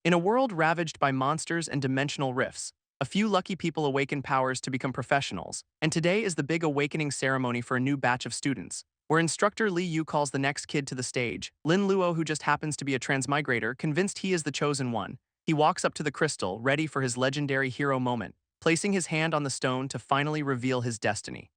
In a world ravaged by monsters and dimensional rifts, a few lucky people awaken powers to become professionals, and today is the big awakening ceremony for a new batch of students, where instructor Li Yu calls the next kid to the stage. Lin Luo, who just happens to be a transmigrator, convinced he is the chosen one. He walks up to the crystal, ready for his legendary hero moment, placing his hand on the stone to finally reveal his destiny.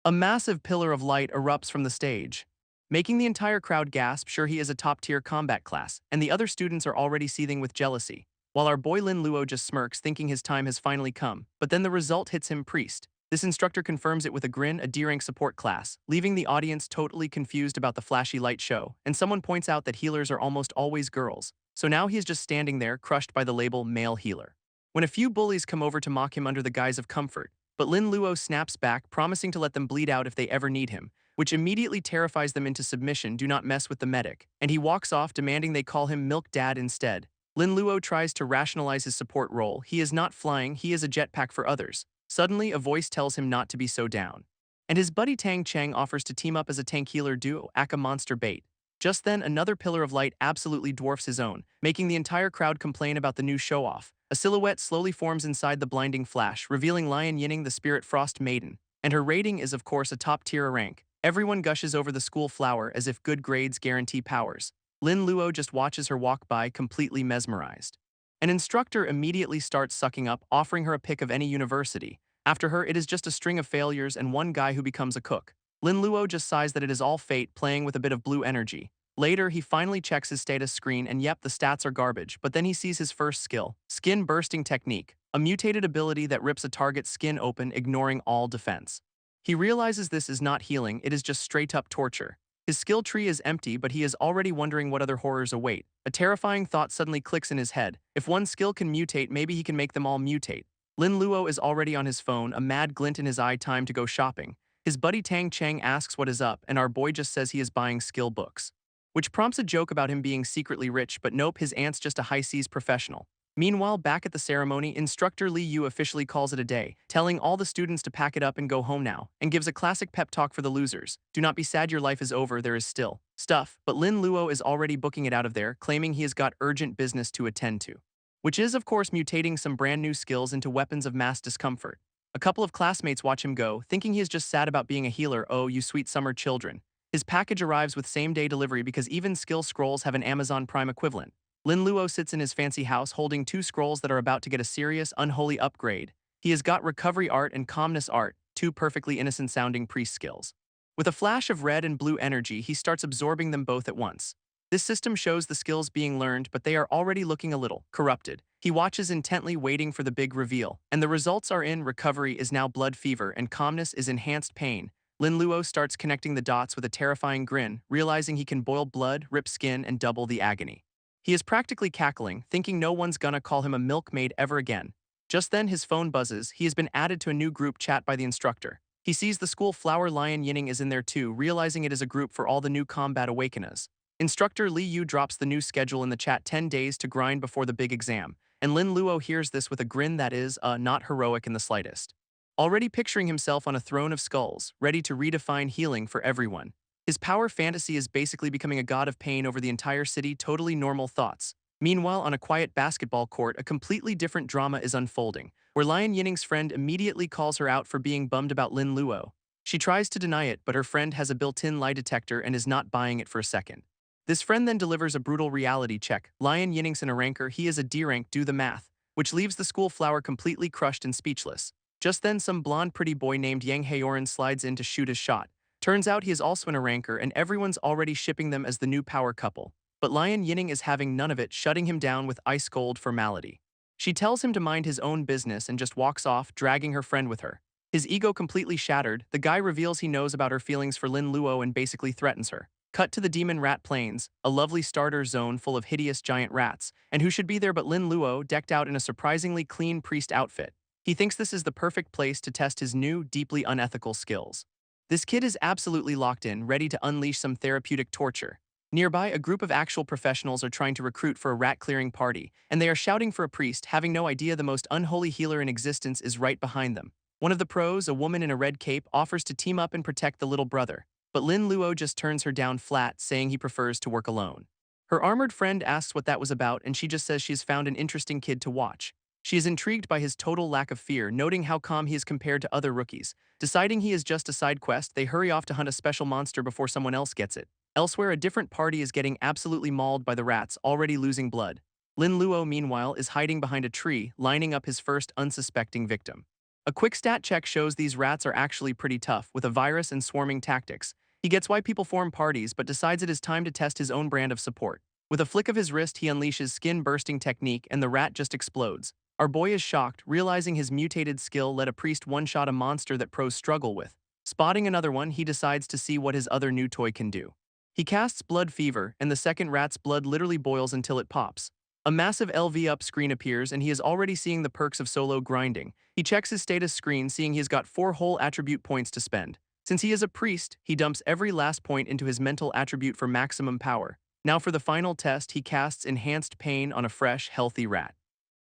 A massive pillar of light erupts from the stage, making the entire crowd gasp. Sure, he is a top-tier combat class, and the other students are already seething with jealousy, while our boy Lin Luo just smirks, thinking his time has finally come. But then the result hits him. Priest. This instructor confirms it with a grin, a D-rank support class, leaving the audience totally confused about the flashy light show, and someone points out that healers are almost always girls, so now he is just standing there, crushed by the label male healer. When a few bullies come over to mock him under the guise of comfort, but Lin Luo snaps back, promising to let them bleed out if they ever need him, which immediately terrifies them into submission. Do not mess with the medic, and he walks off, demanding they call him Milk Dad instead. Lin Luo tries to rationalize his support role. He is not flying, he is a jetpack for others. Suddenly, a voice tells him not to be so down. And his buddy Tang Cheng offers to team up as a tank healer duo, aka monster bait. Just then, another pillar of light absolutely dwarfs his own, making the entire crowd complain about the new show-off. A silhouette slowly forms inside the blinding flash, revealing Lion Yining, the Spirit Frost Maiden. And her rating is, of course, a top-tier rank. Everyone gushes over the school flower as if good grades guarantee powers. Lin Luo just watches her walk by, completely mesmerized. An instructor immediately starts sucking up, offering her a pick of any university. After her, it is just a string of failures and one guy who becomes a cook. Lin Luo just sighs that it is all fate, playing with a bit of blue energy. Later, he finally checks his status screen, and yep, the stats are garbage, but then he sees his first skill, Skin Bursting Technique, a mutated ability that rips a target's skin open, ignoring all defense. He realizes this is not healing, it is just straight-up torture. His skill tree is empty, but he is already wondering what other horrors await. A terrifying thought suddenly clicks in his head. If one skill can mutate, maybe he can make them all mutate. Lin Luo is already on his phone, a mad glint in his eye. Time to go shopping. His buddy Tang Cheng asks what is up, and our boy just says he is buying skill books, which prompts a joke about him being secretly rich, but nope, his aunt's just a high-seas professional. Meanwhile, back at the ceremony, instructor Li Yu officially calls it a day, telling all the students to pack it up and go home now, and gives a classic pep talk for the losers. Do not be sad, your life is over, there is still stuff. But Lin Luo is already booking it out of there, claiming he has got urgent business to attend to, which is, of course, mutating some brand new skills into weapons of mass discomfort. A couple of classmates watch him go, thinking he is just sad about being a healer. Oh, you sweet summer children. His package arrives with same-day delivery because even skill scrolls have an Amazon Prime equivalent. Lin Luo sits in his fancy house holding two scrolls that are about to get a serious, unholy upgrade. He has got Recovery Art and Calmness Art, two perfectly innocent-sounding priest skills. With a flash of red and blue energy, he starts absorbing them both at once. This system shows the skills being learned, but they are already looking a little corrupted. He watches intently, waiting for the big reveal, and the results are in. Recovery is now blood fever, and calmness is enhanced pain. Lin Luo starts connecting the dots with a terrifying grin, realizing he can boil blood, rip skin, and double the agony. He is practically cackling, thinking no one's gonna call him a milkmaid ever again. Just then his phone buzzes. He has been added to a new group chat by the instructor. He sees the school flower. Lion Yining is in there too, realizing it is a group for all the new combat awakeners. Instructor Li Yu drops the new schedule in the chat: 10 days to grind before the big exam, and Lin Luo hears this with a grin that is, not heroic in the slightest. Already picturing himself on a throne of skulls, ready to redefine healing for everyone. His power fantasy is basically becoming a god of pain over the entire city. Totally normal thoughts. Meanwhile, on a quiet basketball court, a completely different drama is unfolding, where Lion Yining's friend immediately calls her out for being bummed about Lin Luo. She tries to deny it, but her friend has a built-in lie detector and is not buying it for a second. This friend then delivers a brutal reality check. Lion Yining's in a ranker, he is a D rank, do the math, which leaves the school flower completely crushed and speechless. Just then, some blonde pretty boy named Yang Haoran slides in to shoot his shot. Turns out he is also in a ranker, and everyone's already shipping them as the new power couple. But Lion Yining is having none of it, shutting him down with ice-cold formality. She tells him to mind his own business and just walks off, dragging her friend with her. His ego completely shattered, the guy reveals he knows about her feelings for Lin Luo and basically threatens her. Cut to the Demon Rat Plains, a lovely starter zone full of hideous giant rats, and who should be there but Lin Luo, decked out in a surprisingly clean priest outfit. He thinks this is the perfect place to test his new, deeply unethical skills. This kid is absolutely locked in, ready to unleash some therapeutic torture. Nearby, a group of actual professionals are trying to recruit for a rat-clearing party, and they are shouting for a priest, having no idea the most unholy healer in existence is right behind them. One of the pros, a woman in a red cape, offers to team up and protect the little brother, but Lin Luo just turns her down flat, saying he prefers to work alone. Her armored friend asks what that was about, and she just says she's found an interesting kid to watch. She is intrigued by his total lack of fear, noting how calm he is compared to other rookies. Deciding he is just a side quest, they hurry off to hunt a special monster before someone else gets it. Elsewhere, a different party is getting absolutely mauled by the rats, already losing blood. Lin Luo, meanwhile, is hiding behind a tree, lining up his first unsuspecting victim. A quick stat check shows these rats are actually pretty tough, with a virus and swarming tactics. He gets why people form parties, but decides it is time to test his own brand of support. With a flick of his wrist, he unleashes skin-bursting technique, and the rat just explodes. Our boy is shocked, realizing his mutated skill let a priest one-shot a monster that pros struggle with. Spotting another one, he decides to see what his other new toy can do. He casts Blood Fever, and the second rat's blood literally boils until it pops. A massive LV up screen appears, and he is already seeing the perks of solo grinding. He checks his status screen, seeing he has got 4 whole attribute points to spend. Since he is a priest, he dumps every last point into his mental attribute for maximum power. Now for the final test, he casts Enhanced Pain on a fresh, healthy rat.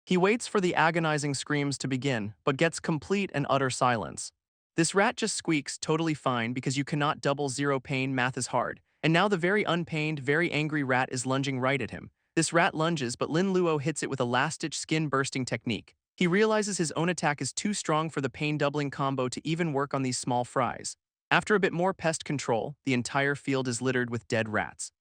He waits for the agonizing screams to begin, but gets complete and utter silence. This rat just squeaks, totally fine, because you cannot double zero pain, math is hard. And now the very unpained, very angry rat is lunging right at him. This rat lunges, but Lin Luo hits it with a last-ditch skin-bursting technique. He realizes his own attack is too strong for the pain-doubling combo to even work on these small fries. After a bit more pest control, the entire field is littered with dead rats.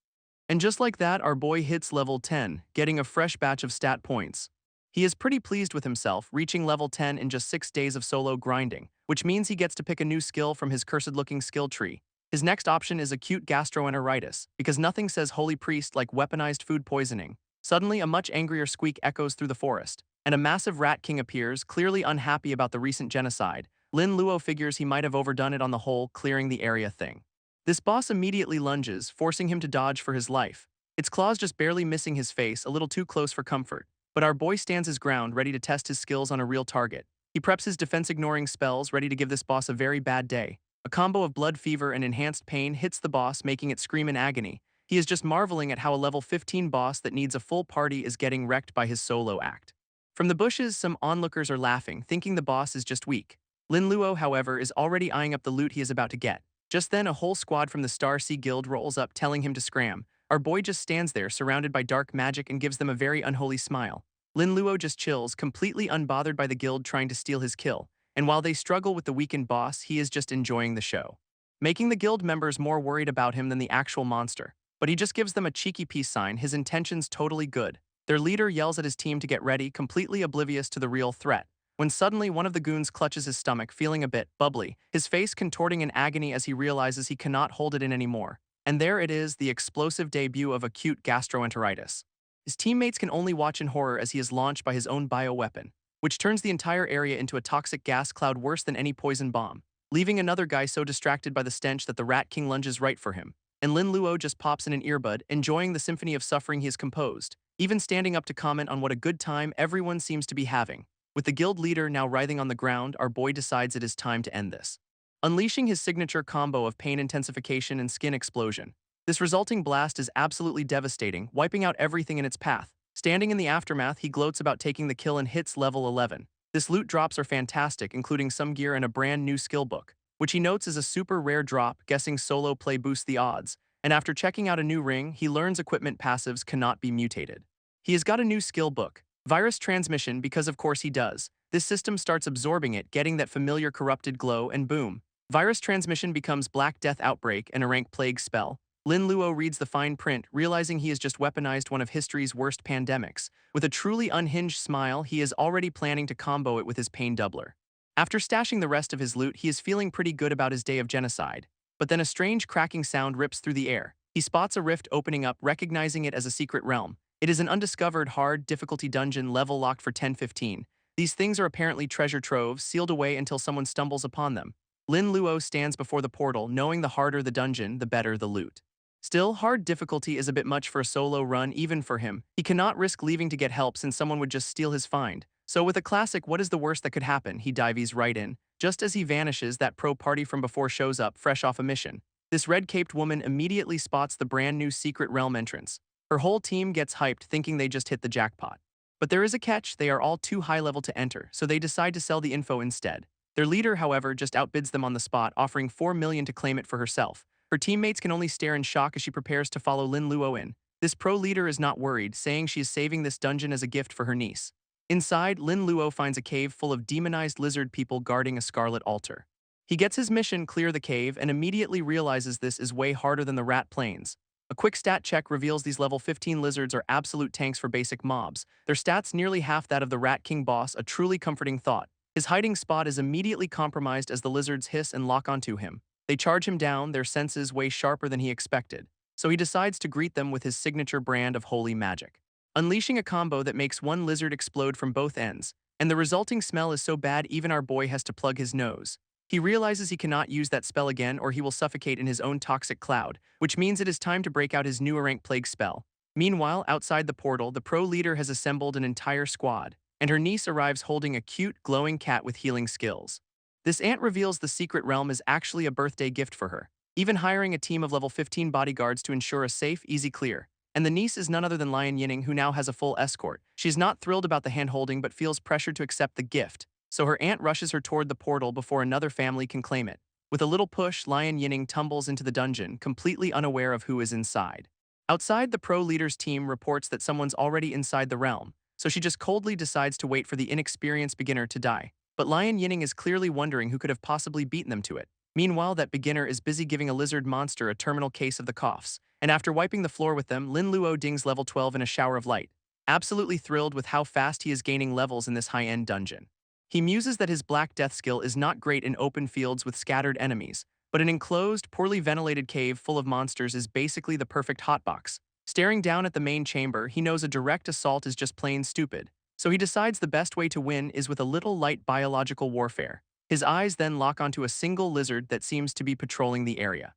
And just like that, our boy hits level 10, getting a fresh batch of stat points. He is pretty pleased with himself, reaching level 10 in just 6 days of solo grinding, which means he gets to pick a new skill from his cursed-looking skill tree. His next option is acute gastroenteritis, because nothing says holy priest like weaponized food poisoning. Suddenly, a much angrier squeak echoes through the forest, and a massive rat king appears, clearly unhappy about the recent genocide. Lin Luo figures he might have overdone it on the whole clearing the area thing. This boss immediately lunges, forcing him to dodge for his life. Its claws just barely missing his face, a little too close for comfort. But our boy stands his ground, ready to test his skills on a real target. He preps his defense-ignoring spells, ready to give this boss a very bad day. A combo of Blood Fever and Enhanced Pain hits the boss, making it scream in agony. He is just marveling at how a level 15 boss that needs a full party is getting wrecked by his solo act. From the bushes, some onlookers are laughing, thinking the boss is just weak. Lin Luo, however, is already eyeing up the loot he is about to get. Just then, a whole squad from the Star Sea Guild rolls up, telling him to scram. Our boy just stands there, surrounded by dark magic, and gives them a very unholy smile. Lin Luo just chills, completely unbothered by the guild trying to steal his kill, and while they struggle with the weakened boss, he is just enjoying the show, making the guild members more worried about him than the actual monster. But he just gives them a cheeky peace sign, his intentions totally good. Their leader yells at his team to get ready, completely oblivious to the real threat, when suddenly one of the goons clutches his stomach, feeling a bit bubbly, his face contorting in agony as he realizes he cannot hold it in anymore. And there it is, the explosive debut of acute gastroenteritis. His teammates can only watch in horror as he is launched by his own bioweapon, which turns the entire area into a toxic gas cloud worse than any poison bomb, leaving another guy so distracted by the stench that the Rat King lunges right for him. And Lin Luo just pops in an earbud, enjoying the symphony of suffering he has composed, even standing up to comment on what a good time everyone seems to be having. With the guild leader now writhing on the ground, our boy decides it is time to end this, unleashing his signature combo of pain intensification and skin explosion. This resulting blast is absolutely devastating, wiping out everything in its path. Standing in the aftermath, he gloats about taking the kill and hits level 11. This loot drops are fantastic, including some gear and a brand new skill book, which he notes is a super rare drop, guessing solo play boosts the odds. And after checking out a new ring, he learns equipment passives cannot be mutated. He has got a new skill book, Virus Transmission, because of course he does. This system starts absorbing it, getting that familiar corrupted glow, and boom. Virus Transmission becomes Black Death Outbreak and a rank Plague spell. Lin Luo reads the fine print, realizing he has just weaponized one of history's worst pandemics. With a truly unhinged smile, he is already planning to combo it with his pain doubler. After stashing the rest of his loot, he is feeling pretty good about his day of genocide. But then a strange cracking sound rips through the air. He spots a rift opening up, recognizing it as a secret realm. It is an undiscovered, hard difficulty dungeon, level locked for 10-15. These things are apparently treasure troves, sealed away until someone stumbles upon them. Lin Luo stands before the portal, knowing the harder the dungeon, the better the loot. Still, hard difficulty is a bit much for a solo run, even for him. He cannot risk leaving to get help since someone would just steal his find. So with a classic "what is the worst that could happen," he dives right in. Just as he vanishes, that pro party from before shows up, fresh off a mission. This red-caped woman immediately spots the brand new secret realm entrance. Her whole team gets hyped, thinking they just hit the jackpot. But there is a catch: they are all too high level to enter, so they decide to sell the info instead. Their leader, however, just outbids them on the spot, offering 4 million to claim it for herself. Her teammates can only stare in shock as she prepares to follow Lin Luo in. This pro leader is not worried, saying she is saving this dungeon as a gift for her niece. Inside, Lin Luo finds a cave full of demonized lizard people guarding a scarlet altar. He gets his mission, clear the cave, and immediately realizes this is way harder than the rat plains. A quick stat check reveals these level 15 lizards are absolute tanks for basic mobs. Their stats nearly half that of the Rat King boss, a truly comforting thought. His hiding spot is immediately compromised as the lizards hiss and lock onto him. They charge him down, their senses way sharper than he expected. So he decides to greet them with his signature brand of holy magic, unleashing a combo that makes one lizard explode from both ends, and the resulting smell is so bad even our boy has to plug his nose. He realizes he cannot use that spell again or he will suffocate in his own toxic cloud, which means it is time to break out his new rank plague spell. Meanwhile, outside the portal, the pro leader has assembled an entire squad, and her niece arrives holding a cute, glowing cat with healing skills. This aunt reveals the secret realm is actually a birthday gift for her, even hiring a team of level 15 bodyguards to ensure a safe, easy clear. And the niece is none other than Lion Yinning, who now has a full escort. She's not thrilled about the hand-holding but feels pressured to accept the gift, so her aunt rushes her toward the portal before another family can claim it. With a little push, Lion Yinning tumbles into the dungeon, completely unaware of who is inside. Outside, the pro leader's team reports that someone's already inside the realm, so she just coldly decides to wait for the inexperienced beginner to die. But Lion Yinning is clearly wondering who could have possibly beaten them to it. Meanwhile, that beginner is busy giving a lizard monster a terminal case of the coughs, and after wiping the floor with them, Lin Luo dings level 12 in a shower of light, absolutely thrilled with how fast he is gaining levels in this high-end dungeon. He muses that his Black Death skill is not great in open fields with scattered enemies, but an enclosed, poorly ventilated cave full of monsters is basically the perfect hotbox. Staring down at the main chamber, he knows a direct assault is just plain stupid, so he decides the best way to win is with a little light biological warfare. His eyes then lock onto a single lizard that seems to be patrolling the area.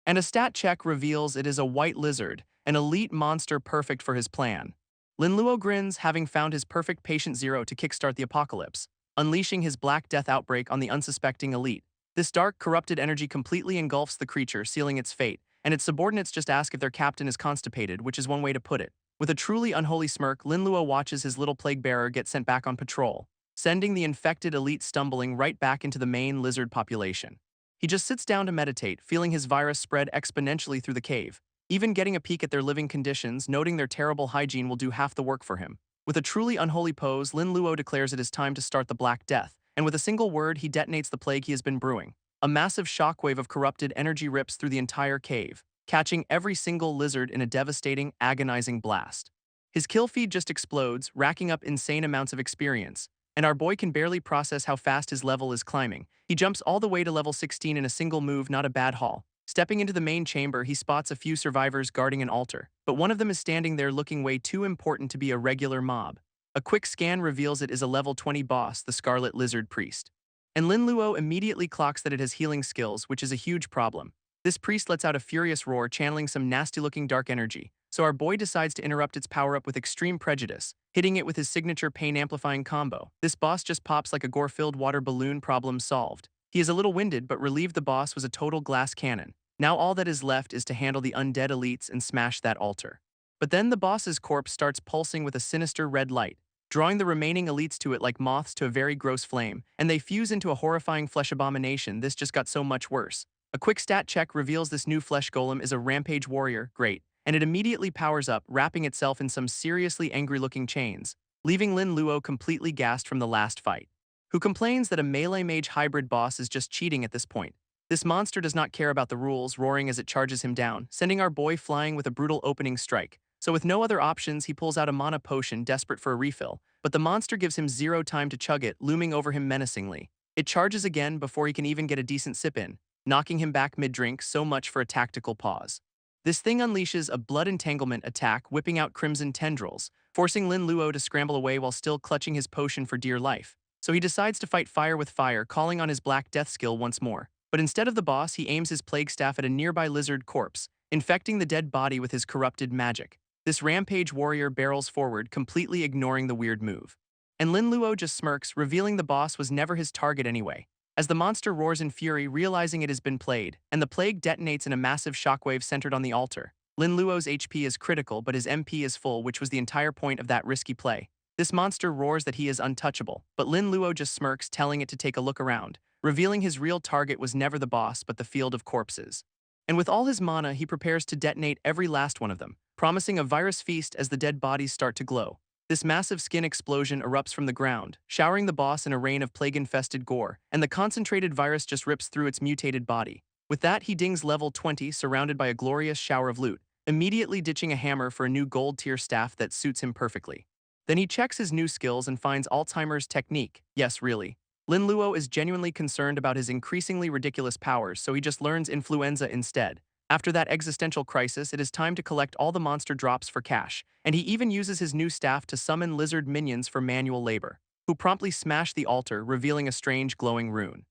And a stat check reveals it is a white lizard, an elite monster perfect for his plan. Lin Luo grins, having found his perfect patient zero to kickstart the apocalypse, unleashing his Black Death outbreak on the unsuspecting elite. This dark, corrupted energy completely engulfs the creature, sealing its fate, and its subordinates just ask if their captain is constipated, which is one way to put it. With a truly unholy smirk, Lin Luo watches his little plague bearer get sent back on patrol, sending the infected elite stumbling right back into the main lizard population. He just sits down to meditate, feeling his virus spread exponentially through the cave. Even getting a peek at their living conditions, noting their terrible hygiene will do half the work for him. With a truly unholy pose, Lin Luo declares it is time to start the Black Death, and with a single word, he detonates the plague he has been brewing. A massive shockwave of corrupted energy rips through the entire cave, catching every single lizard in a devastating, agonizing blast. His kill feed just explodes, racking up insane amounts of experience, and our boy can barely process how fast his level is climbing. He jumps all the way to level 16 in a single move, not a bad haul. Stepping into the main chamber, he spots a few survivors guarding an altar, but one of them is standing there looking way too important to be a regular mob. A quick scan reveals it is a level 20 boss, the Scarlet Lizard Priest. And Lin Luo immediately clocks that it has healing skills, which is a huge problem. This priest lets out a furious roar, channeling some nasty-looking dark energy, so our boy decides to interrupt its power-up with extreme prejudice, hitting it with his signature pain-amplifying combo. This boss just pops like a gore-filled water balloon, problem solved. He is a little winded, but relieved the boss was a total glass cannon. Now all that is left is to handle the undead elites and smash that altar. But then the boss's corpse starts pulsing with a sinister red light, drawing the remaining elites to it like moths to a very gross flame, and they fuse into a horrifying flesh abomination. This just got so much worse. A quick stat check reveals this new flesh golem is a rampage warrior, great, and it immediately powers up, wrapping itself in some seriously angry-looking chains, leaving Lin Luo completely gassed from the last fight, who complains that a melee mage hybrid boss is just cheating at this point. This monster does not care about the rules, roaring as it charges him down, sending our boy flying with a brutal opening strike. So with no other options, he pulls out a mana potion, desperate for a refill, but the monster gives him zero time to chug it, looming over him menacingly. It charges again before he can even get a decent sip in, knocking him back mid-drink. So much for a tactical pause. This thing unleashes a blood entanglement attack, whipping out crimson tendrils, forcing Lin Luo to scramble away while still clutching his potion for dear life. So he decides to fight fire with fire, calling on his Black Death skill once more. But instead of the boss, he aims his plague staff at a nearby lizard corpse, infecting the dead body with his corrupted magic. This rampage warrior barrels forward, completely ignoring the weird move. And Lin Luo just smirks, revealing the boss was never his target anyway. As the monster roars in fury, realizing it has been played, and the plague detonates in a massive shockwave centered on the altar. Lin Luo's HP is critical, but his MP is full, which was the entire point of that risky play. This monster roars that he is untouchable, but Lin Luo just smirks, telling it to take a look around, revealing his real target was never the boss but the field of corpses. And with all his mana, he prepares to detonate every last one of them, promising a virus feast as the dead bodies start to glow. This massive skin explosion erupts from the ground, showering the boss in a rain of plague-infested gore, and the concentrated virus just rips through its mutated body. With that, he dings level 20, surrounded by a glorious shower of loot, immediately ditching a hammer for a new gold-tier staff that suits him perfectly. Then he checks his new skills and finds Alzheimer's technique. Yes, really. Lin Luo is genuinely concerned about his increasingly ridiculous powers, so he just learns influenza instead. After that existential crisis, it is time to collect all the monster drops for cash, and he even uses his new staff to summon lizard minions for manual labor, who promptly smash the altar, revealing a strange glowing rune.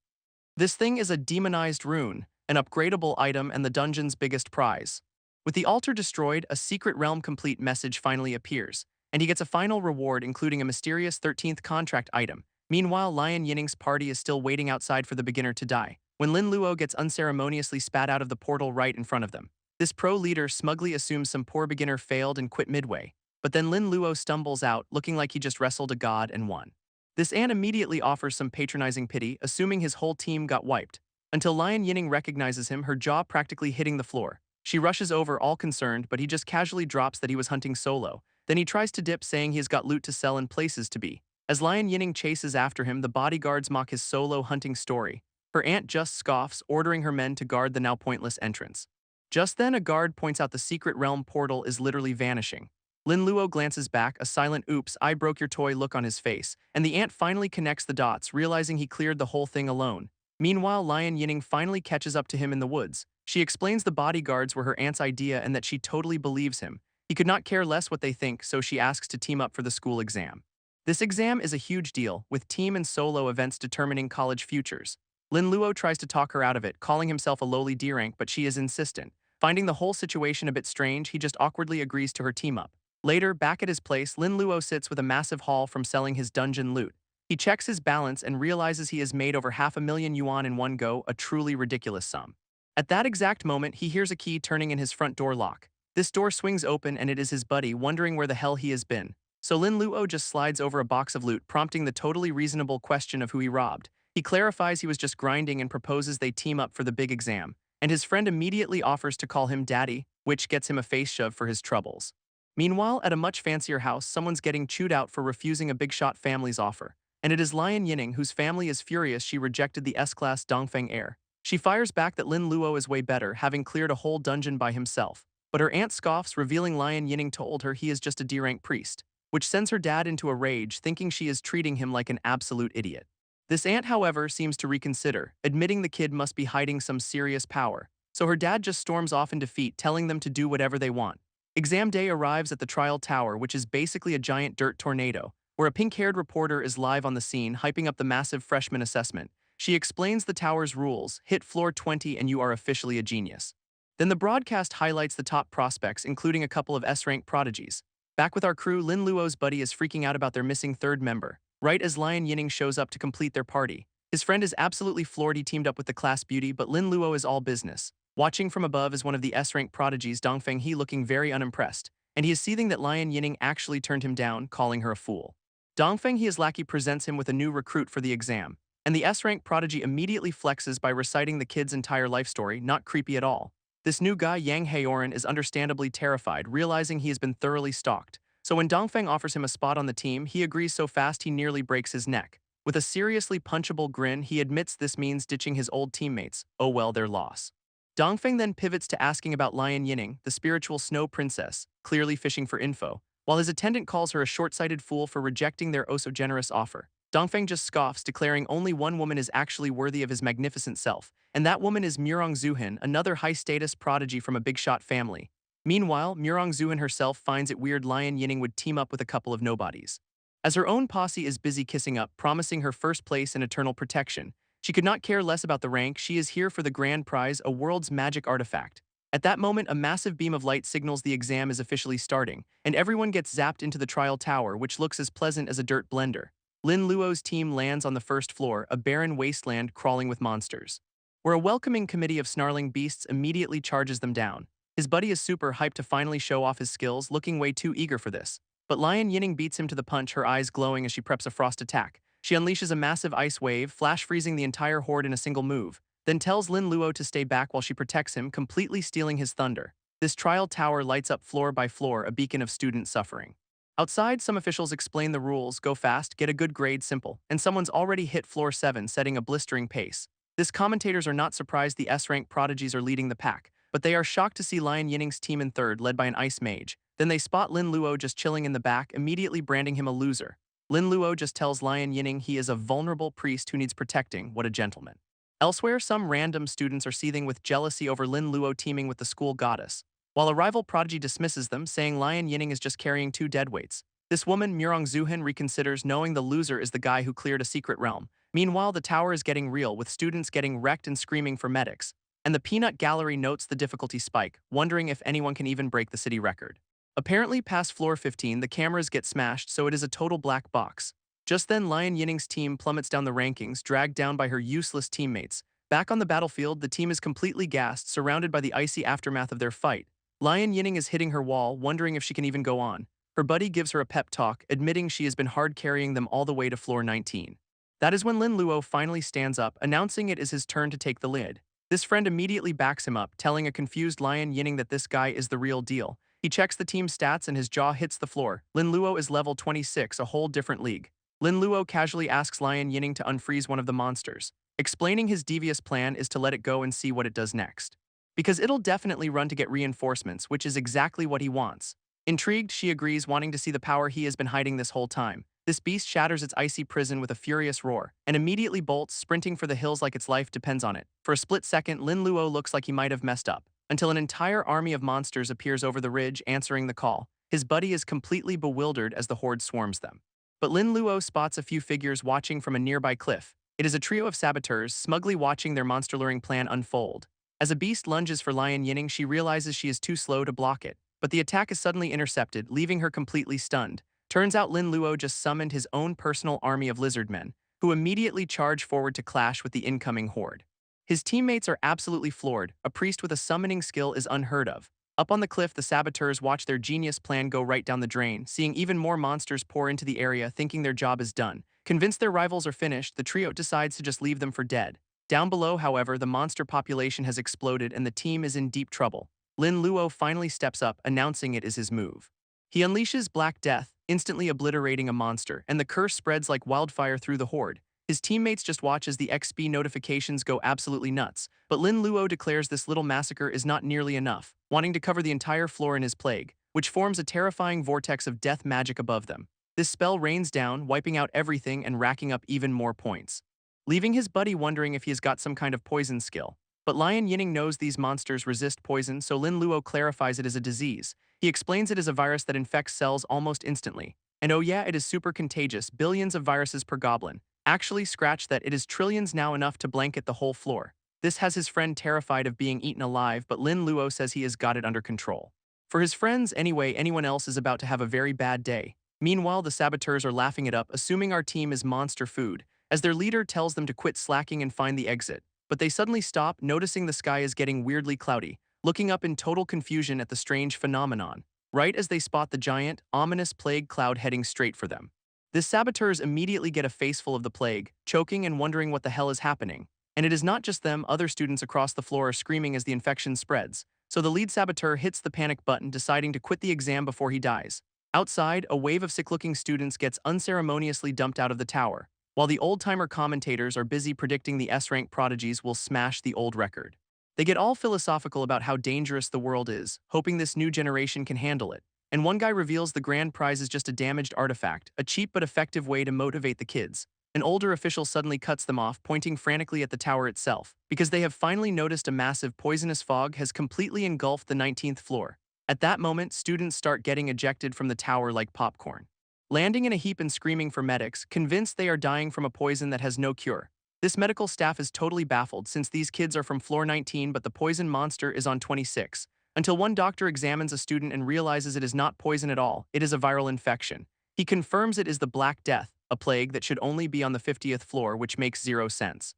This thing is a demonized rune, an upgradable item and the dungeon's biggest prize. With the altar destroyed, a secret realm complete message finally appears, and he gets a final reward including a mysterious 13th contract item. Meanwhile, Lion Yining's party is still waiting outside for the beginner to die, when Lin Luo gets unceremoniously spat out of the portal right in front of them. This pro leader smugly assumes some poor beginner failed and quit midway, but then Lin Luo stumbles out, looking like he just wrestled a god and won. This Ant immediately offers some patronizing pity, assuming his whole team got wiped. Until Lion Yining recognizes him, her jaw practically hitting the floor. She rushes over, all concerned, but he just casually drops that he was hunting solo. Then he tries to dip, saying he has got loot to sell and places to be. As Lion Yining chases after him, the bodyguards mock his solo hunting story. Her aunt just scoffs, ordering her men to guard the now pointless entrance. Just then, a guard points out the secret realm portal is literally vanishing. Lin Luo glances back, a silent "oops, I broke your toy" look on his face, and the ant finally connects the dots, realizing he cleared the whole thing alone. Meanwhile, Lion Yining finally catches up to him in the woods. She explains the bodyguards were her aunt's idea and that she totally believes him. He could not care less what they think, so she asks to team up for the school exam. This exam is a huge deal, with team and solo events determining college futures. Lin Luo tries to talk her out of it, calling himself a lowly D rank, but she is insistent. Finding the whole situation a bit strange, he just awkwardly agrees to her team-up. Later, back at his place, Lin Luo sits with a massive haul from selling his dungeon loot. He checks his balance and realizes he has made over 500,000 yuan in one go, a truly ridiculous sum. At that exact moment, he hears a key turning in his front door lock. This door swings open and it is his buddy, wondering where the hell he has been. So Lin Luo just slides over a box of loot, prompting the totally reasonable question of who he robbed. He clarifies he was just grinding and proposes they team up for the big exam, and his friend immediately offers to call him daddy, which gets him a face shove for his troubles. Meanwhile, at a much fancier house, someone's getting chewed out for refusing a big-shot family's offer, and it is Lion Yining, whose family is furious she rejected the S-class Dongfang heir. She fires back that Lin Luo is way better, having cleared a whole dungeon by himself, but her aunt scoffs, revealing Lion Yining told her he is just a D-rank priest, which sends her dad into a rage, thinking she is treating him like an absolute idiot. This aunt, however, seems to reconsider, admitting the kid must be hiding some serious power, so her dad just storms off in defeat, telling them to do whatever they want. Exam day arrives at the trial tower, which is basically a giant dirt tornado, where a pink-haired reporter is live on the scene, hyping up the massive freshman assessment. She explains the tower's rules: hit floor 20 and you are officially a genius. Then the broadcast highlights the top prospects, including a couple of S-rank prodigies. Back with our crew, Lin Luo's buddy is freaking out about their missing third member, right as Lion Yining shows up to complete their party. His friend is absolutely floored he teamed up with the class beauty, but Lin Luo is all business. Watching from above is one of the S-rank prodigies, Dongfang He, looking very unimpressed, and he is seething that Lion Yining actually turned him down, calling her a fool. Dongfang He's lackey presents him with a new recruit for the exam, and the S-rank prodigy immediately flexes by reciting the kid's entire life story, not creepy at all. This new guy, Yang Haoran, is understandably terrified, realizing he has been thoroughly stalked. So when Dongfang offers him a spot on the team, he agrees so fast he nearly breaks his neck. With a seriously punchable grin, he admits this means ditching his old teammates. Oh well, their loss. Dongfang then pivots to asking about Lion Yining, the spiritual snow princess, clearly fishing for info, while his attendant calls her a short-sighted fool for rejecting their oh-so-generous offer. Dongfang just scoffs, declaring only one woman is actually worthy of his magnificent self, and that woman is Murong Zuhin, another high-status prodigy from a big-shot family. Meanwhile, Murong Zuhin herself finds it weird Lion Yining would team up with a couple of nobodies. As her own posse is busy kissing up, promising her first place and eternal protection, she could not care less about the rank. She is here for the grand prize, a world's magic artifact. At that moment, a massive beam of light signals the exam is officially starting, and everyone gets zapped into the trial tower, which looks as pleasant as a dirt blender. Lin Luo's team lands on the first floor, a barren wasteland crawling with monsters, where a welcoming committee of snarling beasts immediately charges them down. His buddy is super hyped to finally show off his skills, looking way too eager for this. But Lion Yining beats him to the punch, her eyes glowing as she preps a frost attack. She unleashes a massive ice wave, flash freezing the entire horde in a single move. then tells Lin Luo to stay back while she protects him, completely stealing his thunder. This trial tower lights up floor by floor, a beacon of student suffering. Outside, some officials explain the rules: go fast, get a good grade, simple, and someone's already hit floor 7, setting a blistering pace. This commentators are not surprised the S-rank prodigies are leading the pack, but they are shocked to see Lion Yining's team in third, led by an ice mage. Then they spot Lin Luo just chilling in the back, immediately branding him a loser. Lin Luo just tells Lion Yining he is a vulnerable priest who needs protecting. What a gentleman. Elsewhere, some random students are seething with jealousy over Lin Luo teaming with the school goddess, while a rival prodigy dismisses them, saying Lion Yining is just carrying 2 deadweights. This woman, Murong Zuhan, reconsiders, knowing the loser is the guy who cleared a secret realm. Meanwhile, the tower is getting real, with students getting wrecked and screaming for medics. And the peanut gallery notes the difficulty spike, wondering if anyone can even break the city record. Apparently, past floor 15, the cameras get smashed, so it is a total black box. Just then, Lion Yining's team plummets down the rankings, dragged down by her useless teammates. Back on the battlefield, the team is completely gassed, surrounded by the icy aftermath of their fight. Lion Yining is hitting her wall, wondering if she can even go on. Her buddy gives her a pep talk, admitting she has been hard carrying them all the way to floor 19. That is when Lin Luo finally stands up, announcing it is his turn to take the lead. This friend immediately backs him up, telling a confused Lion Yining that this guy is the real deal. He checks the team's stats and his jaw hits the floor. Lin Luo is level 26, a whole different league. Lin Luo casually asks Lion Yining to unfreeze one of the monsters, explaining his devious plan is to let it go and see what it does next. Because it'll definitely run to get reinforcements, which is exactly what he wants. Intrigued, she agrees, wanting to see the power he has been hiding this whole time. This beast shatters its icy prison with a furious roar, and immediately bolts, sprinting for the hills like its life depends on it. For a split second, Lin Luo looks like he might have messed up, until an entire army of monsters appears over the ridge, answering the call. His buddy is completely bewildered as the horde swarms them. But Lin Luo spots a few figures watching from a nearby cliff. It is a trio of saboteurs, smugly watching their monster-luring plan unfold. As a beast lunges for Lion Yining, she realizes she is too slow to block it, but the attack is suddenly intercepted, leaving her completely stunned. Turns out Lin Luo just summoned his own personal army of lizard men, who immediately charge forward to clash with the incoming horde. His teammates are absolutely floored. A priest with a summoning skill is unheard of. Up on the cliff, the saboteurs watch their genius plan go right down the drain, seeing even more monsters pour into the area, thinking their job is done. Convinced their rivals are finished, the trio decides to just leave them for dead. Down below, however, the monster population has exploded and the team is in deep trouble. Lin Luo finally steps up, announcing it is his move. He unleashes Black Death, instantly obliterating a monster, and the curse spreads like wildfire through the horde. His teammates just watch as the XP notifications go absolutely nuts, but Lin Luo declares this little massacre is not nearly enough, wanting to cover the entire floor in his plague, which forms a terrifying vortex of death magic above them. This spell rains down, wiping out everything and racking up even more points, leaving his buddy wondering if he has got some kind of poison skill. But Lion Yining knows these monsters resist poison, so Lin Luo clarifies it as a disease. He explains it as a virus that infects cells almost instantly. And oh yeah, it is super contagious, billions of viruses per goblin. Actually, scratch that, it is trillions now, enough to blanket the whole floor. This has his friend terrified of being eaten alive, but Lin Luo says he has got it under control. For his friends anyway, anyone else is about to have a very bad day. Meanwhile, the saboteurs are laughing it up, assuming our team is monster food, as their leader tells them to quit slacking and find the exit. But they suddenly stop, noticing the sky is getting weirdly cloudy, looking up in total confusion at the strange phenomenon, right as they spot the giant, ominous plague cloud heading straight for them. The saboteurs immediately get a faceful of the plague, choking and wondering what the hell is happening. And it is not just them, other students across the floor are screaming as the infection spreads, so the lead saboteur hits the panic button, deciding to quit the exam before he dies. Outside, a wave of sick-looking students gets unceremoniously dumped out of the tower, while the old-timer commentators are busy predicting the S-rank prodigies will smash the old record. They get all philosophical about how dangerous the world is, hoping this new generation can handle it. And one guy reveals the grand prize is just a damaged artifact, a cheap but effective way to motivate the kids. An older official suddenly cuts them off, pointing frantically at the tower itself, because they have finally noticed a massive poisonous fog has completely engulfed the 19th floor. At that moment, students start getting ejected from the tower like popcorn, landing in a heap and screaming for medics, convinced they are dying from a poison that has no cure. This medical staff is totally baffled since these kids are from floor 19 but the poison monster is on 26, until one doctor examines a student and realizes it is not poison at all, it is a viral infection. He confirms it is the Black Death, a plague that should only be on the 50th floor, which makes zero sense.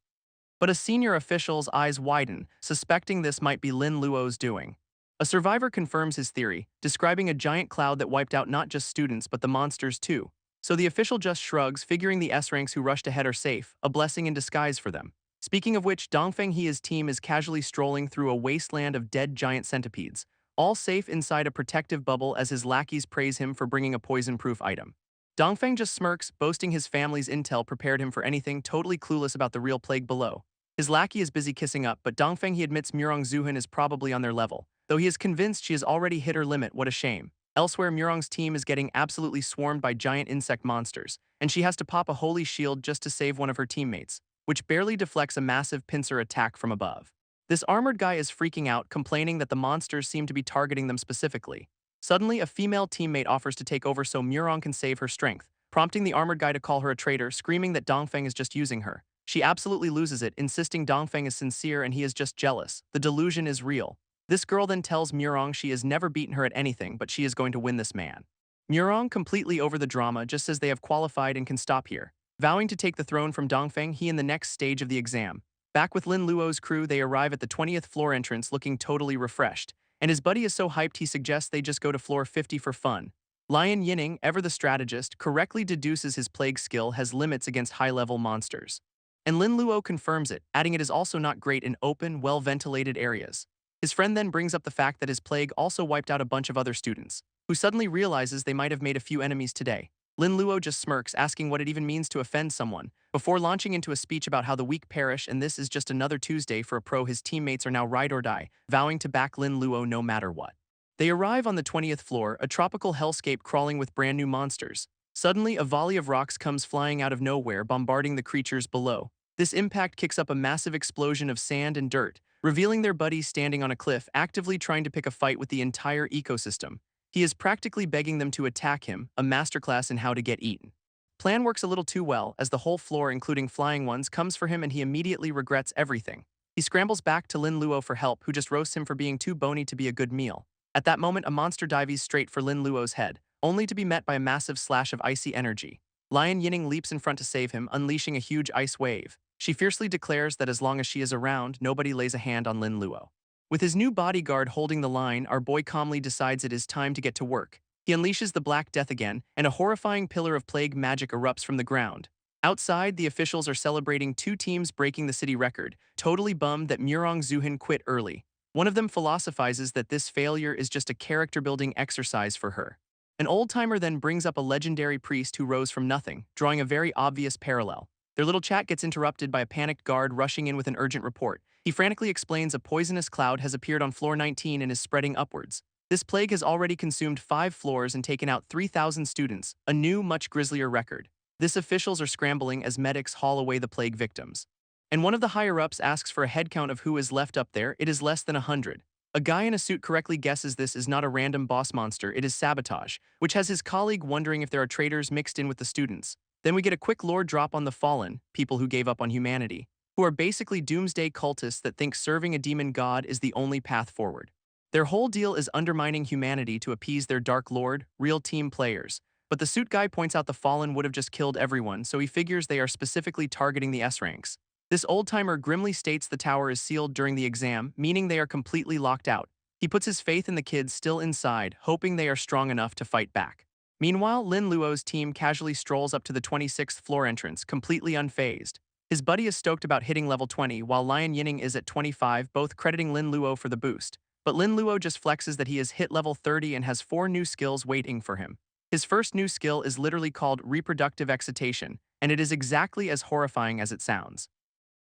But a senior official's eyes widen, suspecting this might be Lin Luo's doing. A survivor confirms his theory, describing a giant cloud that wiped out not just students but the monsters too. So the official just shrugs, figuring the S-ranks who rushed ahead are safe, a blessing in disguise for them. Speaking of which, Dongfang He's team is casually strolling through a wasteland of dead giant centipedes, all safe inside a protective bubble as his lackeys praise him for bringing a poison-proof item. Dongfeng just smirks, boasting his family's intel prepared him for anything, totally clueless about the real plague below. His lackey is busy kissing up, but Dongfeng he admits Murong Zuhan is probably on their level, though he is convinced she has already hit her limit. What a shame. Elsewhere, Murong's team is getting absolutely swarmed by giant insect monsters, and she has to pop a holy shield just to save one of her teammates, which barely deflects a massive pincer attack from above. This armored guy is freaking out, complaining that the monsters seem to be targeting them specifically. Suddenly, a female teammate offers to take over so Murong can save her strength, prompting the armored guy to call her a traitor, screaming that Dongfeng is just using her. She absolutely loses it, insisting Dongfeng is sincere and he is just jealous. The delusion is real. This girl then tells Murong she has never beaten her at anything, but she is going to win this man. Murong, completely over the drama, just says they have qualified and can stop here. Vowing to take the throne from Dongfeng, he in the next stage of the exam. Back with Lin Luo's crew, they arrive at the 20th floor entrance looking totally refreshed, and his buddy is so hyped he suggests they just go to floor 50 for fun. Lion Yinning, ever the strategist, correctly deduces his plague skill has limits against high-level monsters. And Lin Luo confirms it, adding it is also not great in open, well-ventilated areas. His friend then brings up the fact that his plague also wiped out a bunch of other students, who suddenly realizes they might have made a few enemies today. Lin Luo just smirks, asking what it even means to offend someone, before launching into a speech about how the weak perish and this is just another Tuesday for a pro. His teammates are now ride or die, vowing to back Lin Luo no matter what. They arrive on the 20th floor, a tropical hellscape crawling with brand new monsters. Suddenly, a volley of rocks comes flying out of nowhere, bombarding the creatures below. This impact kicks up a massive explosion of sand and dirt, revealing their buddies standing on a cliff, actively trying to pick a fight with the entire ecosystem. He is practically begging them to attack him, a masterclass in how to get eaten. Plan works a little too well, as the whole floor, including flying ones, comes for him and he immediately regrets everything. He scrambles back to Lin Luo for help, who just roasts him for being too bony to be a good meal. At that moment, a monster dives straight for Lin Luo's head, only to be met by a massive slash of icy energy. Lion Yinning leaps in front to save him, unleashing a huge ice wave. She fiercely declares that as long as she is around, nobody lays a hand on Lin Luo. With his new bodyguard holding the line, our boy calmly decides it is time to get to work. He unleashes the Black Death again, and a horrifying pillar of plague magic erupts from the ground. Outside, the officials are celebrating two teams breaking the city record, totally bummed that Murong Zuhan quit early. One of them philosophizes that this failure is just a character-building exercise for her. An old-timer then brings up a legendary priest who rose from nothing, drawing a very obvious parallel. Their little chat gets interrupted by a panicked guard rushing in with an urgent report. He frantically explains a poisonous cloud has appeared on floor 19 and is spreading upwards. This plague has already consumed 5 floors and taken out 3,000 students, a new, much grislier record. This officials are scrambling as medics haul away the plague victims. And one of the higher-ups asks for a headcount of who is left up there. It is less than 100. A guy in a suit correctly guesses this is not a random boss monster, it is sabotage, which has his colleague wondering if there are traitors mixed in with the students. Then we get a quick lore drop on the Fallen, people who gave up on humanity, who are basically doomsday cultists that think serving a demon god is the only path forward. Their whole deal is undermining humanity to appease their Dark Lord, real team players. But the suit guy points out the Fallen would have just killed everyone, so he figures they are specifically targeting the S ranks. This old-timer grimly states the tower is sealed during the exam, meaning they are completely locked out. He puts his faith in the kids still inside, hoping they are strong enough to fight back. Meanwhile, Lin Luo's team casually strolls up to the 26th floor entrance, completely unfazed. His buddy is stoked about hitting level 20, while Lion Yinning is at 25, both crediting Lin Luo for the boost. But Lin Luo just flexes that he has hit level 30 and has 4 new skills waiting for him. His first new skill is literally called Reproductive Excitation, and it is exactly as horrifying as it sounds.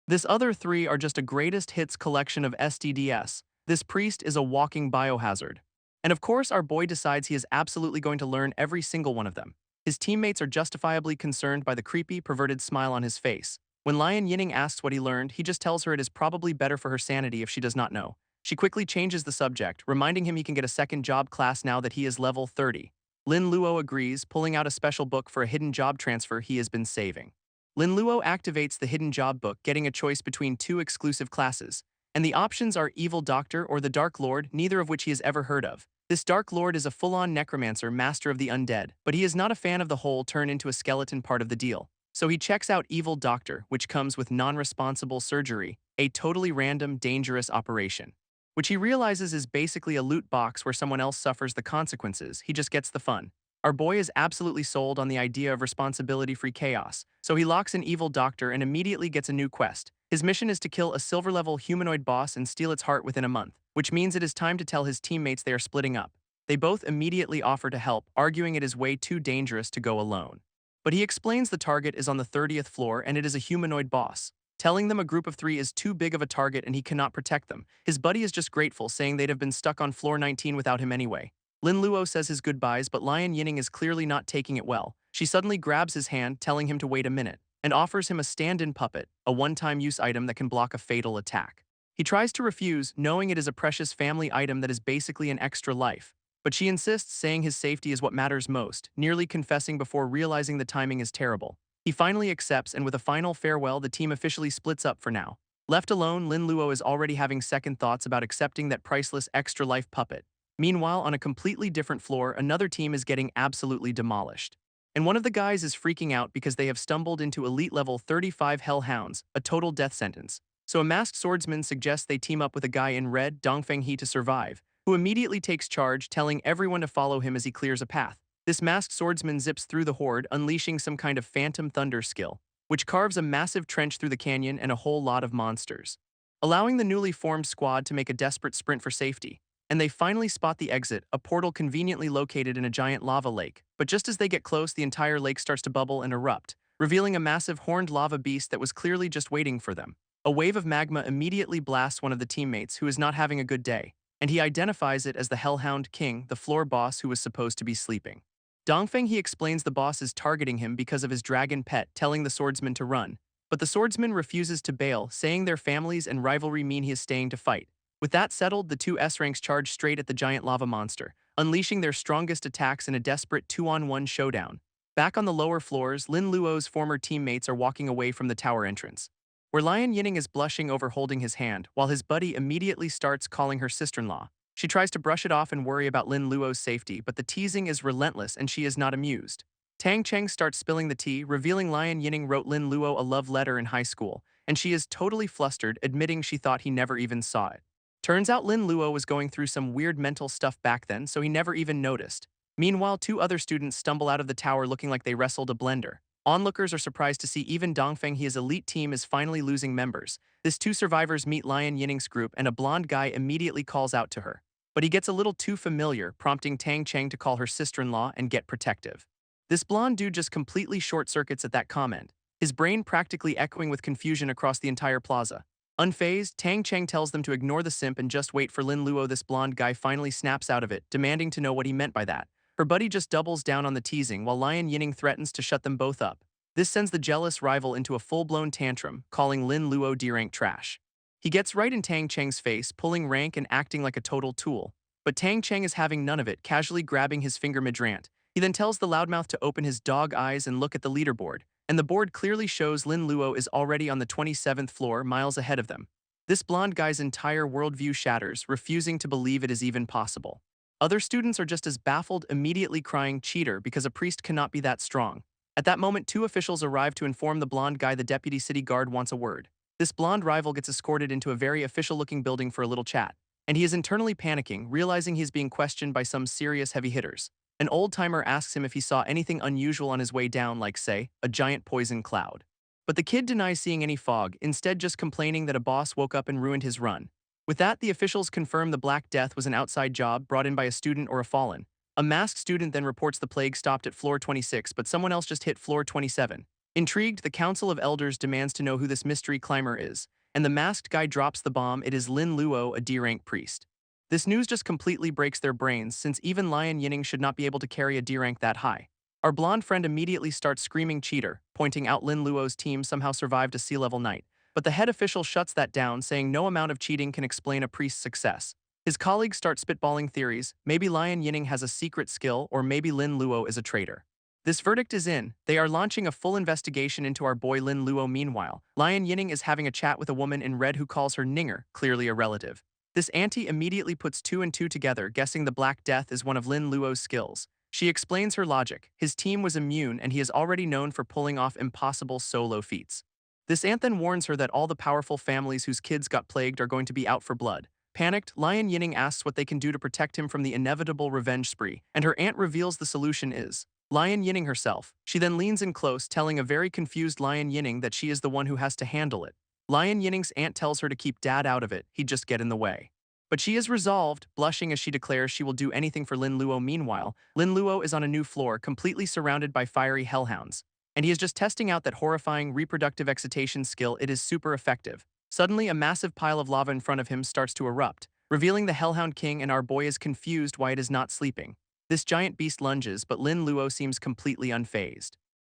This other 3 are just a greatest hits collection of STDs. This priest is a walking biohazard. And of course, our boy decides he is absolutely going to learn every single one of them. His teammates are justifiably concerned by the creepy, perverted smile on his face. When Lion Yinning asks what he learned, he just tells her it is probably better for her sanity if she does not know. She quickly changes the subject, reminding him he can get a second job class now that he is level 30. Lin Luo agrees, pulling out a special book for a hidden job transfer he has been saving. Lin Luo activates the hidden job book, getting a choice between 2 exclusive classes. And the options are Evil Doctor or the Dark Lord, neither of which he has ever heard of. This Dark Lord is a full-on necromancer, master of the undead, but he is not a fan of the whole turn into a skeleton part of the deal. So he checks out Evil Doctor, which comes with non-responsible surgery, a totally random, dangerous operation. Which he realizes is basically a loot box where someone else suffers the consequences, he just gets the fun. Our boy is absolutely sold on the idea of responsibility-free chaos, so he locks in Evil Doctor and immediately gets a new quest. His mission is to kill a silver-level humanoid boss and steal its heart within a month, which means it is time to tell his teammates they are splitting up. They both immediately offer to help, arguing it is way too dangerous to go alone. But he explains the target is on the 30th floor and it is a humanoid boss, telling them a group of 3 is too big of a target and he cannot protect them. His buddy is just grateful, saying they'd have been stuck on floor 19 without him anyway. Lin Luo says his goodbyes, but Lion Yining is clearly not taking it well. She suddenly grabs his hand, telling him to wait a minute, and offers him a stand-in puppet, a one-time use item that can block a fatal attack. He tries to refuse, knowing it is a precious family item that is basically an extra life. But she insists, saying his safety is what matters most, nearly confessing before realizing the timing is terrible. He finally accepts, and with a final farewell, the team officially splits up for now. Left alone, Lin Luo is already having second thoughts about accepting that priceless extra life puppet. Meanwhile, on a completely different floor, another team is getting absolutely demolished. And one of the guys is freaking out because they have stumbled into elite level 35 hellhounds, a total death sentence. So a masked swordsman suggests they team up with a guy in red, Dongfang Wu, to survive, who immediately takes charge, telling everyone to follow him as he clears a path. This masked swordsman zips through the horde, unleashing some kind of phantom thunder skill, which carves a massive trench through the canyon and a whole lot of monsters, allowing the newly formed squad to make a desperate sprint for safety. And they finally spot the exit, a portal conveniently located in a giant lava lake. But just as they get close, the entire lake starts to bubble and erupt, revealing a massive horned lava beast that was clearly just waiting for them. A wave of magma immediately blasts one of the teammates who is not having a good day, and he identifies it as the Hellhound King, the floor boss who was supposed to be sleeping. Dongfeng He explains the boss is targeting him because of his dragon pet, telling the swordsman to run. But the swordsman refuses to bail, saying their families and rivalry mean he is staying to fight. With that settled, the two S-ranks charge straight at the giant lava monster, unleashing their strongest attacks in a desperate 2-on-1 showdown. Back on the lower floors, Lin Luo's former teammates are walking away from the tower entrance, where Lion Yining is blushing over holding his hand, while his buddy immediately starts calling her sister-in-law. She tries to brush it off and worry about Lin Luo's safety, but the teasing is relentless and she is not amused. Tang Cheng starts spilling the tea, revealing Lion Yining wrote Lin Luo a love letter in high school, and she is totally flustered, admitting she thought he never even saw it. Turns out Lin Luo was going through some weird mental stuff back then, so he never even noticed. Meanwhile, 2 other students stumble out of the tower looking like they wrestled a blender. Onlookers are surprised to see even Dongfeng He's elite team is finally losing members. This 2 survivors meet Lion Yining's group, and a blonde guy immediately calls out to her. But he gets a little too familiar, prompting Tang Cheng to call her sister-in-law and get protective. This blonde dude just completely short-circuits at that comment, his brain practically echoing with confusion across the entire plaza. Unfazed, Tang Cheng tells them to ignore the simp and just wait for Lin Luo. This blonde guy finally snaps out of it, demanding to know what he meant by that. Her buddy just doubles down on the teasing while Lion Yining threatens to shut them both up. This sends the jealous rival into a full-blown tantrum, calling Lin Luo D-rank trash. He gets right in Tang Cheng's face, pulling rank and acting like a total tool. But Tang Cheng is having none of it, casually grabbing his finger mid-rant. He then tells the loudmouth to open his dog eyes and look at the leaderboard, and the board clearly shows Lin Luo is already on the 27th floor, miles ahead of them. This blonde guy's entire worldview shatters, refusing to believe it is even possible. Other students are just as baffled, immediately crying cheater because a priest cannot be that strong. At that moment, 2 officials arrive to inform the blonde guy the deputy city guard wants a word. This blonde rival gets escorted into a very official-looking building for a little chat, and he is internally panicking, realizing he is being questioned by some serious heavy hitters. An old-timer asks him if he saw anything unusual on his way down, like, say, a giant poison cloud. But the kid denies seeing any fog, instead just complaining that a boss woke up and ruined his run. With that, the officials confirm the Black Death was an outside job brought in by a student or a fallen. A masked student then reports the plague stopped at floor 26, but someone else just hit floor 27. Intrigued, the Council of Elders demands to know who this mystery climber is, and the masked guy drops the bomb. It is Lin Luo, a D-rank priest. This news just completely breaks their brains, since even Lion Yining should not be able to carry a D-rank that high. Our blonde friend immediately starts screaming cheater, pointing out Lin Luo's team somehow survived a sea-level night. But the head official shuts that down, saying no amount of cheating can explain a priest's success. His colleagues start spitballing theories. Maybe Lion Yining has a secret skill, or maybe Lin Luo is a traitor. This verdict is in. They are launching a full investigation into our boy Lin Luo. Meanwhile, Lion Yining is having a chat with a woman in red who calls her Ninger, clearly a relative. This auntie immediately puts 2 and 2 together, guessing the Black Death is one of Lin Luo's skills. She explains her logic. His team was immune, and he is already known for pulling off impossible solo feats. This aunt then warns her that all the powerful families whose kids got plagued are going to be out for blood. Panicked, Lion Yining asks what they can do to protect him from the inevitable revenge spree, and her aunt reveals the solution is Lion Yining herself. She then leans in close, telling a very confused Lion Yining that she is the one who has to handle it. Lion Yinning's aunt tells her to keep Dad out of it, he'd just get in the way. But she is resolved, blushing as she declares she will do anything for Lin Luo. Meanwhile, Lin Luo is on a new floor, completely surrounded by fiery hellhounds. And he is just testing out that horrifying reproductive excitation skill. It is super effective. Suddenly, a massive pile of lava in front of him starts to erupt, revealing the Hellhound King, and our boy is confused why it is not sleeping. This giant beast lunges, but Lin Luo seems completely unfazed.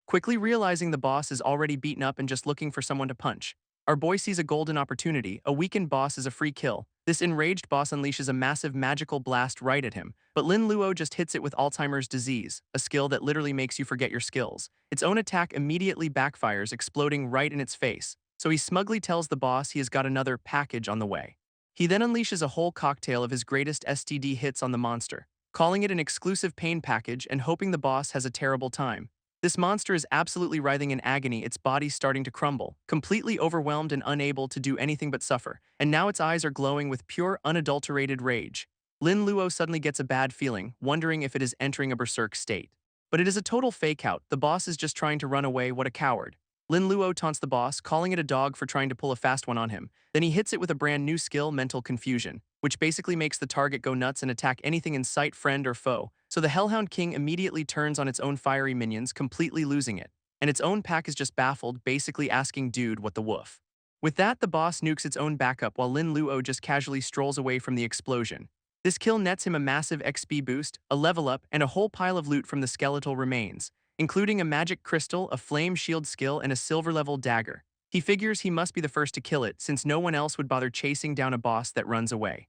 Quickly realizing the boss is already beaten up and just looking for someone to punch, our boy sees a golden opportunity. A weakened boss is a free kill. This enraged boss unleashes a massive magical blast right at him, but Lin Luo just hits it with Alzheimer's disease, a skill that literally makes you forget your skills. Its own attack immediately backfires, exploding right in its face, so he smugly tells the boss he has got another package on the way. He then unleashes a whole cocktail of his greatest STD hits on the monster, calling it an exclusive pain package and hoping the boss has a terrible time. This monster is absolutely writhing in agony, its body starting to crumble, completely overwhelmed and unable to do anything but suffer, and now its eyes are glowing with pure, unadulterated rage. Lin Luo suddenly gets a bad feeling, wondering if it is entering a berserk state. But it is a total fake-out. The boss is just trying to run away. What a coward. Lin Luo taunts the boss, calling it a dog for trying to pull a fast one on him. Then he hits it with a brand new skill, Mental Confusion, which basically makes the target go nuts and attack anything in sight, friend or foe. So the Hellhound King immediately turns on its own fiery minions, completely losing it. And its own pack is just baffled, basically asking, dude, what the woof? With that, the boss nukes its own backup while Lin Luo just casually strolls away from the explosion. This kill nets him a massive XP boost, a level up, and a whole pile of loot from the skeletal remains, including a magic crystal, a flame shield skill, and a silver-level dagger. He figures he must be the first to kill it, since no one else would bother chasing down a boss that runs away.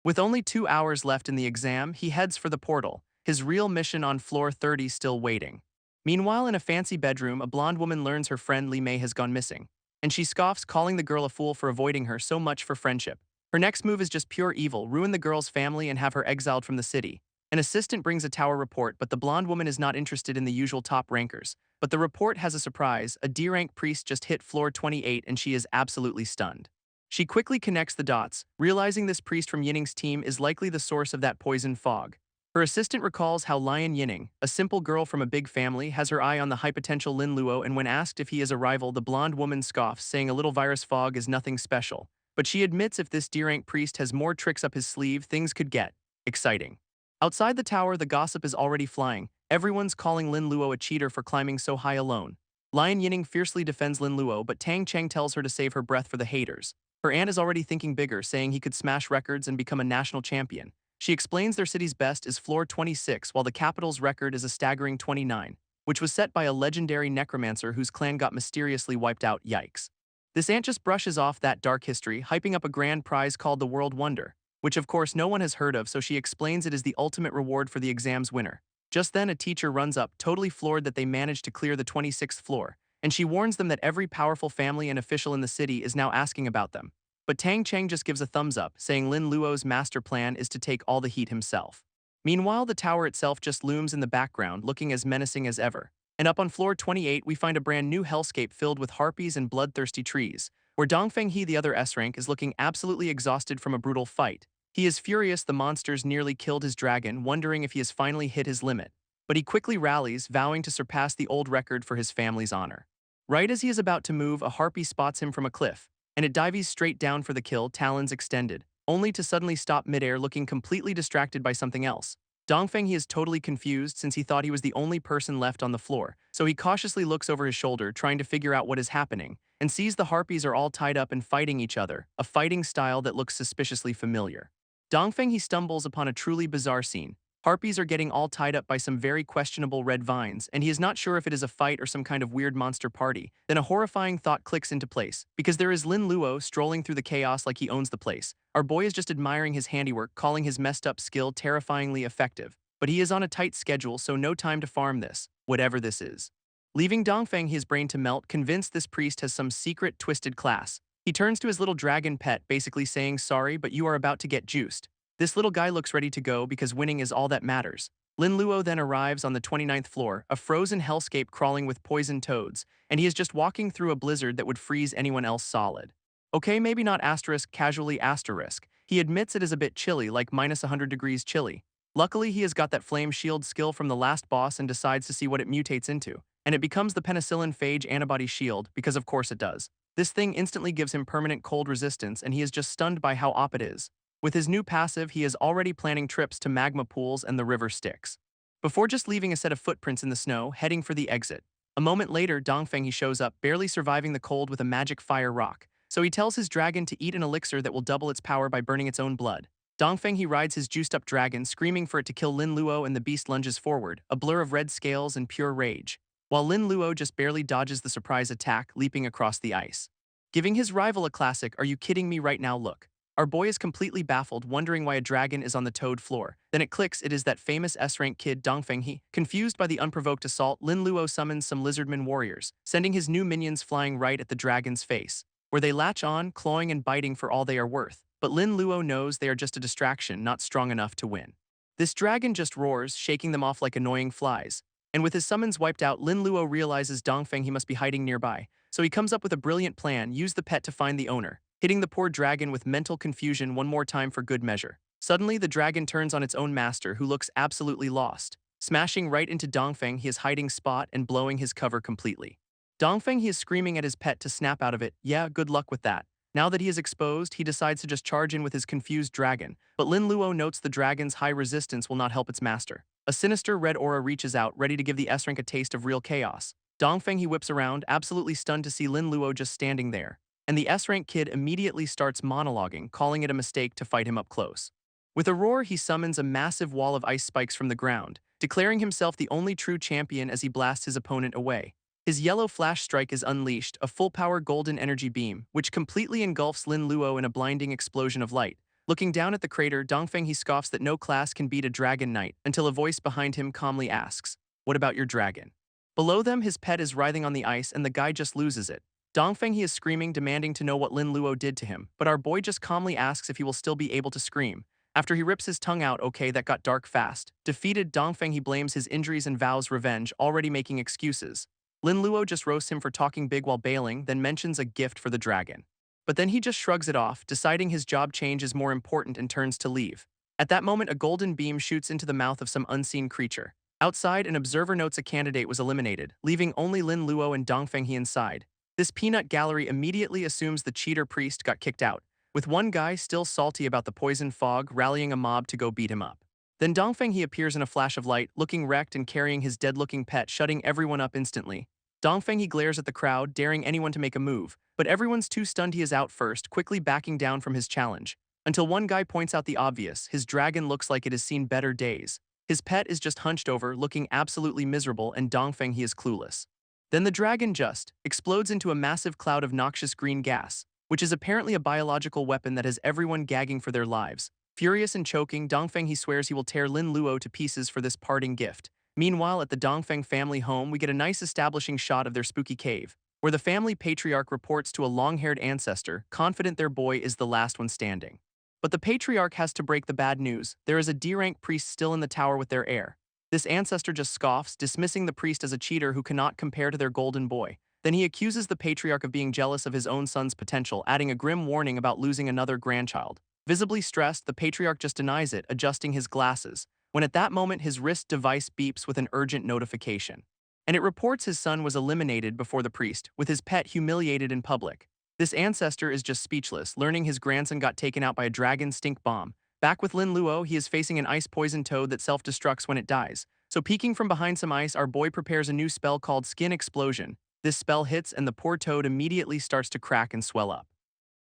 With only 2 hours left in the exam, he heads for the portal, his real mission on floor 30 still waiting. Meanwhile, in a fancy bedroom, a blonde woman learns her friend Li Mei has gone missing, and she scoffs, calling the girl a fool for avoiding her. So much for friendship. Her next move is just pure evil, ruin the girl's family and have her exiled from the city. An assistant brings a tower report, but the blonde woman is not interested in the usual top rankers. But the report has a surprise. A D-rank priest just hit floor 28 and she is absolutely stunned. She quickly connects the dots, realizing this priest from Yinning's team is likely the source of that poison fog. Her assistant recalls how Lion Yinning, a simple girl from a big family, has her eye on the high potential Lin Luo, and when asked if he is a rival, the blonde woman scoffs, saying a little virus fog is nothing special. But she admits if this D-rank priest has more tricks up his sleeve, things could get exciting. Outside the tower, the gossip is already flying. Everyone's calling Lin Luo a cheater for climbing so high alone. Lion Yinning fiercely defends Lin Luo, but Tang Cheng tells her to save her breath for the haters. Her aunt is already thinking bigger, saying he could smash records and become a national champion. She explains their city's best is floor 26, while the capital's record is a staggering 29, which was set by a legendary necromancer whose clan got mysteriously wiped out. Yikes. This aunt just brushes off that dark history, hyping up a grand prize called the World Wonder, which of course no one has heard of, so she explains it is the ultimate reward for the exam's winner. Just then, a teacher runs up, totally floored that they managed to clear the 26th floor, and she warns them that every powerful family and official in the city is now asking about them. But Tang Cheng just gives a thumbs up, saying Lin Luo's master plan is to take all the heat himself. Meanwhile, the tower itself just looms in the background, looking as menacing as ever. And up on floor 28, we find a brand new hellscape filled with harpies and bloodthirsty trees, where Dongfang Wu, the other S-rank, is looking absolutely exhausted from a brutal fight. He is furious the monsters nearly killed his dragon, wondering if he has finally hit his limit. But he quickly rallies, vowing to surpass the old record for his family's honor. Right as he is about to move, a harpy spots him from a cliff, and it dives straight down for the kill, talons extended, only to suddenly stop midair, looking completely distracted by something else. Dongfeng He is totally confused since he thought he was the only person left on the floor, so he cautiously looks over his shoulder, trying to figure out what is happening, and sees the harpies are all tied up and fighting each other, a fighting style that looks suspiciously familiar. Dongfeng He stumbles upon a truly bizarre scene. Harpies are getting all tied up by some very questionable red vines, and he is not sure if it is a fight or some kind of weird monster party. Then a horrifying thought clicks into place, because there is Lin Luo strolling through the chaos like he owns the place. Our boy is just admiring his handiwork, calling his messed up skill terrifyingly effective. But he is on a tight schedule, so no time to farm this, whatever this is. Leaving Dongfeng his brain to melt, convinced this priest has some secret twisted class. He turns to his little dragon pet, basically saying, sorry, but you are about to get juiced. This little guy looks ready to go because winning is all that matters. Lin Luo then arrives on the 29th floor, a frozen hellscape crawling with poisoned toads, and he is just walking through a blizzard that would freeze anyone else solid. Okay, maybe not asterisk, casually asterisk. He admits it is a bit chilly, like minus 100 degrees chilly. Luckily, he has got that flame shield skill from the last boss and decides to see what it mutates into. And it becomes the penicillin phage antibody shield, because of course it does. This thing instantly gives him permanent cold resistance and he is just stunned by how OP it is. With his new passive, he is already planning trips to magma pools and the river Styx. Before just leaving a set of footprints in the snow, heading for the exit. A moment later, Dongfang he shows up, barely surviving the cold with a magic fire rock. So he tells his dragon to eat an elixir that will double its power by burning its own blood. Dongfeng he rides his juiced-up dragon, screaming for it to kill Lin Luo, and the beast lunges forward, a blur of red scales and pure rage, while Lin Luo just barely dodges the surprise attack, leaping across the ice. Giving his rival a classic "Are you kidding me right now" look. Our boy is completely baffled, wondering why a dragon is on the toad floor. Then it clicks, it is that famous S-rank kid Dongfeng he. Confused by the unprovoked assault, Lin Luo summons some lizardman warriors, sending his new minions flying right at the dragon's face, where they latch on, clawing and biting for all they are worth. But Lin Luo knows they are just a distraction, not strong enough to win. This dragon just roars, shaking them off like annoying flies. And with his summons wiped out, Lin Luo realizes Dongfeng he must be hiding nearby. So he comes up with a brilliant plan: use the pet to find the owner, hitting the poor dragon with mental confusion one more time for good measure. Suddenly, the dragon turns on its own master, who looks absolutely lost, smashing right into Dongfeng his hiding spot and blowing his cover completely. Dongfeng he is screaming at his pet to snap out of it. Yeah, good luck with that. Now that he is exposed, he decides to just charge in with his confused dragon, but Lin Luo notes the dragon's high resistance will not help its master. A sinister red aura reaches out, ready to give the S-rank a taste of real chaos. Dongfeng he whips around, absolutely stunned to see Lin Luo just standing there, and the S-rank kid immediately starts monologuing, calling it a mistake to fight him up close. With a roar, he summons a massive wall of ice spikes from the ground, declaring himself the only true champion as he blasts his opponent away. His yellow flash strike is unleashed, a full-power golden energy beam, which completely engulfs Lin Luo in a blinding explosion of light. Looking down at the crater, Dongfeng he scoffs that no class can beat a dragon knight, until a voice behind him calmly asks, "What about your dragon?" Below them, his pet is writhing on the ice and the guy just loses it. Dongfeng he is screaming, demanding to know what Lin Luo did to him, but our boy just calmly asks if he will still be able to scream. After he rips his tongue out, okay, that got dark fast. Defeated, Dongfeng he blames his injuries and vows revenge, already making excuses. Lin Luo just roasts him for talking big while bailing, then mentions a gift for the dragon. But then he just shrugs it off, deciding his job change is more important and turns to leave. At that moment, a golden beam shoots into the mouth of some unseen creature. Outside, an observer notes a candidate was eliminated, leaving only Lin Luo and Dongfeng he inside. This peanut gallery immediately assumes the cheater priest got kicked out, with one guy still salty about the poison fog rallying a mob to go beat him up. Then Dongfeng he appears in a flash of light, looking wrecked and carrying his dead-looking pet, shutting everyone up instantly. Dongfeng he glares at the crowd, daring anyone to make a move, but everyone's too stunned he is out first, quickly backing down from his challenge. Until one guy points out the obvious: his dragon looks like it has seen better days. His pet is just hunched over, looking absolutely miserable, and Dongfeng he is clueless. Then the dragon just explodes into a massive cloud of noxious green gas, which is apparently a biological weapon that has everyone gagging for their lives. Furious and choking, Dongfeng he swears he will tear Lin Luo to pieces for this parting gift. Meanwhile, at the Dongfeng family home, we get a nice establishing shot of their spooky cave, where the family patriarch reports to a long-haired ancestor, confident their boy is the last one standing. But the patriarch has to break the bad news: there is a D-rank priest still in the tower with their heir. This ancestor just scoffs, dismissing the priest as a cheater who cannot compare to their golden boy. Then he accuses the patriarch of being jealous of his own son's potential, adding a grim warning about losing another grandchild. Visibly stressed, the patriarch just denies it, adjusting his glasses, when at that moment his wrist device beeps with an urgent notification. And it reports his son was eliminated before the priest, with his pet humiliated in public. This ancestor is just speechless, learning his grandson got taken out by a dragon stink bomb. Back with Lin Luo, he is facing an ice-poisoned toad that self-destructs when it dies. So peeking from behind some ice, our boy prepares a new spell called Skin Explosion. This spell hits and the poor toad immediately starts to crack and swell up,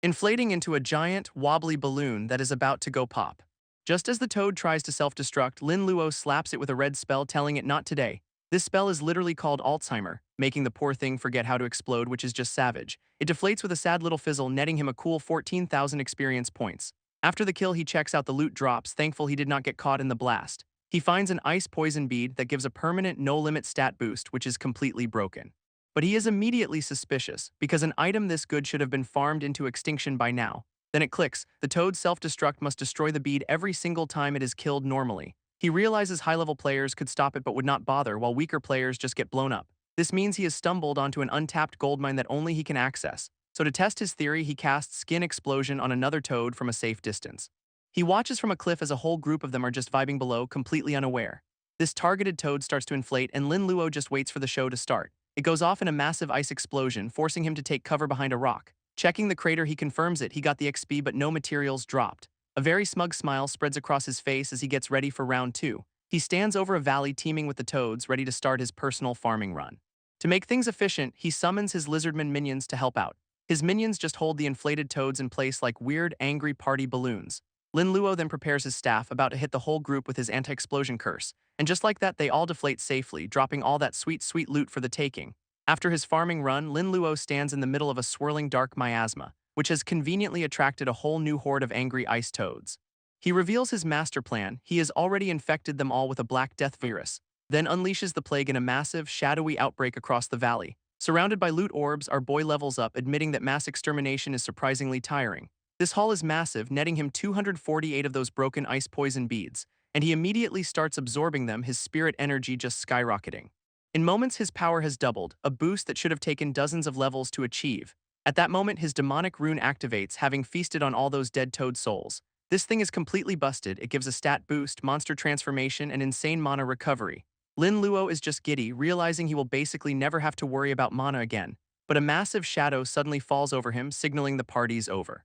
inflating into a giant, wobbly balloon that is about to go pop. Just as the toad tries to self-destruct, Lin Luo slaps it with a red spell, telling it not today. This spell is literally called Alzheimer, making the poor thing forget how to explode, which is just savage. It deflates with a sad little fizzle, netting him a cool 14,000 experience points. After the kill, he checks out the loot drops, thankful he did not get caught in the blast. He finds an ice poison bead that gives a permanent no-limit stat boost, which is completely broken. But he is immediately suspicious, because an item this good should have been farmed into extinction by now. Then it clicks: the toad's self-destruct must destroy the bead every single time it is killed normally. He realizes high-level players could stop it but would not bother, while weaker players just get blown up. This means he has stumbled onto an untapped goldmine that only he can access. So to test his theory, he casts Skin Explosion on another toad from a safe distance. He watches from a cliff as a whole group of them are just vibing below, completely unaware. This targeted toad starts to inflate, and Lin Luo just waits for the show to start. It goes off in a massive ice explosion, forcing him to take cover behind a rock. Checking the crater, he confirms he got the XP but no materials dropped. A very smug smile spreads across his face as he gets ready for round 2. He stands over a valley teeming with the toads, ready to start his personal farming run. To make things efficient, he summons his lizardman minions to help out. His minions just hold the inflated toads in place like weird, angry party balloons. Lin Luo then prepares his staff, about to hit the whole group with his anti-explosion curse. And just like that, they all deflate safely, dropping all that sweet, sweet loot for the taking. After his farming run, Lin Luo stands in the middle of a swirling dark miasma, which has conveniently attracted a whole new horde of angry ice toads. He reveals his master plan. He has already infected them all with a black death virus, then unleashes the plague in a massive, shadowy outbreak across the valley. Surrounded by loot orbs, our boy levels up, admitting that mass extermination is surprisingly tiring. This haul is massive, netting him 248 of those broken ice poison beads, and he immediately starts absorbing them, his spirit energy just skyrocketing. In moments, his power has doubled, a boost that should have taken dozens of levels to achieve. At that moment, his demonic rune activates, having feasted on all those dead toad souls. This thing is completely busted. It gives a stat boost, monster transformation, and insane mana recovery. Lin Luo is just giddy, realizing he will basically never have to worry about mana again. But a massive shadow suddenly falls over him, signaling the party's over.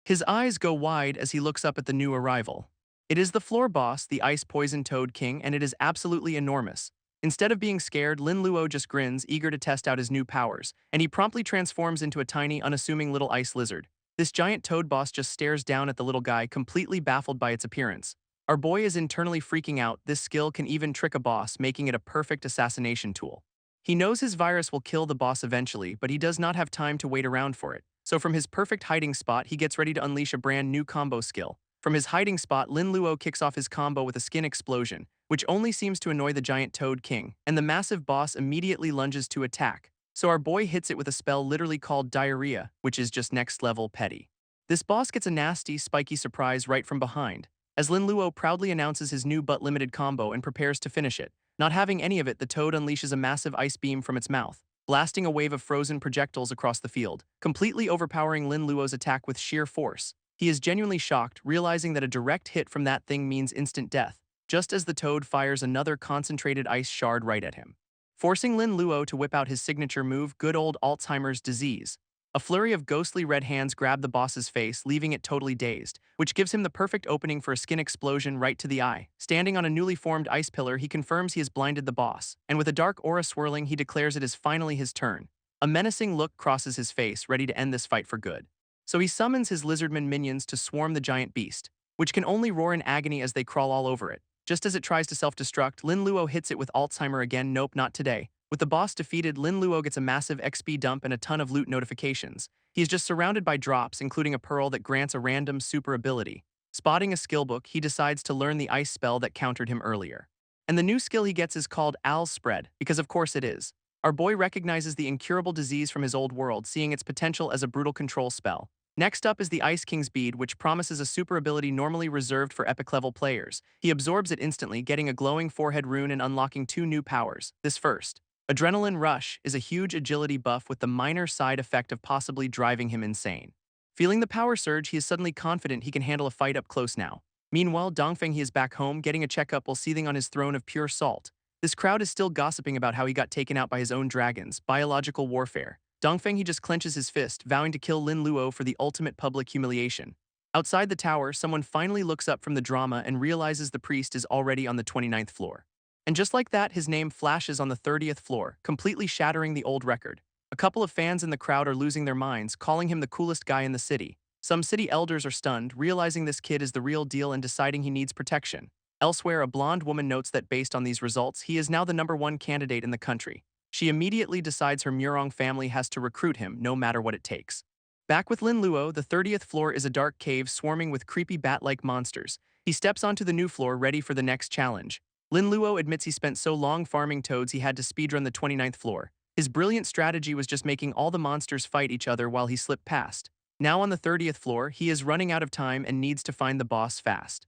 His eyes go wide as he looks up at the new arrival. It is the floor boss, the Ice Poison Toad King, and it is absolutely enormous. Instead of being scared, Lin Luo just grins, eager to test out his new powers, and he promptly transforms into a tiny, unassuming little ice lizard. This giant toad boss just stares down at the little guy, completely baffled by its appearance. Our boy is internally freaking out. This skill can even trick a boss, making it a perfect assassination tool. He knows his virus will kill the boss eventually, but he does not have time to wait around for it. So from his perfect hiding spot, he gets ready to unleash a brand new combo skill. From his hiding spot, Lin Luo kicks off his combo with a skin explosion, which only seems to annoy the giant Toad King, and the massive boss immediately lunges to attack. So our boy hits it with a spell literally called Diarrhea, which is just next level petty. This boss gets a nasty, spiky surprise right from behind, as Lin Luo proudly announces his new but limited combo and prepares to finish it. Not having any of it, the toad unleashes a massive ice beam from its mouth, blasting a wave of frozen projectiles across the field, completely overpowering Lin Luo's attack with sheer force. He is genuinely shocked, realizing that a direct hit from that thing means instant death, just as the toad fires another concentrated ice shard right at him, forcing Lin Luo to whip out his signature move, good old Alzheimer's disease. A flurry of ghostly red hands grab the boss's face, leaving it totally dazed, which gives him the perfect opening for a skin explosion right to the eye. Standing on a newly formed ice pillar, he confirms he has blinded the boss, and with a dark aura swirling, he declares it is finally his turn. A menacing look crosses his face, ready to end this fight for good. So he summons his lizardman minions to swarm the giant beast, which can only roar in agony as they crawl all over it. Just as it tries to self-destruct, Lin Luo hits it with Alzheimer again. Nope, not today. With the boss defeated, Lin Luo gets a massive XP dump and a ton of loot notifications. He is just surrounded by drops, including a pearl that grants a random super ability. Spotting a skill book, he decides to learn the ice spell that countered him earlier. And the new skill he gets is called Al's Spread, because of course it is. Our boy recognizes the incurable disease from his old world, seeing its potential as a brutal control spell. Next up is the Ice King's Bead, which promises a super ability normally reserved for epic-level players. He absorbs it instantly, getting a glowing forehead rune and unlocking 2 new powers. This first, Adrenaline Rush, is a huge agility buff with the minor side effect of possibly driving him insane. Feeling the power surge, he is suddenly confident he can handle a fight up close now. Meanwhile, Dongfang is back home, getting a checkup while seething on his throne of pure salt. This crowd is still gossiping about how he got taken out by his own dragons, biological warfare. Dongfang he just clenches his fist, vowing to kill Lin Luo for the ultimate public humiliation. Outside the tower, someone finally looks up from the drama and realizes the priest is already on the 29th floor. And just like that, his name flashes on the 30th floor, completely shattering the old record. A couple of fans in the crowd are losing their minds, calling him the coolest guy in the city. Some city elders are stunned, realizing this kid is the real deal and deciding he needs protection. Elsewhere, a blonde woman notes that based on these results, he is now the #1 candidate in the country. She immediately decides her Murong family has to recruit him, no matter what it takes. Back with Lin Luo, the 30th floor is a dark cave swarming with creepy bat-like monsters. He steps onto the new floor, ready for the next challenge. Lin Luo admits he spent so long farming toads he had to speedrun the 29th floor. His brilliant strategy was just making all the monsters fight each other while he slipped past. Now on the 30th floor, he is running out of time and needs to find the boss fast.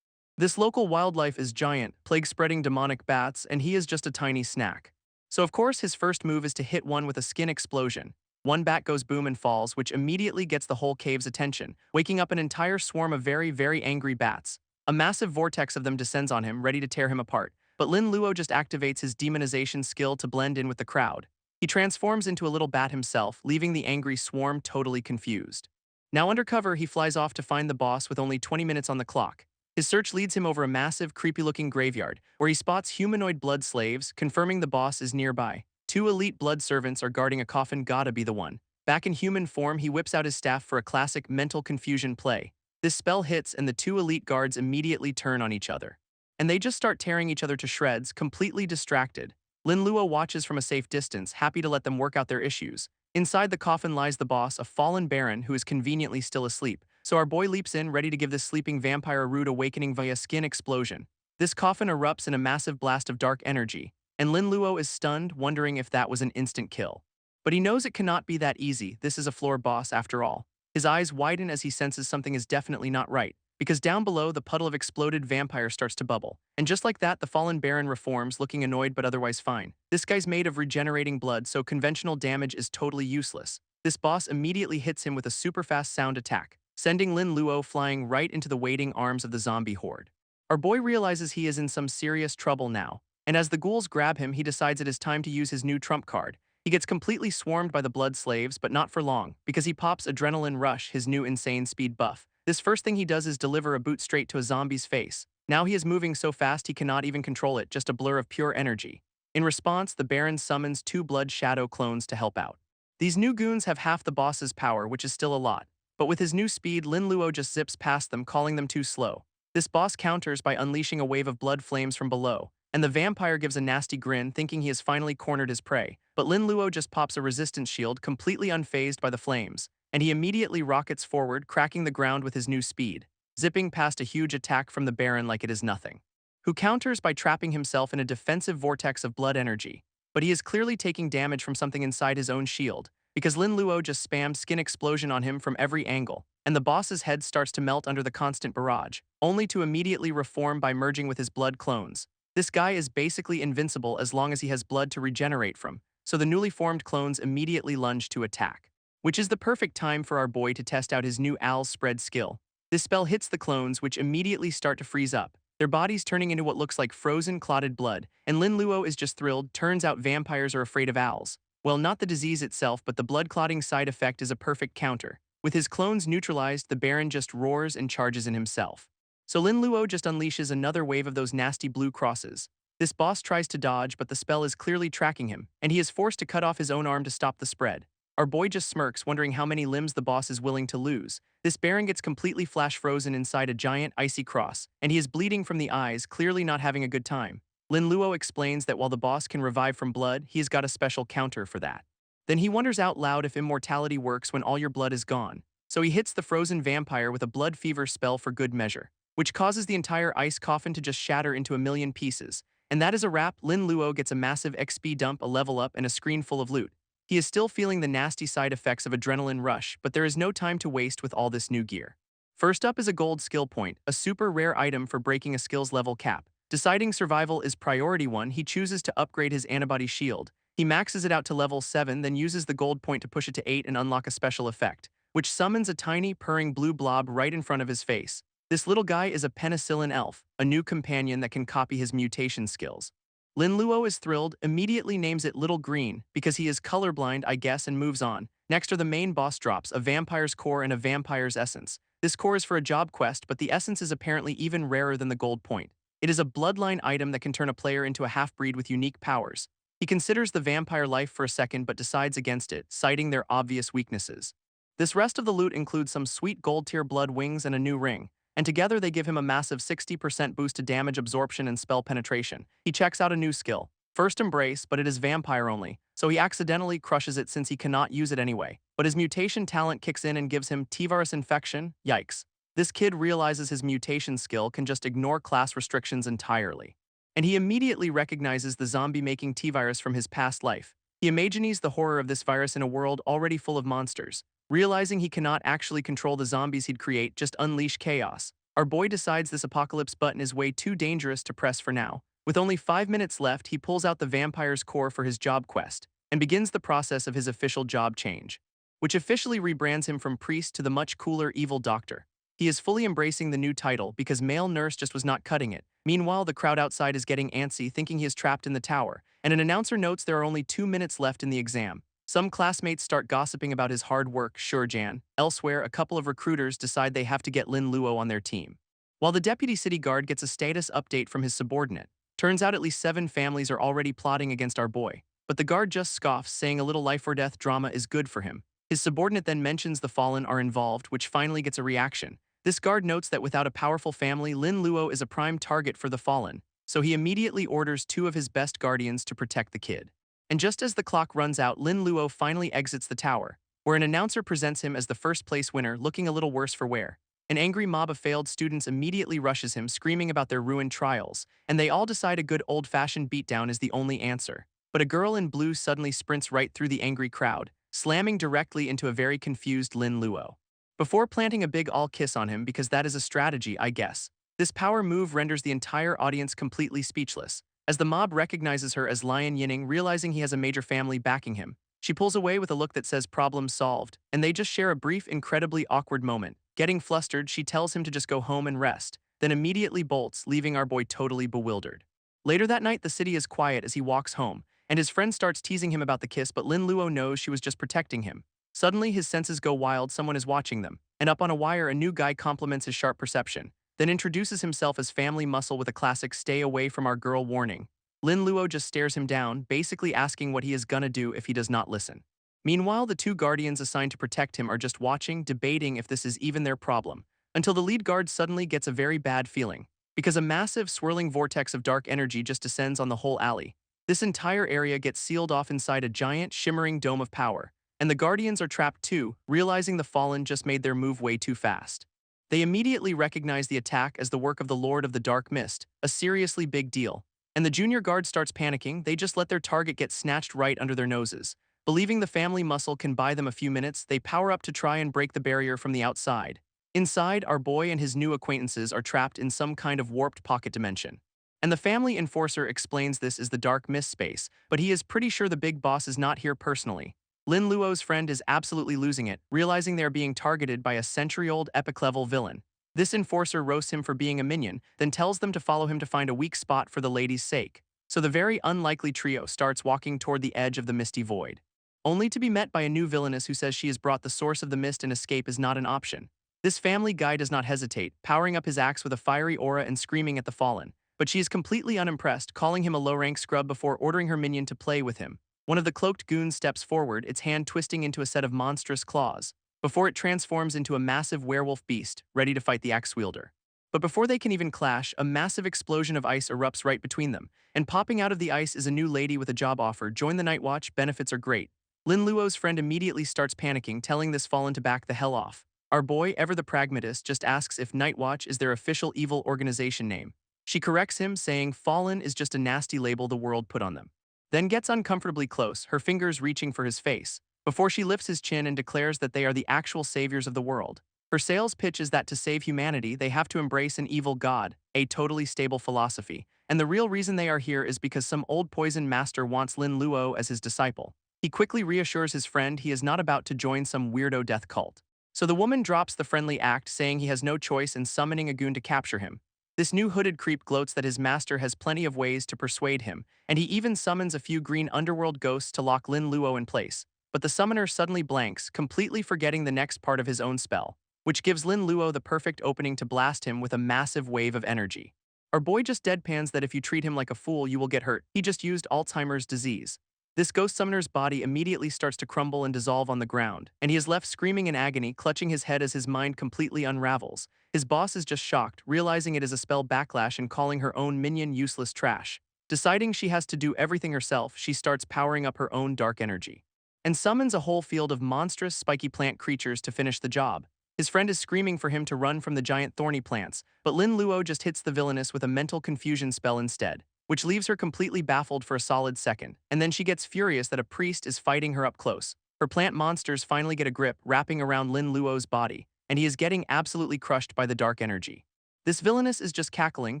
This local wildlife is giant, plague-spreading demonic bats, and he is just a tiny snack. So of course his first move is to hit one with a skin explosion. One bat goes boom and falls, which immediately gets the whole cave's attention, waking up an entire swarm of very, very angry bats. A massive vortex of them descends on him, ready to tear him apart. But Lin Luo just activates his demonization skill to blend in with the crowd. He transforms into a little bat himself, leaving the angry swarm totally confused. Now undercover, he flies off to find the boss with only 20 minutes on the clock. His search leads him over a massive, creepy-looking graveyard, where he spots humanoid blood slaves, confirming the boss is nearby. Two elite blood servants are guarding a coffin, gotta be the one. Back in human form, he whips out his staff for a classic mental confusion play. This spell hits and the two elite guards immediately turn on each other. And they just start tearing each other to shreds, completely distracted. Lin Luo watches from a safe distance, happy to let them work out their issues. Inside the coffin lies the boss, a fallen baron who is conveniently still asleep. So our boy leaps in, ready to give this sleeping vampire a rude awakening via skin explosion. This coffin erupts in a massive blast of dark energy, and Lin Luo is stunned, wondering if that was an instant kill. But he knows it cannot be that easy. This is a floor boss after all. His eyes widen as he senses something is definitely not right, because down below, the puddle of exploded vampire starts to bubble. And just like that, the fallen baron reforms, looking annoyed but otherwise fine. This guy's made of regenerating blood, so conventional damage is totally useless. This boss immediately hits him with a super fast sound attack, sending Lin Luo flying right into the waiting arms of the zombie horde. Our boy realizes he is in some serious trouble now, and as the ghouls grab him, he decides it is time to use his new trump card. He gets completely swarmed by the blood slaves, but not for long, because he pops Adrenaline Rush, his new insane speed buff. This first thing he does is deliver a boot straight to a zombie's face. Now he is moving so fast he cannot even control it, just a blur of pure energy. In response, the Baron summons two Blood Shadow clones to help out. These new goons have half the boss's power, which is still a lot. But with his new speed, Lin Luo just zips past them, calling them too slow. This boss counters by unleashing a wave of blood flames from below, and the vampire gives a nasty grin, thinking he has finally cornered his prey. But Lin Luo just pops a resistance shield, completely unfazed by the flames, and he immediately rockets forward, cracking the ground with his new speed, zipping past a huge attack from the Baron like it is nothing. Who counters by trapping himself in a defensive vortex of blood energy. But he is clearly taking damage from something inside his own shield, because Lin Luo just spams skin explosion on him from every angle, and the boss's head starts to melt under the constant barrage, only to immediately reform by merging with his blood clones. This guy is basically invincible as long as he has blood to regenerate from, so the newly formed clones immediately lunge to attack. Which is the perfect time for our boy to test out his new Owl's Spread skill. This spell hits the clones, which immediately start to freeze up, their bodies turning into what looks like frozen, clotted blood, and Lin Luo is just thrilled. Turns out vampires are afraid of owls. Well, not the disease itself, but the blood-clotting side effect is a perfect counter. With his clones neutralized, the Baron just roars and charges in himself. So Lin Luo just unleashes another wave of those nasty blue crosses. This boss tries to dodge, but the spell is clearly tracking him, and he is forced to cut off his own arm to stop the spread. Our boy just smirks, wondering how many limbs the boss is willing to lose. This Baron gets completely flash-frozen inside a giant, icy cross, and he is bleeding from the eyes, clearly not having a good time. Lin Luo explains that while the boss can revive from blood, he has got a special counter for that. Then he wonders out loud if immortality works when all your blood is gone. So he hits the frozen vampire with a blood fever spell for good measure, which causes the entire ice coffin to just shatter into a million pieces. And that is a wrap. Lin Luo gets a massive XP dump, a level up, and a screen full of loot. He is still feeling the nasty side effects of Adrenaline Rush, but there is no time to waste with all this new gear. First up is a gold skill point, a super rare item for breaking a skills level cap. Deciding survival is priority 1, he chooses to upgrade his antibody shield. He maxes it out to level 7, then uses the gold point to push it to 8 and unlock a special effect, which summons a tiny, purring blue blob right in front of his face. This little guy is a penicillin elf, a new companion that can copy his mutation skills. Lin Luo is thrilled, immediately names it Little Green, because he is colorblind, I guess, and moves on. Next are the main boss drops, a vampire's core and a vampire's essence. This core is for a job quest, but the essence is apparently even rarer than the gold point. It is a bloodline item that can turn a player into a half-breed with unique powers. He considers the vampire life for a second but decides against it, citing their obvious weaknesses. This rest of the loot includes some sweet gold-tier blood wings and a new ring, and together they give him a massive 60% boost to damage absorption and spell penetration. He checks out a new skill, First Embrace, but it is vampire only, so he accidentally crushes it since he cannot use it anyway. But his mutation talent kicks in and gives him T-virus infection. Yikes. This kid realizes his mutation skill can just ignore class restrictions entirely. And he immediately recognizes the zombie-making T-virus from his past life. He imagines the horror of this virus in a world already full of monsters. Realizing he cannot actually control the zombies he'd create, just unleash chaos. Our boy decides this apocalypse button is way too dangerous to press for now. With only 5 minutes left, he pulls out the vampire's core for his job quest, and begins the process of his official job change, which officially rebrands him from priest to the much cooler evil doctor. He is fully embracing the new title because male nurse just was not cutting it. Meanwhile, the crowd outside is getting antsy, thinking he is trapped in the tower, and an announcer notes there are only 2 minutes left in the exam. Some classmates start gossiping about his hard work, sure Jan. Elsewhere, a couple of recruiters decide they have to get Lin Luo on their team. While the deputy city guard gets a status update from his subordinate, turns out at least 7 families are already plotting against our boy. But the guard just scoffs, saying a little life or death drama is good for him. His subordinate then mentions the fallen are involved, which finally gets a reaction. This guard notes that without a powerful family, Lin Luo is a prime target for the fallen, so he immediately orders 2 of his best guardians to protect the kid. And just as the clock runs out, Lin Luo finally exits the tower, where an announcer presents him as the first-place winner, looking a little worse for wear. An angry mob of failed students immediately rushes him, screaming about their ruined trials, and they all decide a good old-fashioned beatdown is the only answer. But a girl in blue suddenly sprints right through the angry crowd, slamming directly into a very confused Lin Luo. Before planting a big all-kiss on him, because that is a strategy, I guess. This power move renders the entire audience completely speechless. As the mob recognizes her as Lion Yinning, realizing he has a major family backing him, she pulls away with a look that says problem solved, and they just share a brief, incredibly awkward moment. Getting flustered, she tells him to just go home and rest, then immediately bolts, leaving our boy totally bewildered. Later that night, the city is quiet as he walks home, and his friend starts teasing him about the kiss, but Lin Luo knows she was just protecting him. Suddenly, his senses go wild, someone is watching them, and up on a wire, a new guy compliments his sharp perception, then introduces himself as Family Muscle with a classic "stay away from our girl" warning. Lin Luo just stares him down, basically asking what he is gonna do if he does not listen. Meanwhile, the 2 guardians assigned to protect him are just watching, debating if this is even their problem, until the lead guard suddenly gets a very bad feeling, because a massive swirling vortex of dark energy just descends on the whole alley. This entire area gets sealed off inside a giant, shimmering dome of power, and the guardians are trapped too, realizing the fallen just made their move way too fast. They immediately recognize the attack as the work of the Lord of the Dark Mist, a seriously big deal. And the junior guard starts panicking, they just let their target get snatched right under their noses. Believing the Family Muscle can buy them a few minutes, they power up to try and break the barrier from the outside. Inside, our boy and his new acquaintances are trapped in some kind of warped pocket dimension. And the family enforcer explains this is the Dark Mist space, but he is pretty sure the big boss is not here personally. Lin Luo's friend is absolutely losing it, realizing they are being targeted by a century-old epic-level villain. This enforcer roasts him for being a minion, then tells them to follow him to find a weak spot for the lady's sake. So the very unlikely trio starts walking toward the edge of the misty void, only to be met by a new villainess who says she has brought the source of the mist and escape is not an option. This family guy does not hesitate, powering up his axe with a fiery aura and screaming at the fallen. But she is completely unimpressed, calling him a low-rank scrub before ordering her minion to play with him. One of the cloaked goons steps forward, its hand twisting into a set of monstrous claws, before it transforms into a massive werewolf beast, ready to fight the axe wielder. But before they can even clash, a massive explosion of ice erupts right between them, and popping out of the ice is a new lady with a job offer. Join the Night Watch, benefits are great. Lin Luo's friend immediately starts panicking, telling this fallen to back the hell off. Our boy, ever the pragmatist, just asks if Night Watch is their official evil organization name. She corrects him, saying fallen is just a nasty label the world put on them. Then gets uncomfortably close, her fingers reaching for his face, before she lifts his chin and declares that they are the actual saviors of the world. Her sales pitch is that to save humanity, they have to embrace an evil god, a totally stable philosophy, and the real reason they are here is because some old poison master wants Lin Luo as his disciple. He quickly reassures his friend he is not about to join some weirdo death cult. So the woman drops the friendly act, saying he has no choice in summoning a goon to capture him. This new hooded creep gloats that his master has plenty of ways to persuade him, and he even summons a few green underworld ghosts to lock Lin Luo in place. But the summoner suddenly blanks, completely forgetting the next part of his own spell, which gives Lin Luo the perfect opening to blast him with a massive wave of energy. Our boy just deadpans that if you treat him like a fool, you will get hurt. He just used Alzheimer's disease. This ghost summoner's body immediately starts to crumble and dissolve on the ground, and he is left screaming in agony, clutching his head as his mind completely unravels. His boss is just shocked, realizing it is a spell backlash and calling her own minion useless trash. Deciding she has to do everything herself, she starts powering up her own dark energy, and summons a whole field of monstrous, spiky plant creatures to finish the job. His friend is screaming for him to run from the giant thorny plants, but Lin Luo just hits the villainess with a mental confusion spell instead, which leaves her completely baffled for a solid second, and then she gets furious that a priest is fighting her up close. Her plant monsters finally get a grip, wrapping around Lin Luo's body, and he is getting absolutely crushed by the dark energy. This villainess is just cackling,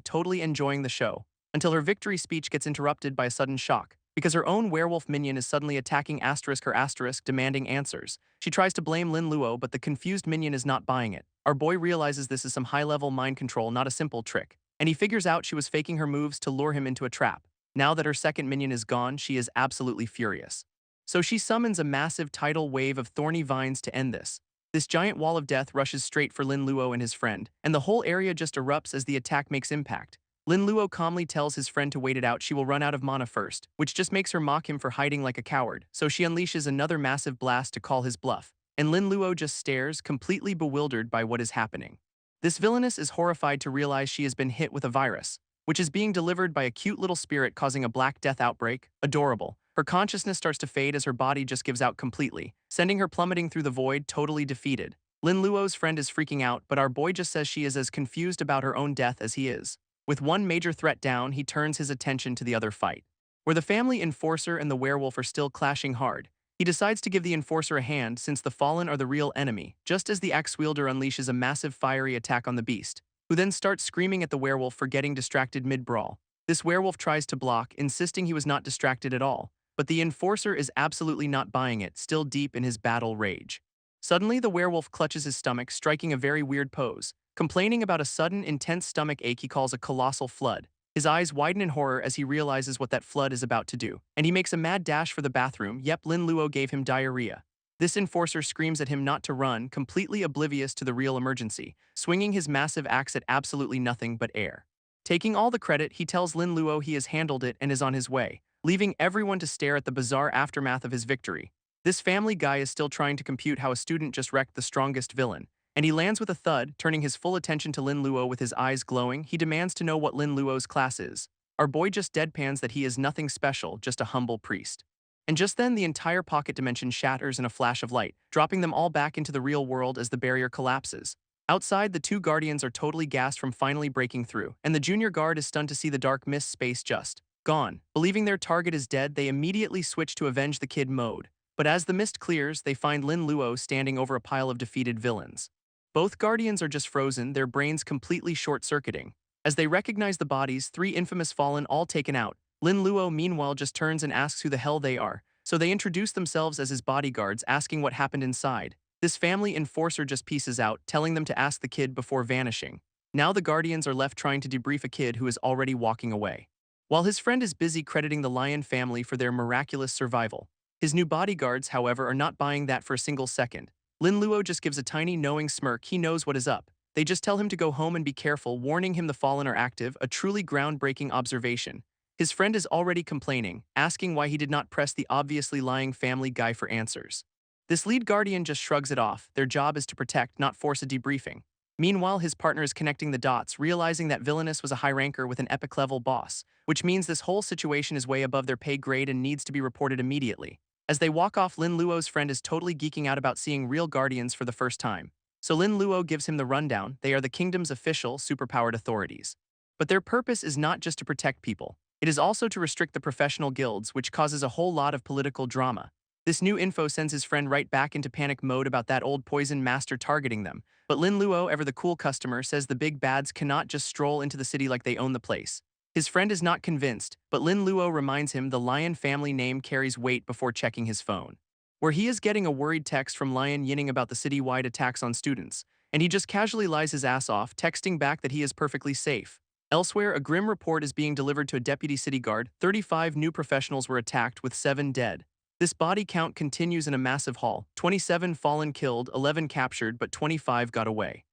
totally enjoying the show, until her victory speech gets interrupted by a sudden shock, because her own werewolf minion is suddenly attacking her asterisk demanding answers. She tries to blame Lin Luo, but the confused minion is not buying it. Our boy realizes this is some high-level mind control, not a simple trick, and he figures out she was faking her moves to lure him into a trap. Now that her second minion is gone, she is absolutely furious. So she summons a massive tidal wave of thorny vines to end this. This giant wall of death rushes straight for Lin Luo and his friend, and the whole area just erupts as the attack makes impact. Lin Luo calmly tells his friend to wait it out, she will run out of mana first, which just makes her mock him for hiding like a coward, so she unleashes another massive blast to call his bluff, and Lin Luo just stares, completely bewildered by what is happening. This villainess is horrified to realize she has been hit with a virus, which is being delivered by a cute little spirit causing a black death outbreak. Adorable. Her consciousness starts to fade as her body just gives out completely, sending her plummeting through the void, totally defeated. Lin Luo's friend is freaking out, but our boy just says she is as confused about her own death as he is. With one major threat down, he turns his attention to the other fight. Where the family enforcer and the werewolf are still clashing hard, he decides to give the enforcer a hand since the fallen are the real enemy, just as the axe wielder unleashes a massive fiery attack on the beast, who then starts screaming at the werewolf for getting distracted mid-brawl. This werewolf tries to block, insisting he was not distracted at all, but the enforcer is absolutely not buying it, still deep in his battle rage. Suddenly, the werewolf clutches his stomach, striking a very weird pose. Complaining about a sudden, intense stomach ache he calls a colossal flood. His eyes widen in horror as he realizes what that flood is about to do, and he makes a mad dash for the bathroom. Yep, Lin Luo gave him diarrhea. This enforcer screams at him not to run, completely oblivious to the real emergency, swinging his massive axe at absolutely nothing but air. Taking all the credit, he tells Lin Luo he has handled it and is on his way, leaving everyone to stare at the bizarre aftermath of his victory. This family guy is still trying to compute how a student just wrecked the strongest villain, and he lands with a thud, turning his full attention to Lin Luo with his eyes glowing. He demands to know what Lin Luo's class is. Our boy just deadpans that he is nothing special, just a humble priest. And just then, the entire pocket dimension shatters in a flash of light, dropping them all back into the real world as the barrier collapses. Outside, the two guardians are totally gassed from finally breaking through, and the junior guard is stunned to see the dark mist space just gone. Believing their target is dead, they immediately switch to avenge the kid mode. But as the mist clears, they find Lin Luo standing over a pile of defeated villains. Both guardians are just frozen, their brains completely short-circuiting. As they recognize the bodies, three infamous fallen all taken out. Lin Luo meanwhile just turns and asks who the hell they are, so they introduce themselves as his bodyguards, asking what happened inside. This family enforcer just pieces out, telling them to ask the kid before vanishing. Now the guardians are left trying to debrief a kid who is already walking away. While his friend is busy crediting the lion family for their miraculous survival. His new bodyguards, however, are not buying that for a single second. Lin Luo just gives a tiny knowing smirk, he knows what is up. They just tell him to go home and be careful, warning him the fallen are active, a truly groundbreaking observation. His friend is already complaining, asking why he did not press the obviously lying family guy for answers. This lead guardian just shrugs it off, their job is to protect, not force a debriefing. Meanwhile, his partner is connecting the dots, realizing that Villainous was a high ranker with an epic level boss, which means this whole situation is way above their pay grade and needs to be reported immediately. As they walk off, Lin Luo's friend is totally geeking out about seeing real guardians for the first time. So Lin Luo gives him the rundown. They are the kingdom's official, superpowered authorities. But their purpose is not just to protect people. It is also to restrict the professional guilds, which causes a whole lot of political drama. This new info sends his friend right back into panic mode about that old poison master targeting them. But Lin Luo, ever the cool customer, says the big bads cannot just stroll into the city like they own the place. His friend is not convinced, but Lin Luo reminds him the Lion family name carries weight before checking his phone. Where he is getting a worried text from Lion Yinning about the city-wide attacks on students, and he just casually lies his ass off, texting back that he is perfectly safe. Elsewhere, a grim report is being delivered to a deputy city guard. 35 new professionals were attacked with 7 dead. This body count continues in a massive haul. 27 fallen killed, 11 captured, but 25 got away.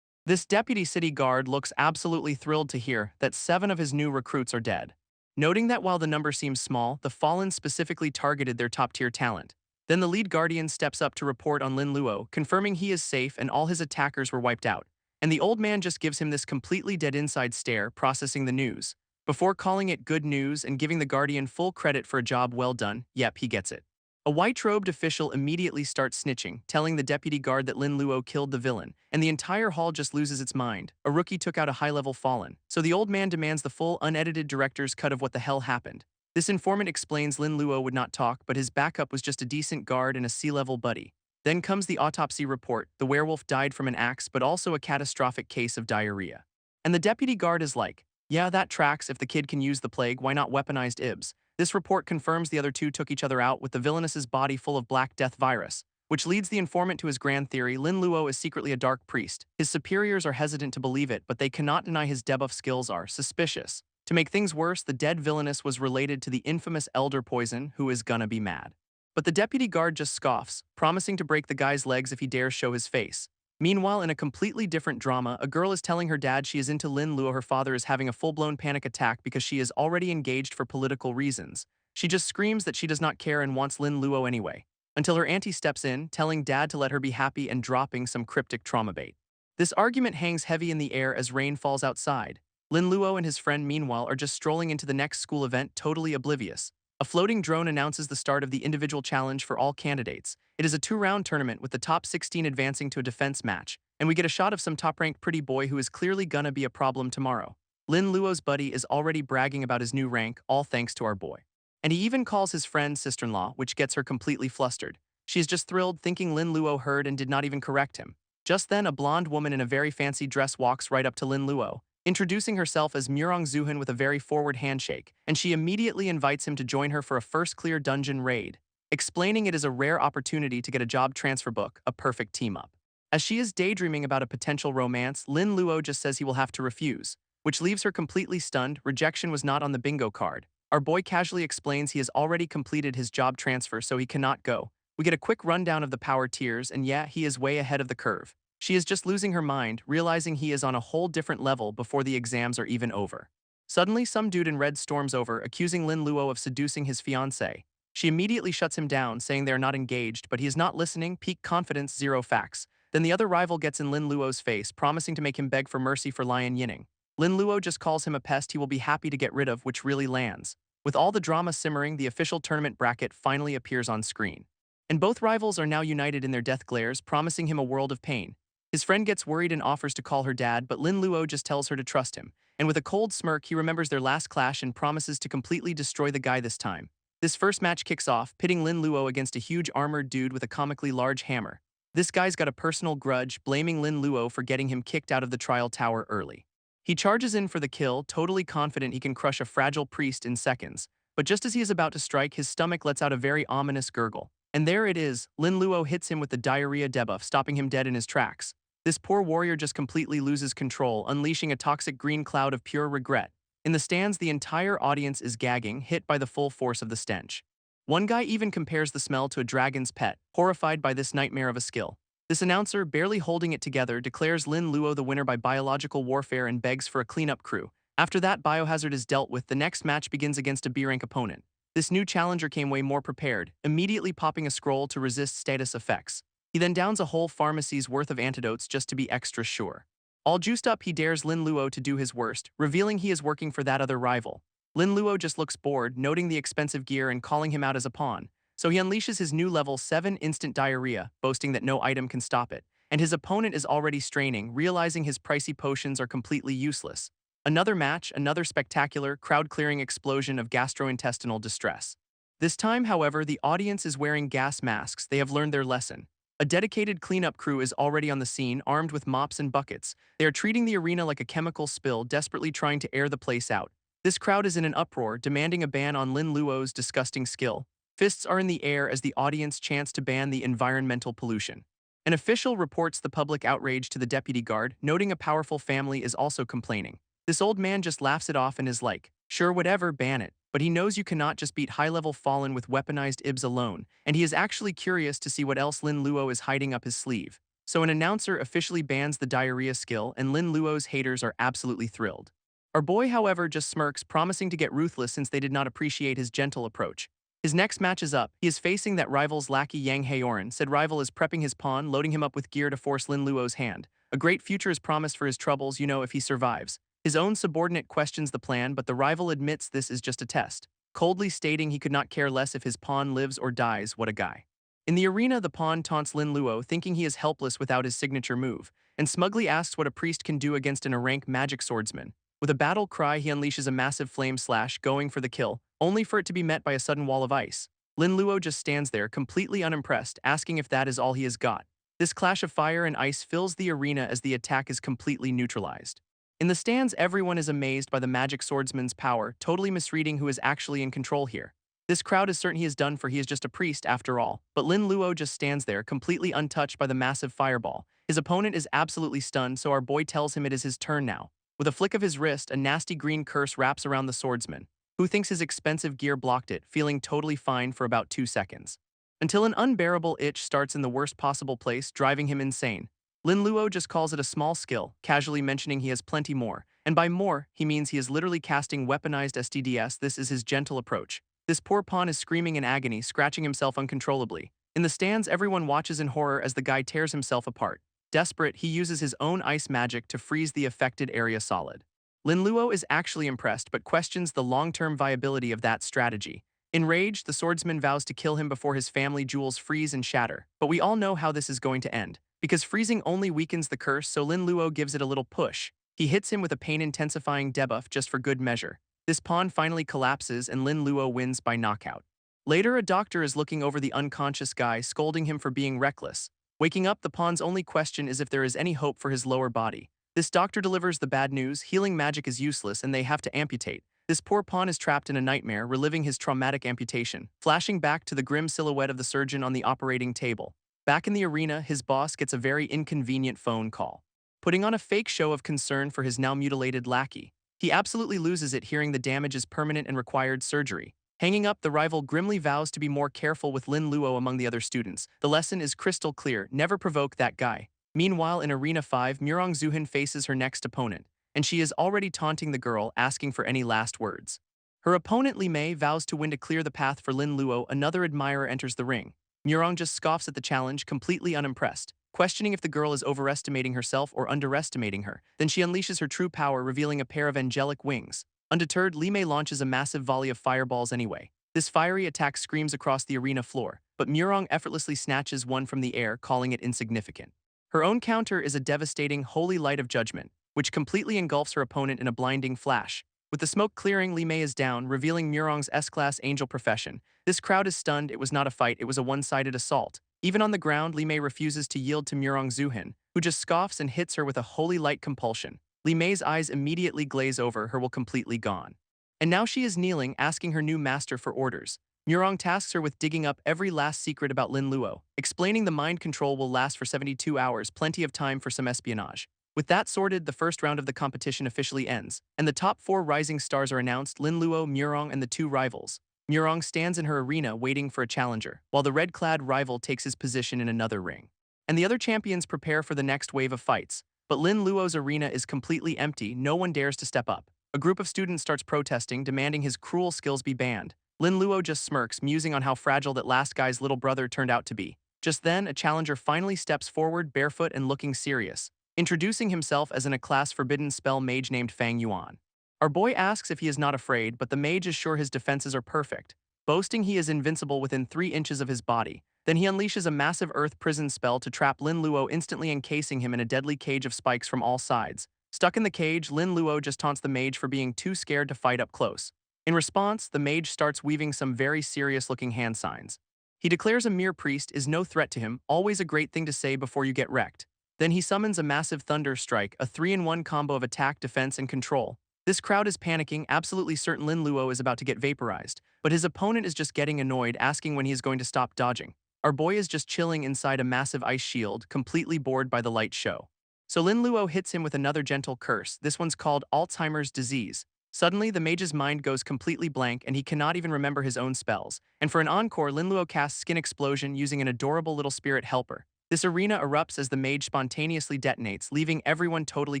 This deputy city guard looks absolutely thrilled to hear that 7 of his new recruits are dead. Noting that while the number seems small, the fallen specifically targeted their top-tier talent. Then the lead guardian steps up to report on Lin Luo, confirming he is safe and all his attackers were wiped out. And the old man just gives him this completely dead inside stare, processing the news. Before calling it good news and giving the guardian full credit for a job well done, yep, he gets it. A white-robed official immediately starts snitching, telling the deputy guard that Lin Luo killed the villain, and the entire hall just loses its mind. A rookie took out a high-level fallen, so the old man demands the full, unedited director's cut of what the hell happened. This informant explains Lin Luo would not talk, but his backup was just a decent guard and a C-level buddy. Then comes the autopsy report. The werewolf died from an axe, but also a catastrophic case of diarrhea. And the deputy guard is like, yeah, that tracks. If the kid can use the plague, why not weaponized IBS? This report confirms the other two took each other out with the villainous's body full of Black Death virus. which leads the informant to his grand theory. Lin Luo is secretly a dark priest. His superiors are hesitant to believe it, but they cannot deny his debuff skills are suspicious. To make things worse, the dead villainess was related to the infamous Elder Poison, who is gonna be mad. But the deputy guard just scoffs, promising to break the guy's legs if he dares show his face. Meanwhile, in a completely different drama, a girl is telling her dad she is into Lin Luo. Her father is having a full-blown panic attack because she is already engaged for political reasons. She just screams that she does not care and wants Lin Luo anyway, until her auntie steps in, telling dad to let her be happy and dropping some cryptic trauma bait. This argument hangs heavy in the air as rain falls outside. Lin Luo and his friend, meanwhile, are just strolling into the next school event, totally oblivious. A floating drone announces the start of the individual challenge for all candidates. It is a 2-round tournament with the top 16 advancing to a defense match, and we get a shot of some top-ranked pretty boy who is clearly gonna be a problem tomorrow. Lin Luo's buddy is already bragging about his new rank, all thanks to our boy. And he even calls his friend sister-in-law, which gets her completely flustered. She is just thrilled, thinking Lin Luo heard and did not even correct him. Just then, a blonde woman in a very fancy dress walks right up to Lin Luo, introducing herself as Murong Zuhan with a very forward handshake, and she immediately invites him to join her for a first clear dungeon raid, explaining it is a rare opportunity to get a job transfer book, a perfect team-up. As she is daydreaming about a potential romance, Lin Luo just says he will have to refuse, which leaves her completely stunned. Rejection was not on the bingo card. Our boy casually explains he has already completed his job transfer, so he cannot go. We get a quick rundown of the power tiers, and yeah, he is way ahead of the curve. She is just losing her mind, realizing he is on a whole different level before the exams are even over. Suddenly, some dude in red storms over, accusing Lin Luo of seducing his fiancée. She immediately shuts him down, saying they are not engaged, but he is not listening. Peak confidence, zero facts. Then the other rival gets in Lin Luo's face, promising to make him beg for mercy for Lion Yinning. Lin Luo just calls him a pest he will be happy to get rid of, which really lands. With all the drama simmering, the official tournament bracket finally appears on screen. And both rivals are now united in their death glares, promising him a world of pain. His friend gets worried and offers to call her dad, but Lin Luo just tells her to trust him. And with a cold smirk, he remembers their last clash and promises to completely destroy the guy this time. This first match kicks off, pitting Lin Luo against a huge armored dude with a comically large hammer. This guy's got a personal grudge, blaming Lin Luo for getting him kicked out of the trial tower early. He charges in for the kill, totally confident he can crush a fragile priest in seconds. But just as he is about to strike, his stomach lets out a very ominous gurgle. And there it is, Lin Luo hits him with the diarrhea debuff, stopping him dead in his tracks. This poor warrior just completely loses control, unleashing a toxic green cloud of pure regret. In the stands, the entire audience is gagging, hit by the full force of the stench. One guy even compares the smell to a dragon's pet, horrified by this nightmare of a skill. This announcer, barely holding it together, declares Lin Luo the winner by biological warfare and begs for a cleanup crew. After that biohazard is dealt with, the next match begins against a B-rank opponent. This new challenger came way more prepared, immediately popping a scroll to resist status effects. He then downs a whole pharmacy's worth of antidotes just to be extra sure. All juiced up, he dares Lin Luo to do his worst, revealing he is working for that other rival. Lin Luo just looks bored, noting the expensive gear and calling him out as a pawn. So he unleashes his new level 7 instant diarrhea, boasting that no item can stop it. And his opponent is already straining, realizing his pricey potions are completely useless. Another match, another spectacular, crowd-clearing explosion of gastrointestinal distress. This time, however, the audience is wearing gas masks. They have learned their lesson. A dedicated cleanup crew is already on the scene, armed with mops and buckets. They are treating the arena like a chemical spill, desperately trying to air the place out. This crowd is in an uproar, demanding a ban on Lin Luo's disgusting skill. Fists are in the air as the audience chants to ban the environmental pollution. An official reports the public outrage to the deputy guard, noting a powerful family is also complaining. This old man just laughs it off and is like, sure, whatever, ban it. But he knows you cannot just beat high-level Fallen with weaponized IBs alone, and he is actually curious to see what else Lin Luo is hiding up his sleeve. So an announcer officially bans the diarrhea skill, and Lin Luo's haters are absolutely thrilled. Our boy, however, just smirks, promising to get ruthless since they did not appreciate his gentle approach. His next match is up. He is facing that rival's lackey Yang Haoran. Said rival is prepping his pawn, loading him up with gear to force Lin Luo's hand. A great future is promised for his troubles, if he survives. His own subordinate questions the plan, but the rival admits this is just a test, coldly stating he could not care less if his pawn lives or dies. What a guy. In the arena, the pawn taunts Lin Luo, thinking he is helpless without his signature move, and smugly asks what a priest can do against an rank magic swordsman. With a battle cry, he unleashes a massive flame slash, going for the kill, only for it to be met by a sudden wall of ice. Lin Luo just stands there, completely unimpressed, asking if that is all he has got. This clash of fire and ice fills the arena as the attack is completely neutralized. In the stands, everyone is amazed by the magic swordsman's power, totally misreading who is actually in control here. This crowd is certain he is done for, he is just a priest after all, but Lin Luo just stands there completely untouched by the massive fireball. His opponent is absolutely stunned, so our boy tells him it is his turn now. With a flick of his wrist, a nasty green curse wraps around the swordsman, who thinks his expensive gear blocked it, feeling totally fine for about 2 seconds. Until an unbearable itch starts in the worst possible place, driving him insane. Lin Luo just calls it a small skill, casually mentioning he has plenty more, and by more, he means he is literally casting weaponized STDs. This is his gentle approach. This poor pawn is screaming in agony, scratching himself uncontrollably. In the stands, everyone watches in horror as the guy tears himself apart. Desperate, he uses his own ice magic to freeze the affected area solid. Lin Luo is actually impressed but questions the long-term viability of that strategy. Enraged, the swordsman vows to kill him before his family jewels freeze and shatter. But we all know how this is going to end. Because freezing only weakens the curse, so Lin Luo gives it a little push. He hits him with a pain-intensifying debuff just for good measure. This pawn finally collapses and Lin Luo wins by knockout. Later, a doctor is looking over the unconscious guy, scolding him for being reckless. Waking up, the pawn's only question is if there is any hope for his lower body. This doctor delivers the bad news: healing magic is useless and they have to amputate. This poor pawn is trapped in a nightmare, reliving his traumatic amputation, flashing back to the grim silhouette of the surgeon on the operating table. Back in the arena, his boss gets a very inconvenient phone call. Putting on a fake show of concern for his now mutilated lackey, he absolutely loses it hearing the damage is permanent and required surgery. Hanging up, the rival grimly vows to be more careful with Lin Luo among the other students. The lesson is crystal clear: never provoke that guy. Meanwhile, in Arena 5, Murong Zuhin faces her next opponent, and she is already taunting the girl, asking for any last words. Her opponent Li Mei vows to win to clear the path for Lin Luo. Another admirer enters the ring. Murong just scoffs at the challenge, completely unimpressed, questioning if the girl is overestimating herself or underestimating her. Then she unleashes her true power, revealing a pair of angelic wings. Undeterred, Li Mei launches a massive volley of fireballs anyway. This fiery attack screams across the arena floor, but Murong effortlessly snatches one from the air, calling it insignificant. Her own counter is a devastating holy light of judgment, which completely engulfs her opponent in a blinding flash. With the smoke clearing, Li Mei is down, revealing Murong's S-class angel profession. This crowd is stunned. It was not a fight, it was a one-sided assault. Even on the ground, Li Mei refuses to yield to Murong Zuhin, who just scoffs and hits her with a holy light compulsion. Li Mei's eyes immediately glaze over, her will completely gone. And now she is kneeling, asking her new master for orders. Murong tasks her with digging up every last secret about Lin Luo, explaining the mind control will last for 72 hours, plenty of time for some espionage. With that sorted, the first round of the competition officially ends, and the top 4 rising stars are announced: Lin Luo, Murong, and the 2 rivals. Murong stands in her arena waiting for a challenger, while the red-clad rival takes his position in another ring. And the other champions prepare for the next wave of fights. But Lin Luo's arena is completely empty, no one dares to step up. A group of students starts protesting, demanding his cruel skills be banned. Lin Luo just smirks, musing on how fragile that last guy's little brother turned out to be. Just then, a challenger finally steps forward, barefoot and looking serious, introducing himself as a class-forbidden spell mage named Fang Yuan. Our boy asks if he is not afraid, but the mage is sure his defenses are perfect, boasting he is invincible within 3 inches of his body. Then he unleashes a massive earth prison spell to trap Lin Luo, instantly encasing him in a deadly cage of spikes from all sides. Stuck in the cage, Lin Luo just taunts the mage for being too scared to fight up close. In response, the mage starts weaving some very serious-looking hand signs. He declares a mere priest is no threat to him, always a great thing to say before you get wrecked. Then he summons a massive thunder strike, a 3-in-1 combo of attack, defense, and control. This crowd is panicking, absolutely certain Lin Luo is about to get vaporized, but his opponent is just getting annoyed, asking when he is going to stop dodging. Our boy is just chilling inside a massive ice shield, completely bored by the light show. So Lin Luo hits him with another gentle curse. This one's called Alzheimer's disease. Suddenly, the mage's mind goes completely blank and he cannot even remember his own spells. And for an encore, Lin Luo casts Skin Explosion using an adorable little spirit helper. This arena erupts as the mage spontaneously detonates, leaving everyone totally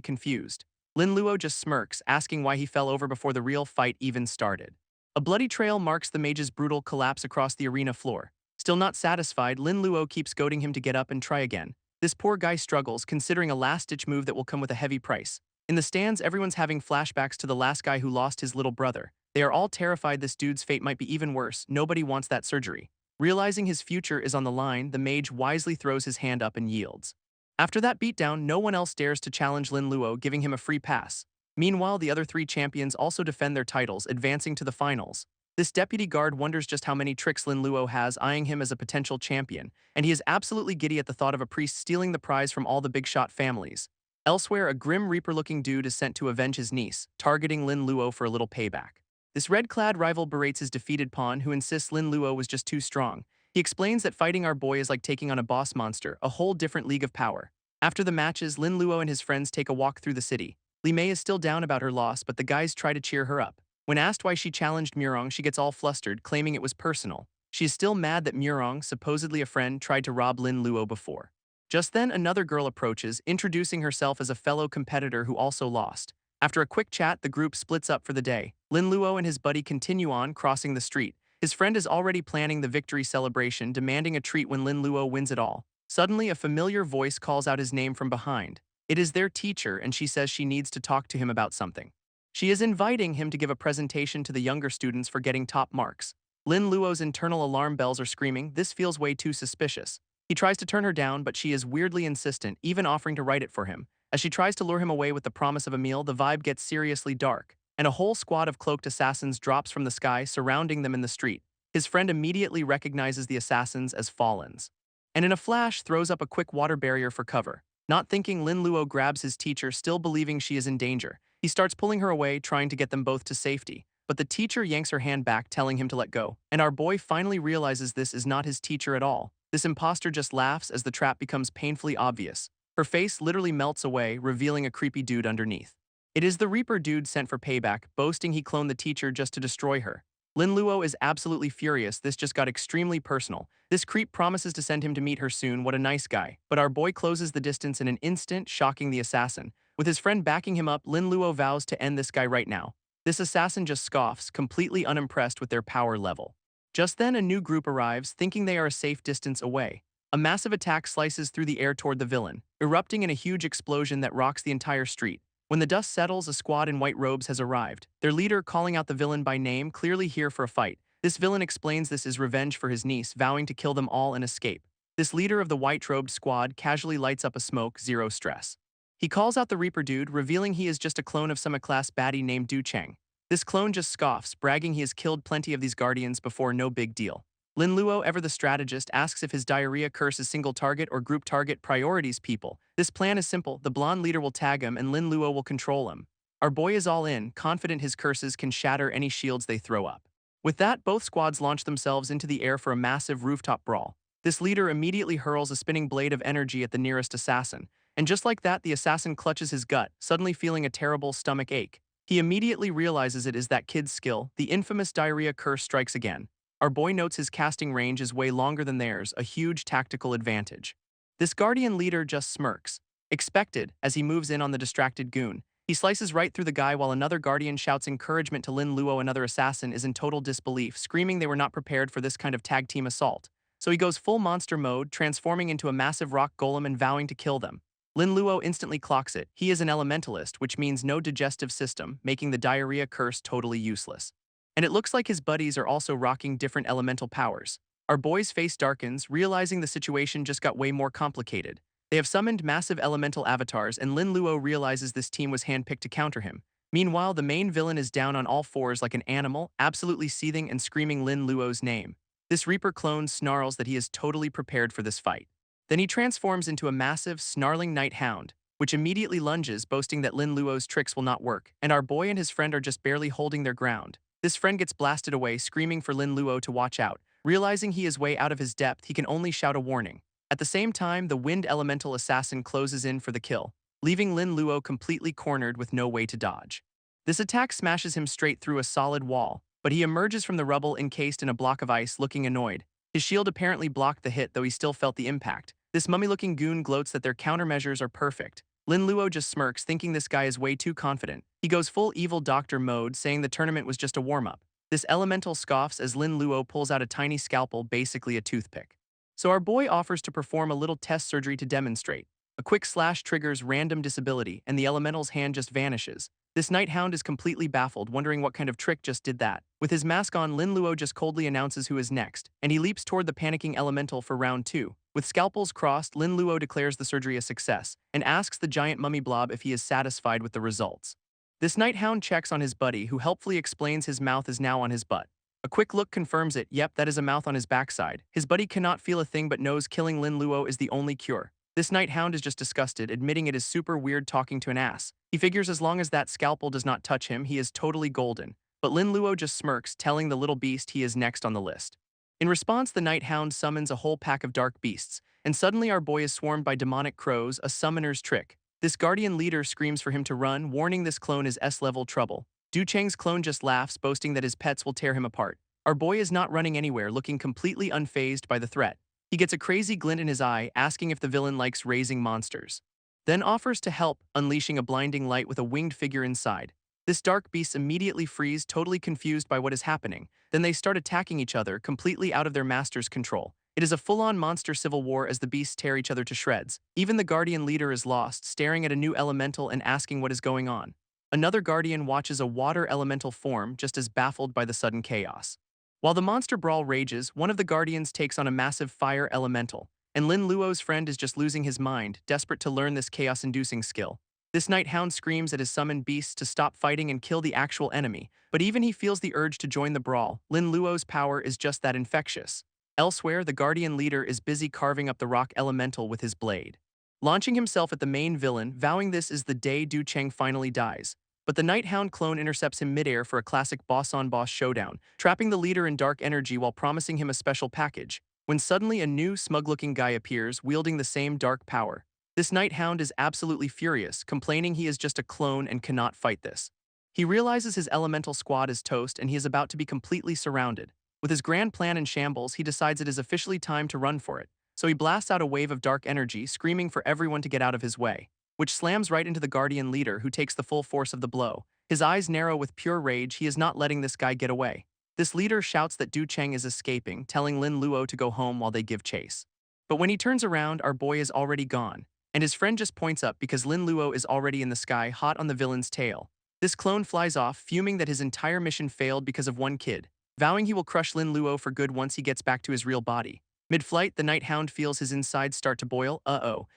confused. Lin Luo just smirks, asking why he fell over before the real fight even started. A bloody trail marks the mage's brutal collapse across the arena floor. Still not satisfied, Lin Luo keeps goading him to get up and try again. This poor guy struggles, considering a last-ditch move that will come with a heavy price. In the stands, everyone's having flashbacks to the last guy who lost his little brother. They are all terrified this dude's fate might be even worse. Nobody wants that surgery. Realizing his future is on the line, the mage wisely throws his hand up and yields. After that beatdown, no one else dares to challenge Lin Luo, giving him a free pass. Meanwhile, the other 3 champions also defend their titles, advancing to the finals. This deputy guard wonders just how many tricks Lin Luo has, eyeing him as a potential champion, and he is absolutely giddy at the thought of a priest stealing the prize from all the big shot families. Elsewhere, a grim reaper-looking dude is sent to avenge his niece, targeting Lin Luo for a little payback. This red-clad rival berates his defeated pawn, who insists Lin Luo was just too strong. He explains that fighting our boy is like taking on a boss monster, a whole different league of power. After the matches, Lin Luo and his friends take a walk through the city. Li Mei is still down about her loss, but the guys try to cheer her up. When asked why she challenged Murong, she gets all flustered, claiming it was personal. She is still mad that Murong, supposedly a friend, tried to rob Lin Luo before. Just then, another girl approaches, introducing herself as a fellow competitor who also lost. After a quick chat, the group splits up for the day. Lin Luo and his buddy continue on, crossing the street. His friend is already planning the victory celebration, demanding a treat when Lin Luo wins it all. Suddenly, a familiar voice calls out his name from behind. It is their teacher, and she says she needs to talk to him about something. She is inviting him to give a presentation to the younger students for getting top marks. Lin Luo's internal alarm bells are screaming. This feels way too suspicious. He tries to turn her down, but she is weirdly insistent, even offering to write it for him. As she tries to lure him away with the promise of a meal, the vibe gets seriously dark, and a whole squad of cloaked assassins drops from the sky, surrounding them in the street. His friend immediately recognizes the assassins as Fallens, and in a flash throws up a quick water barrier for cover. Not thinking, Lin Luo grabs his teacher, still believing she is in danger. He starts pulling her away, trying to get them both to safety. But the teacher yanks her hand back, telling him to let go. And our boy finally realizes this is not his teacher at all. This imposter just laughs as the trap becomes painfully obvious. Her face literally melts away, revealing a creepy dude underneath. It is the Reaper dude sent for payback, boasting he cloned the teacher just to destroy her. Lin Luo is absolutely furious. This just got extremely personal. This creep promises to send him to meet her soon. What a nice guy. But our boy closes the distance in an instant, shocking the assassin. With his friend backing him up, Lin Luo vows to end this guy right now. This assassin just scoffs, completely unimpressed with their power level. Just then, a new group arrives, thinking they are a safe distance away. A massive attack slices through the air toward the villain, erupting in a huge explosion that rocks the entire street. When the dust settles, a squad in white robes has arrived, their leader calling out the villain by name, clearly here for a fight. This villain explains this is revenge for his niece, vowing to kill them all and escape. This leader of the white-robed squad casually lights up a smoke, zero stress. He calls out the Reaper dude, revealing he is just a clone of some class baddie named Du Cheng. This clone just scoffs, bragging he has killed plenty of these guardians before, no big deal. Lin Luo, ever the strategist, asks if his diarrhea curse is single target or group target. Priorities, people. This plan is simple. The blonde leader will tag him and Lin Luo will control him. Our boy is all in, confident his curses can shatter any shields they throw up. With that, both squads launch themselves into the air for a massive rooftop brawl. This leader immediately hurls a spinning blade of energy at the nearest assassin. And just like that, the assassin clutches his gut, suddenly feeling a terrible stomach ache. He immediately realizes it is that kid's skill. The infamous diarrhea curse strikes again. Our boy notes his casting range is way longer than theirs, a huge tactical advantage. This guardian leader just smirks. Expected, as he moves in on the distracted goon. He slices right through the guy while another guardian shouts encouragement to Lin Luo. Another assassin is in total disbelief, screaming they were not prepared for this kind of tag team assault. So he goes full monster mode, transforming into a massive rock golem and vowing to kill them. Lin Luo instantly clocks it. He is an elementalist, which means no digestive system, making the diarrhea curse totally useless. And it looks like his buddies are also rocking different elemental powers. Our boy's face darkens, realizing the situation just got way more complicated. They have summoned massive elemental avatars, and Lin Luo realizes this team was handpicked to counter him. Meanwhile, the main villain is down on all fours like an animal, absolutely seething and screaming Lin Luo's name. This Reaper clone snarls that he is totally prepared for this fight. Then he transforms into a massive, snarling night hound, which immediately lunges, boasting that Lin Luo's tricks will not work, and our boy and his friend are just barely holding their ground. This friend gets blasted away, screaming for Lin Luo to watch out. Realizing he is way out of his depth, he can only shout a warning. At the same time, the wind elemental assassin closes in for the kill, leaving Lin Luo completely cornered with no way to dodge. This attack smashes him straight through a solid wall, but he emerges from the rubble encased in a block of ice, looking annoyed. His shield apparently blocked the hit, though he still felt the impact. This mummy-looking goon gloats that their countermeasures are perfect. Lin Luo just smirks, thinking this guy is way too confident. He goes full evil doctor mode, saying the tournament was just a warm-up. This elemental scoffs as Lin Luo pulls out a tiny scalpel, basically a toothpick. So our boy offers to perform a little test surgery to demonstrate. A quick slash triggers random disability, and the elemental's hand just vanishes. This night hound is completely baffled, wondering what kind of trick just did that. With his mask on, Lin Luo just coldly announces who is next, and he leaps toward the panicking elemental for round 2. With scalpels crossed, Lin Luo declares the surgery a success, and asks the giant mummy blob if he is satisfied with the results. This night hound checks on his buddy, who helpfully explains his mouth is now on his butt. A quick look confirms it. Yep, that is a mouth on his backside. His buddy cannot feel a thing but knows killing Lin Luo is the only cure. This night hound is just disgusted, admitting it is super weird talking to an ass. He figures as long as that scalpel does not touch him, he is totally golden. but Lin Luo just smirks, telling the little beast he is next on the list. In response, the Night Hound summons a whole pack of dark beasts, and suddenly our boy is swarmed by demonic crows, a summoner's trick. This guardian leader screams for him to run, warning this clone is S-level trouble. Du Cheng's clone just laughs, boasting that his pets will tear him apart. Our boy is not running anywhere, looking completely unfazed by the threat. He gets a crazy glint in his eye, asking if the villain likes raising monsters. Then offers to help, unleashing a blinding light with a winged figure inside. This dark beast immediately freeze, totally confused by what is happening. Then they start attacking each other, completely out of their master's control. It is a full-on monster civil war as the beasts tear each other to shreds. Even the guardian leader is lost, staring at a new elemental and asking what is going on. Another guardian watches a water elemental form, just as baffled by the sudden chaos. While the monster brawl rages, one of the guardians takes on a massive fire elemental, and Lin Luo's friend is just losing his mind, desperate to learn this chaos-inducing skill. This Night Hound screams at his summoned beasts to stop fighting and kill the actual enemy, but even he feels the urge to join the brawl. Lin Luo's power is just that infectious. Elsewhere, the guardian leader is busy carving up the rock elemental with his blade, launching himself at the main villain, vowing this is the day Du Cheng finally dies. But the Night Hound clone intercepts him midair for a classic boss-on-boss showdown, trapping the leader in dark energy while promising him a special package, when suddenly a new, smug-looking guy appears, wielding the same dark power. This Night Hound is absolutely furious, complaining he is just a clone and cannot fight this. He realizes his elemental squad is toast and he is about to be completely surrounded. With his grand plan in shambles, he decides it is officially time to run for it. So he blasts out a wave of dark energy, screaming for everyone to get out of his way, which slams right into the guardian leader, who takes the full force of the blow. His eyes narrow with pure rage. He is not letting this guy get away. This leader shouts that Du Cheng is escaping, telling Lin Luo to go home while they give chase. But when he turns around, our boy is already gone, and his friend just points up because Lin Luo is already in the sky, hot on the villain's tail. This clone flies off, fuming that his entire mission failed because of one kid, vowing he will crush Lin Luo for good once he gets back to his real body. Mid-flight, the Night Hound feels his insides start to boil,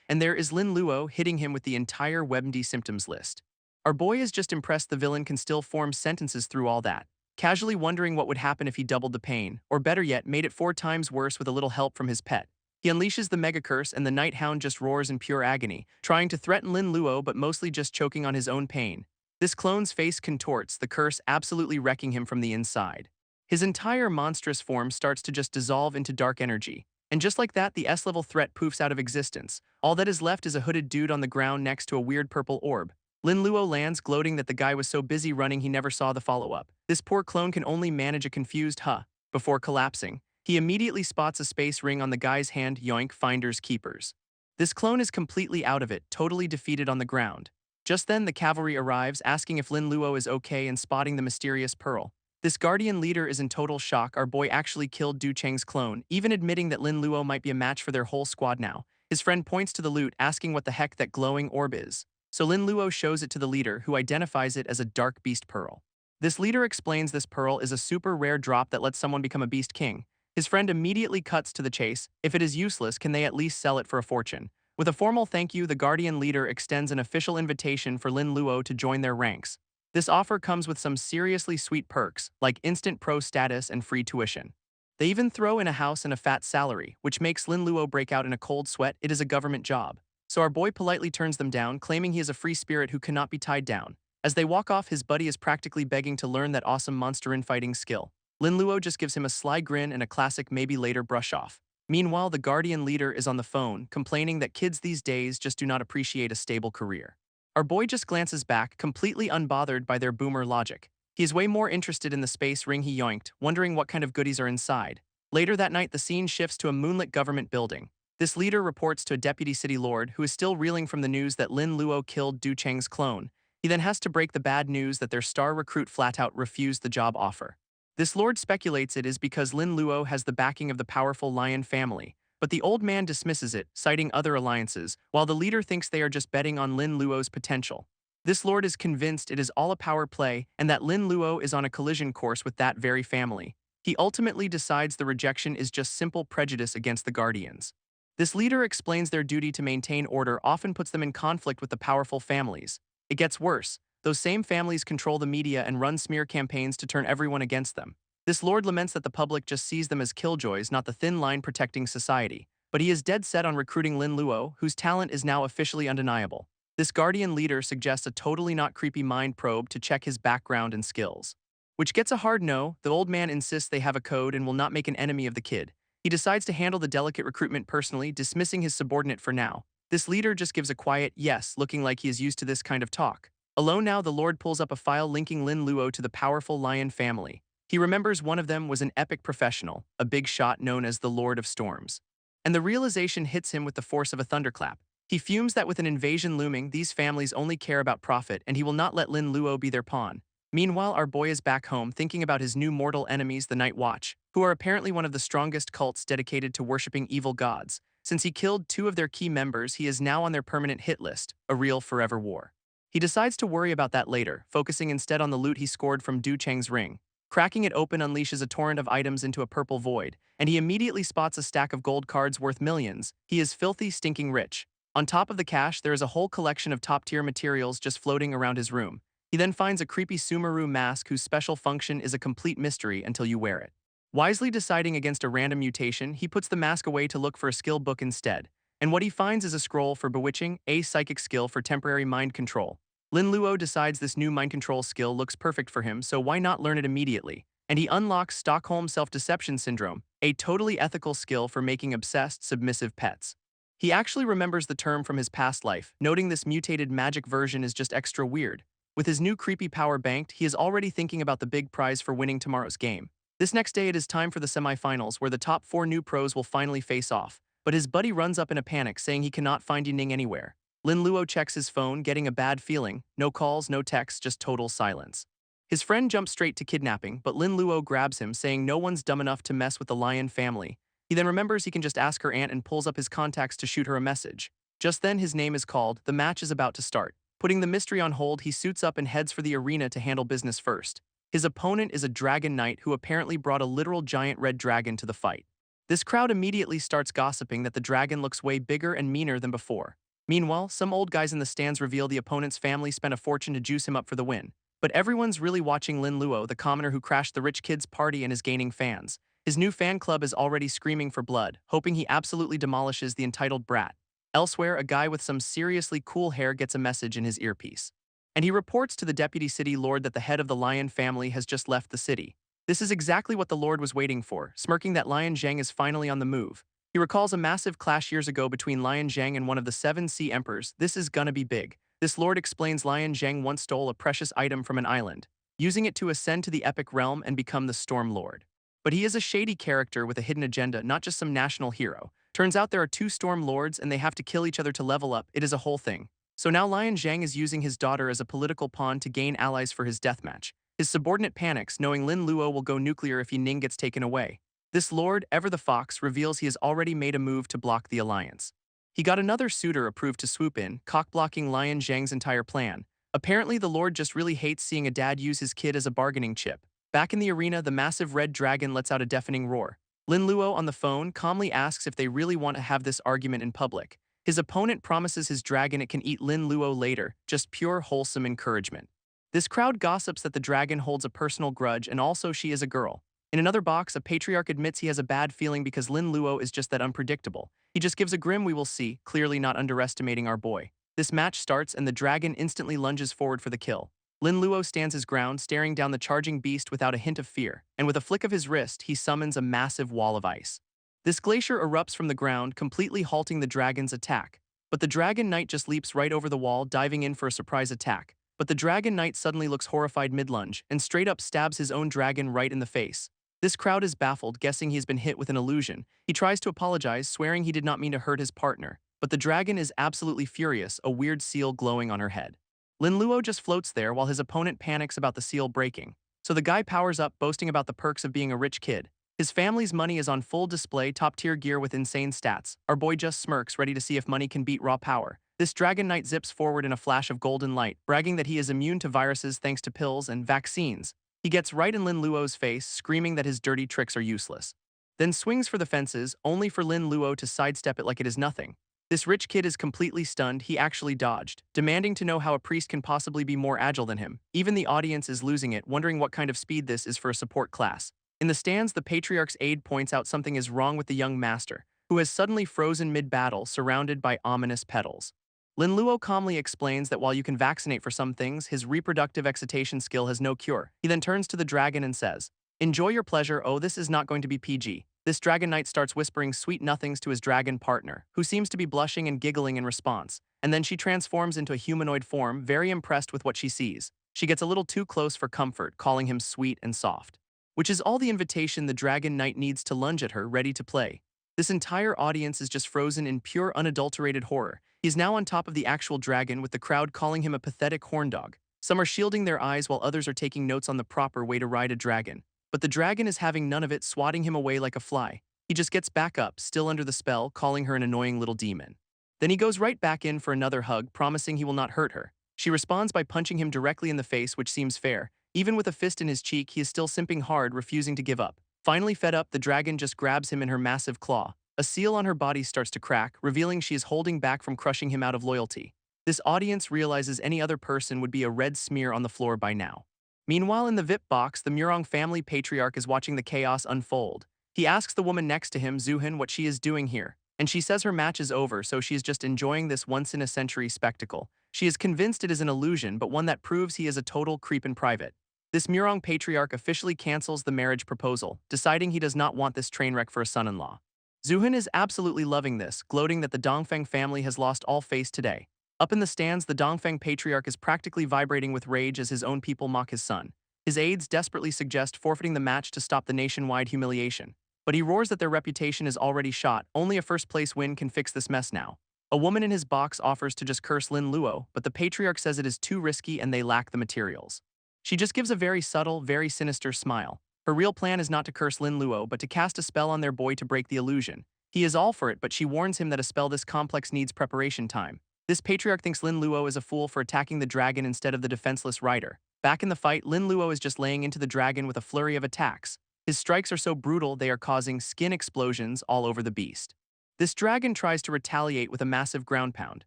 and there is Lin Luo hitting him with the entire WebMD symptoms list. Our boy is just impressed the villain can still form sentences through all that, casually wondering what would happen if he doubled the pain, or better yet, made it 4 times worse with a little help from his pet. He unleashes the Mega Curse and the Night Hound just roars in pure agony, trying to threaten Lin Luo but mostly just choking on his own pain. This clone's face contorts, the curse absolutely wrecking him from the inside. His entire monstrous form starts to just dissolve into dark energy. And just like that, the S-level threat poofs out of existence. All that is left is a hooded dude on the ground next to a weird purple orb. Lin Luo lands, gloating that the guy was so busy running he never saw the follow-up. This poor clone can only manage a confused huh before collapsing. He immediately spots a space ring on the guy's hand, yoink, finders keepers. This clone is completely out of it, totally defeated on the ground. Just then, the cavalry arrives, asking if Lin Luo is okay and spotting the mysterious pearl. This guardian leader is in total shock. Our boy actually killed Du Cheng's clone, even admitting that Lin Luo might be a match for their whole squad now. His friend points to the loot, asking what the heck that glowing orb is. So Lin Luo shows it to the leader, who identifies it as a dark beast pearl. This leader explains this pearl is a super rare drop that lets someone become a beast king. His friend immediately cuts to the chase. If it is useless, can they at least sell it for a fortune? With a formal thank you, the guardian leader extends an official invitation for Lin Luo to join their ranks. This offer comes with some seriously sweet perks, like instant pro status and free tuition. They even throw in a house and a fat salary, which makes Lin Luo break out in a cold sweat. It is a government job. So our boy politely turns them down, claiming he is a free spirit who cannot be tied down. As they walk off, his buddy is practically begging to learn that awesome monster infighting skill. Lin Luo just gives him a sly grin and a classic maybe later brush off. Meanwhile, the guardian leader is on the phone, complaining that kids these days just do not appreciate a stable career. Our boy just glances back, completely unbothered by their boomer logic. He is way more interested in the space ring he yoinked, wondering what kind of goodies are inside. Later that night, the scene shifts to a moonlit government building. This leader reports to a deputy city lord, who is still reeling from the news that Lin Luo killed Du Cheng's clone. He then has to break the bad news that their star recruit flat-out refused the job offer. This lord speculates it is because Lin Luo has the backing of the powerful Lion family, but the old man dismisses it, citing other alliances, while the leader thinks they are just betting on Lin Luo's potential. This lord is convinced it is all a power play and that Lin Luo is on a collision course with that very family. He ultimately decides the rejection is just simple prejudice against the Guardians. This leader explains their duty to maintain order often puts them in conflict with the powerful families. It gets worse. Those same families control the media and run smear campaigns to turn everyone against them. This lord laments that the public just sees them as killjoys, not the thin line protecting society. But he is dead set on recruiting Lin Luo, whose talent is now officially undeniable. This guardian leader suggests a totally not creepy mind probe to check his background and skills. Which gets a hard no. The old man insists they have a code and will not make an enemy of the kid. He decides to handle the delicate recruitment personally, dismissing his subordinate for now. This leader just gives a quiet yes, looking like he is used to this kind of talk. Alone now, the Lord pulls up a file linking Lin Luo to the powerful Lion family. He remembers one of them was an epic professional, a big shot known as the Lord of Storms. And the realization hits him with the force of a thunderclap. He fumes that with an invasion looming, these families only care about profit and he will not let Lin Luo be their pawn. Meanwhile, our boy is back home thinking about his new mortal enemies, the Night Watch, who are apparently one of the strongest cults dedicated to worshipping evil gods. Since he killed two of their key members, he is now on their permanent hit list, a real forever war. He decides to worry about that later, focusing instead on the loot he scored from Du Cheng's ring. Cracking it open unleashes a torrent of items into a purple void, and he immediately spots a stack of gold cards worth millions. He is filthy, stinking rich. On top of the cash, there is a whole collection of top-tier materials just floating around his room. He then finds a creepy Sumeru mask whose special function is a complete mystery until you wear it. Wisely deciding against a random mutation, he puts the mask away to look for a skill book instead. And what he finds is a scroll for bewitching, a psychic skill for temporary mind control. Lin Luo decides this new mind control skill looks perfect for him, so why not learn it immediately? And he unlocks Stockholm Self-Deception Syndrome, a totally ethical skill for making obsessed, submissive pets. He actually remembers the term from his past life, noting this mutated magic version is just extra weird. With his new creepy power banked, he is already thinking about the big prize for winning tomorrow's game. This next day it is time for the semifinals where the top 4 new pros will finally face off, but his buddy runs up in a panic saying he cannot find Yining anywhere. Lin Luo checks his phone, getting a bad feeling. No calls, no texts, just total silence. His friend jumps straight to kidnapping, but Lin Luo grabs him, saying no one's dumb enough to mess with the Lion family. He then remembers he can just ask her aunt and pulls up his contacts to shoot her a message. Just then his name is called, the match is about to start. Putting the mystery on hold, he suits up and heads for the arena to handle business first. His opponent is a dragon knight who apparently brought a literal giant red dragon to the fight. This crowd immediately starts gossiping that the dragon looks way bigger and meaner than before. Meanwhile, some old guys in the stands reveal the opponent's family spent a fortune to juice him up for the win. But everyone's really watching Lin Luo, the commoner who crashed the rich kid's party and is gaining fans. His new fan club is already screaming for blood, hoping he absolutely demolishes the entitled brat. Elsewhere, a guy with some seriously cool hair gets a message in his earpiece. And he reports to the deputy city lord that the head of the Lion family has just left the city. This is exactly what the lord was waiting for, smirking that Lion Zhang is finally on the move. He recalls a massive clash years ago between Lion Zhang and one of the 7 sea emperors. This is gonna be big. This lord explains Lion Zhang once stole a precious item from an island, using it to ascend to the epic realm and become the Storm Lord. But he is a shady character with a hidden agenda, not just some national hero. Turns out there are 2 Storm Lords and they have to kill each other to level up. It is a whole thing. So now Lion Zhang is using his daughter as a political pawn to gain allies for his deathmatch. His subordinate panics, knowing Lin Luo will go nuclear if Yining gets taken away. This lord, Ever the Fox, reveals he has already made a move to block the alliance. He got another suitor approved to swoop in, cock-blocking Lion Zhang's entire plan. Apparently the lord just really hates seeing a dad use his kid as a bargaining chip. Back in the arena, the massive red dragon lets out a deafening roar. Lin Luo on the phone calmly asks if they really want to have this argument in public. His opponent promises his dragon it can eat Lin Luo later, just pure wholesome encouragement. This crowd gossips that the dragon holds a personal grudge and also she is a girl. In another box, a patriarch admits he has a bad feeling because Lin Luo is just that unpredictable. He just gives a grim "we will see," clearly not underestimating our boy. This match starts and the dragon instantly lunges forward for the kill. Lin Luo stands his ground, staring down the charging beast without a hint of fear, and with a flick of his wrist, he summons a massive wall of ice. This glacier erupts from the ground, completely halting the dragon's attack. But the dragon knight just leaps right over the wall, diving in for a surprise attack. But the dragon knight suddenly looks horrified mid-lunge, and straight up stabs his own dragon right in the face. This crowd is baffled, guessing he's been hit with an illusion. He tries to apologize, swearing he did not mean to hurt his partner. But the dragon is absolutely furious, a weird seal glowing on her head. Lin Luo just floats there while his opponent panics about the seal breaking. So the guy powers up, boasting about the perks of being a rich kid. His family's money is on full display, top-tier gear with insane stats. Our boy just smirks, ready to see if money can beat raw power. This dragon knight zips forward in a flash of golden light, bragging that he is immune to viruses thanks to pills and vaccines. He gets right in Lin Luo's face, screaming that his dirty tricks are useless. Then swings for the fences, only for Lin Luo to sidestep it like it is nothing. This rich kid is completely stunned. He actually dodged, demanding to know how a priest can possibly be more agile than him. Even the audience is losing it, wondering what kind of speed this is for a support class. In the stands, the patriarch's aide points out something is wrong with the young master, who has suddenly frozen mid-battle, surrounded by ominous petals. Lin Luo calmly explains that while you can vaccinate for some things, his reproductive excitation skill has no cure. He then turns to the dragon and says, "Enjoy your pleasure, oh this is not going to be PG." This dragon knight starts whispering sweet nothings to his dragon partner, who seems to be blushing and giggling in response, and then she transforms into a humanoid form, very impressed with what she sees. She gets a little too close for comfort, calling him sweet and soft. Which is all the invitation the dragon knight needs to lunge at her, ready to play. This entire audience is just frozen in pure unadulterated horror. He is now on top of the actual dragon, with the crowd calling him a pathetic horn dog. Some are shielding their eyes while others are taking notes on the proper way to ride a dragon. But the dragon is having none of it, swatting him away like a fly. He just gets back up, still under the spell, calling her an annoying little demon. Then he goes right back in for another hug, promising he will not hurt her. She responds by punching him directly in the face, which seems fair. Even with a fist in his cheek, he is still simping hard, refusing to give up. Finally fed up, the dragon just grabs him in her massive claw. A seal on her body starts to crack, revealing she is holding back from crushing him out of loyalty. This audience realizes any other person would be a red smear on the floor by now. Meanwhile, in the VIP box, the Murong family patriarch is watching the chaos unfold. He asks the woman next to him, Zuhin, what she is doing here, and she says her match is over, so she is just enjoying this once-in-a-century spectacle. She is convinced it is an illusion, but one that proves he is a total creep in private. This Murong patriarch officially cancels the marriage proposal, deciding he does not want this train wreck for a son-in-law. Zuhin is absolutely loving this, gloating that the Dongfang family has lost all face today. Up in the stands, the Dongfang patriarch is practically vibrating with rage as his own people mock his son. His aides desperately suggest forfeiting the match to stop the nationwide humiliation. But he roars that their reputation is already shot, only a first-place win can fix this mess now. A woman in his box offers to just curse Lin Luo, but the patriarch says it is too risky and they lack the materials. She just gives a very subtle, very sinister smile. Her real plan is not to curse Lin Luo, but to cast a spell on their boy to break the illusion. He is all for it, but she warns him that a spell this complex needs preparation time. This patriarch thinks Lin Luo is a fool for attacking the dragon instead of the defenseless rider. Back in the fight, Lin Luo is just laying into the dragon with a flurry of attacks. His strikes are so brutal they are causing skin explosions all over the beast. This dragon tries to retaliate with a massive ground pound,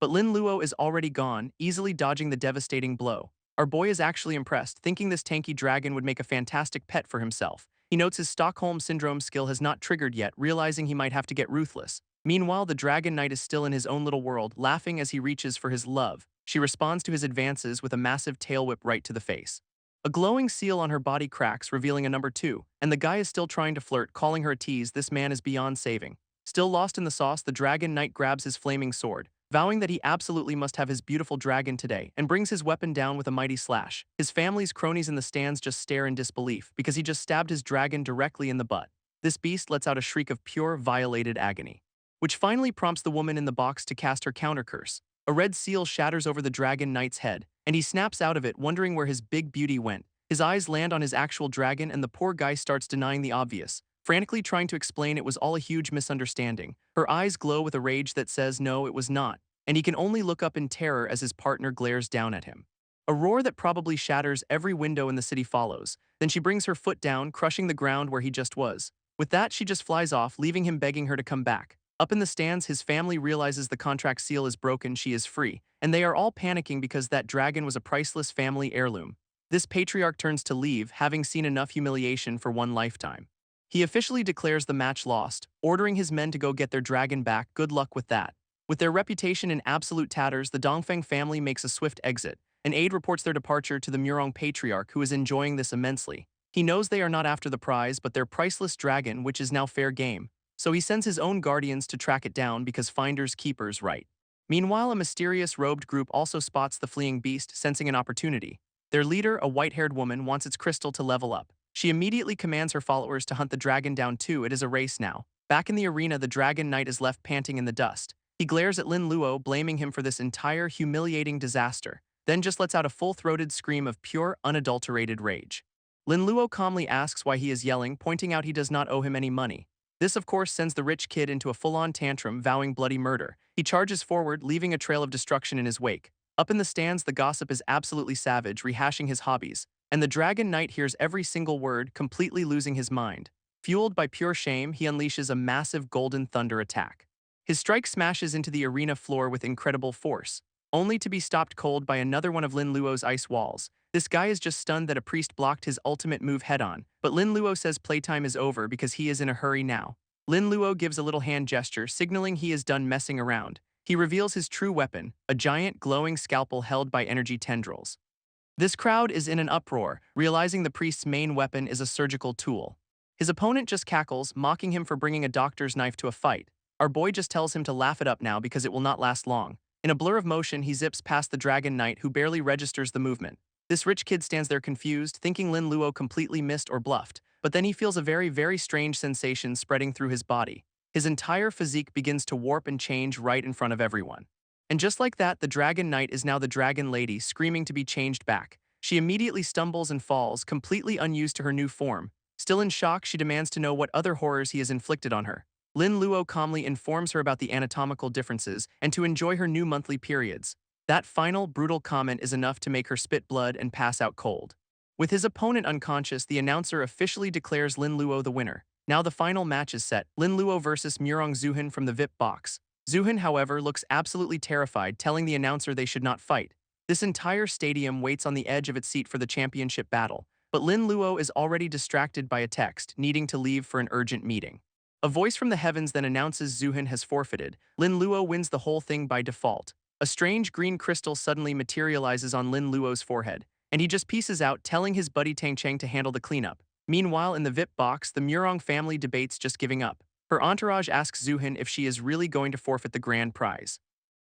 but Lin Luo is already gone, easily dodging the devastating blow. Our boy is actually impressed, thinking this tanky dragon would make a fantastic pet for himself. He notes his Stockholm Syndrome skill has not triggered yet, realizing he might have to get ruthless. Meanwhile, the Dragon Knight is still in his own little world, laughing as he reaches for his love. She responds to his advances with a massive tail whip right to the face. A glowing seal on her body cracks, revealing a number 2, and the guy is still trying to flirt, calling her a tease. This man is beyond saving. Still lost in the sauce, the Dragon Knight grabs his flaming sword, vowing that he absolutely must have his beautiful dragon today, and brings his weapon down with a mighty slash. His family's cronies in the stands just stare in disbelief, because he just stabbed his dragon directly in the butt. This beast lets out a shriek of pure, violated agony, which finally prompts the woman in the box to cast her counter-curse. A red seal shatters over the Dragon Knight's head, and he snaps out of it, wondering where his big beauty went. His eyes land on his actual dragon, and the poor guy starts denying the obvious, frantically trying to explain it was all a huge misunderstanding. Her eyes glow with a rage that says no, it was not, and he can only look up in terror as his partner glares down at him. A roar that probably shatters every window in the city follows. Then she brings her foot down, crushing the ground where he just was. With that, she just flies off, leaving him begging her to come back. Up in the stands, his family realizes the contract seal is broken, she is free, and they are all panicking because that dragon was a priceless family heirloom. This patriarch turns to leave, having seen enough humiliation for one lifetime. He officially declares the match lost, ordering his men to go get their dragon back. Good luck with that. With their reputation in absolute tatters, the Dongfang family makes a swift exit. An aide reports their departure to the Murong patriarch, who is enjoying this immensely. He knows they are not after the prize, but their priceless dragon, which is now fair game. So he sends his own guardians to track it down because finders keepers right. Meanwhile, a mysterious robed group also spots the fleeing beast, sensing an opportunity. Their leader, a white-haired woman, wants its crystal to level up. She immediately commands her followers to hunt the dragon down too. It is a race now. Back in the arena, the Dragon Knight is left panting in the dust. He glares at Lin Luo, blaming him for this entire humiliating disaster, then just lets out a full-throated scream of pure, unadulterated rage. Lin Luo calmly asks why he is yelling, pointing out he does not owe him any money. This, of course, sends the rich kid into a full-on tantrum, vowing bloody murder. He charges forward, leaving a trail of destruction in his wake. Up in the stands, the gossip is absolutely savage, rehashing his hobbies, and the Dragon Knight hears every single word, completely losing his mind. Fueled by pure shame, he unleashes a massive golden thunder attack. His strike smashes into the arena floor with incredible force, only to be stopped cold by another one of Lin Luo's ice walls. This guy is just stunned that a priest blocked his ultimate move head-on, but Lin Luo says playtime is over because he is in a hurry now. Lin Luo gives a little hand gesture, signaling he is done messing around. He reveals his true weapon, a giant glowing scalpel held by energy tendrils. This crowd is in an uproar, realizing the priest's main weapon is a surgical tool. His opponent just cackles, mocking him for bringing a doctor's knife to a fight. Our boy just tells him to laugh it up now because it will not last long. In a blur of motion, he zips past the Dragon Knight who barely registers the movement. This rich kid stands there confused, thinking Lin Luo completely missed or bluffed, but then he feels a very, very strange sensation spreading through his body. His entire physique begins to warp and change right in front of everyone. And just like that, the Dragon Knight is now the Dragon Lady, screaming to be changed back. She immediately stumbles and falls, completely unused to her new form. Still in shock, she demands to know what other horrors he has inflicted on her. Lin Luo calmly informs her about the anatomical differences and to enjoy her new monthly periods. That final, brutal comment is enough to make her spit blood and pass out cold. With his opponent unconscious, the announcer officially declares Lin Luo the winner. Now the final match is set, Lin Luo versus Murong Zuhin from the VIP box. Zuhin, however, looks absolutely terrified, telling the announcer they should not fight. This entire stadium waits on the edge of its seat for the championship battle, but Lin Luo is already distracted by a text, needing to leave for an urgent meeting. A voice from the heavens then announces Zuhin has forfeited. Lin Luo wins the whole thing by default. A strange green crystal suddenly materializes on Lin Luo's forehead, and he just pieces out, telling his buddy Tang Cheng to handle the cleanup. Meanwhile, in the VIP box, the Murong family debates just giving up. Her entourage asks Zuhin if she is really going to forfeit the grand prize.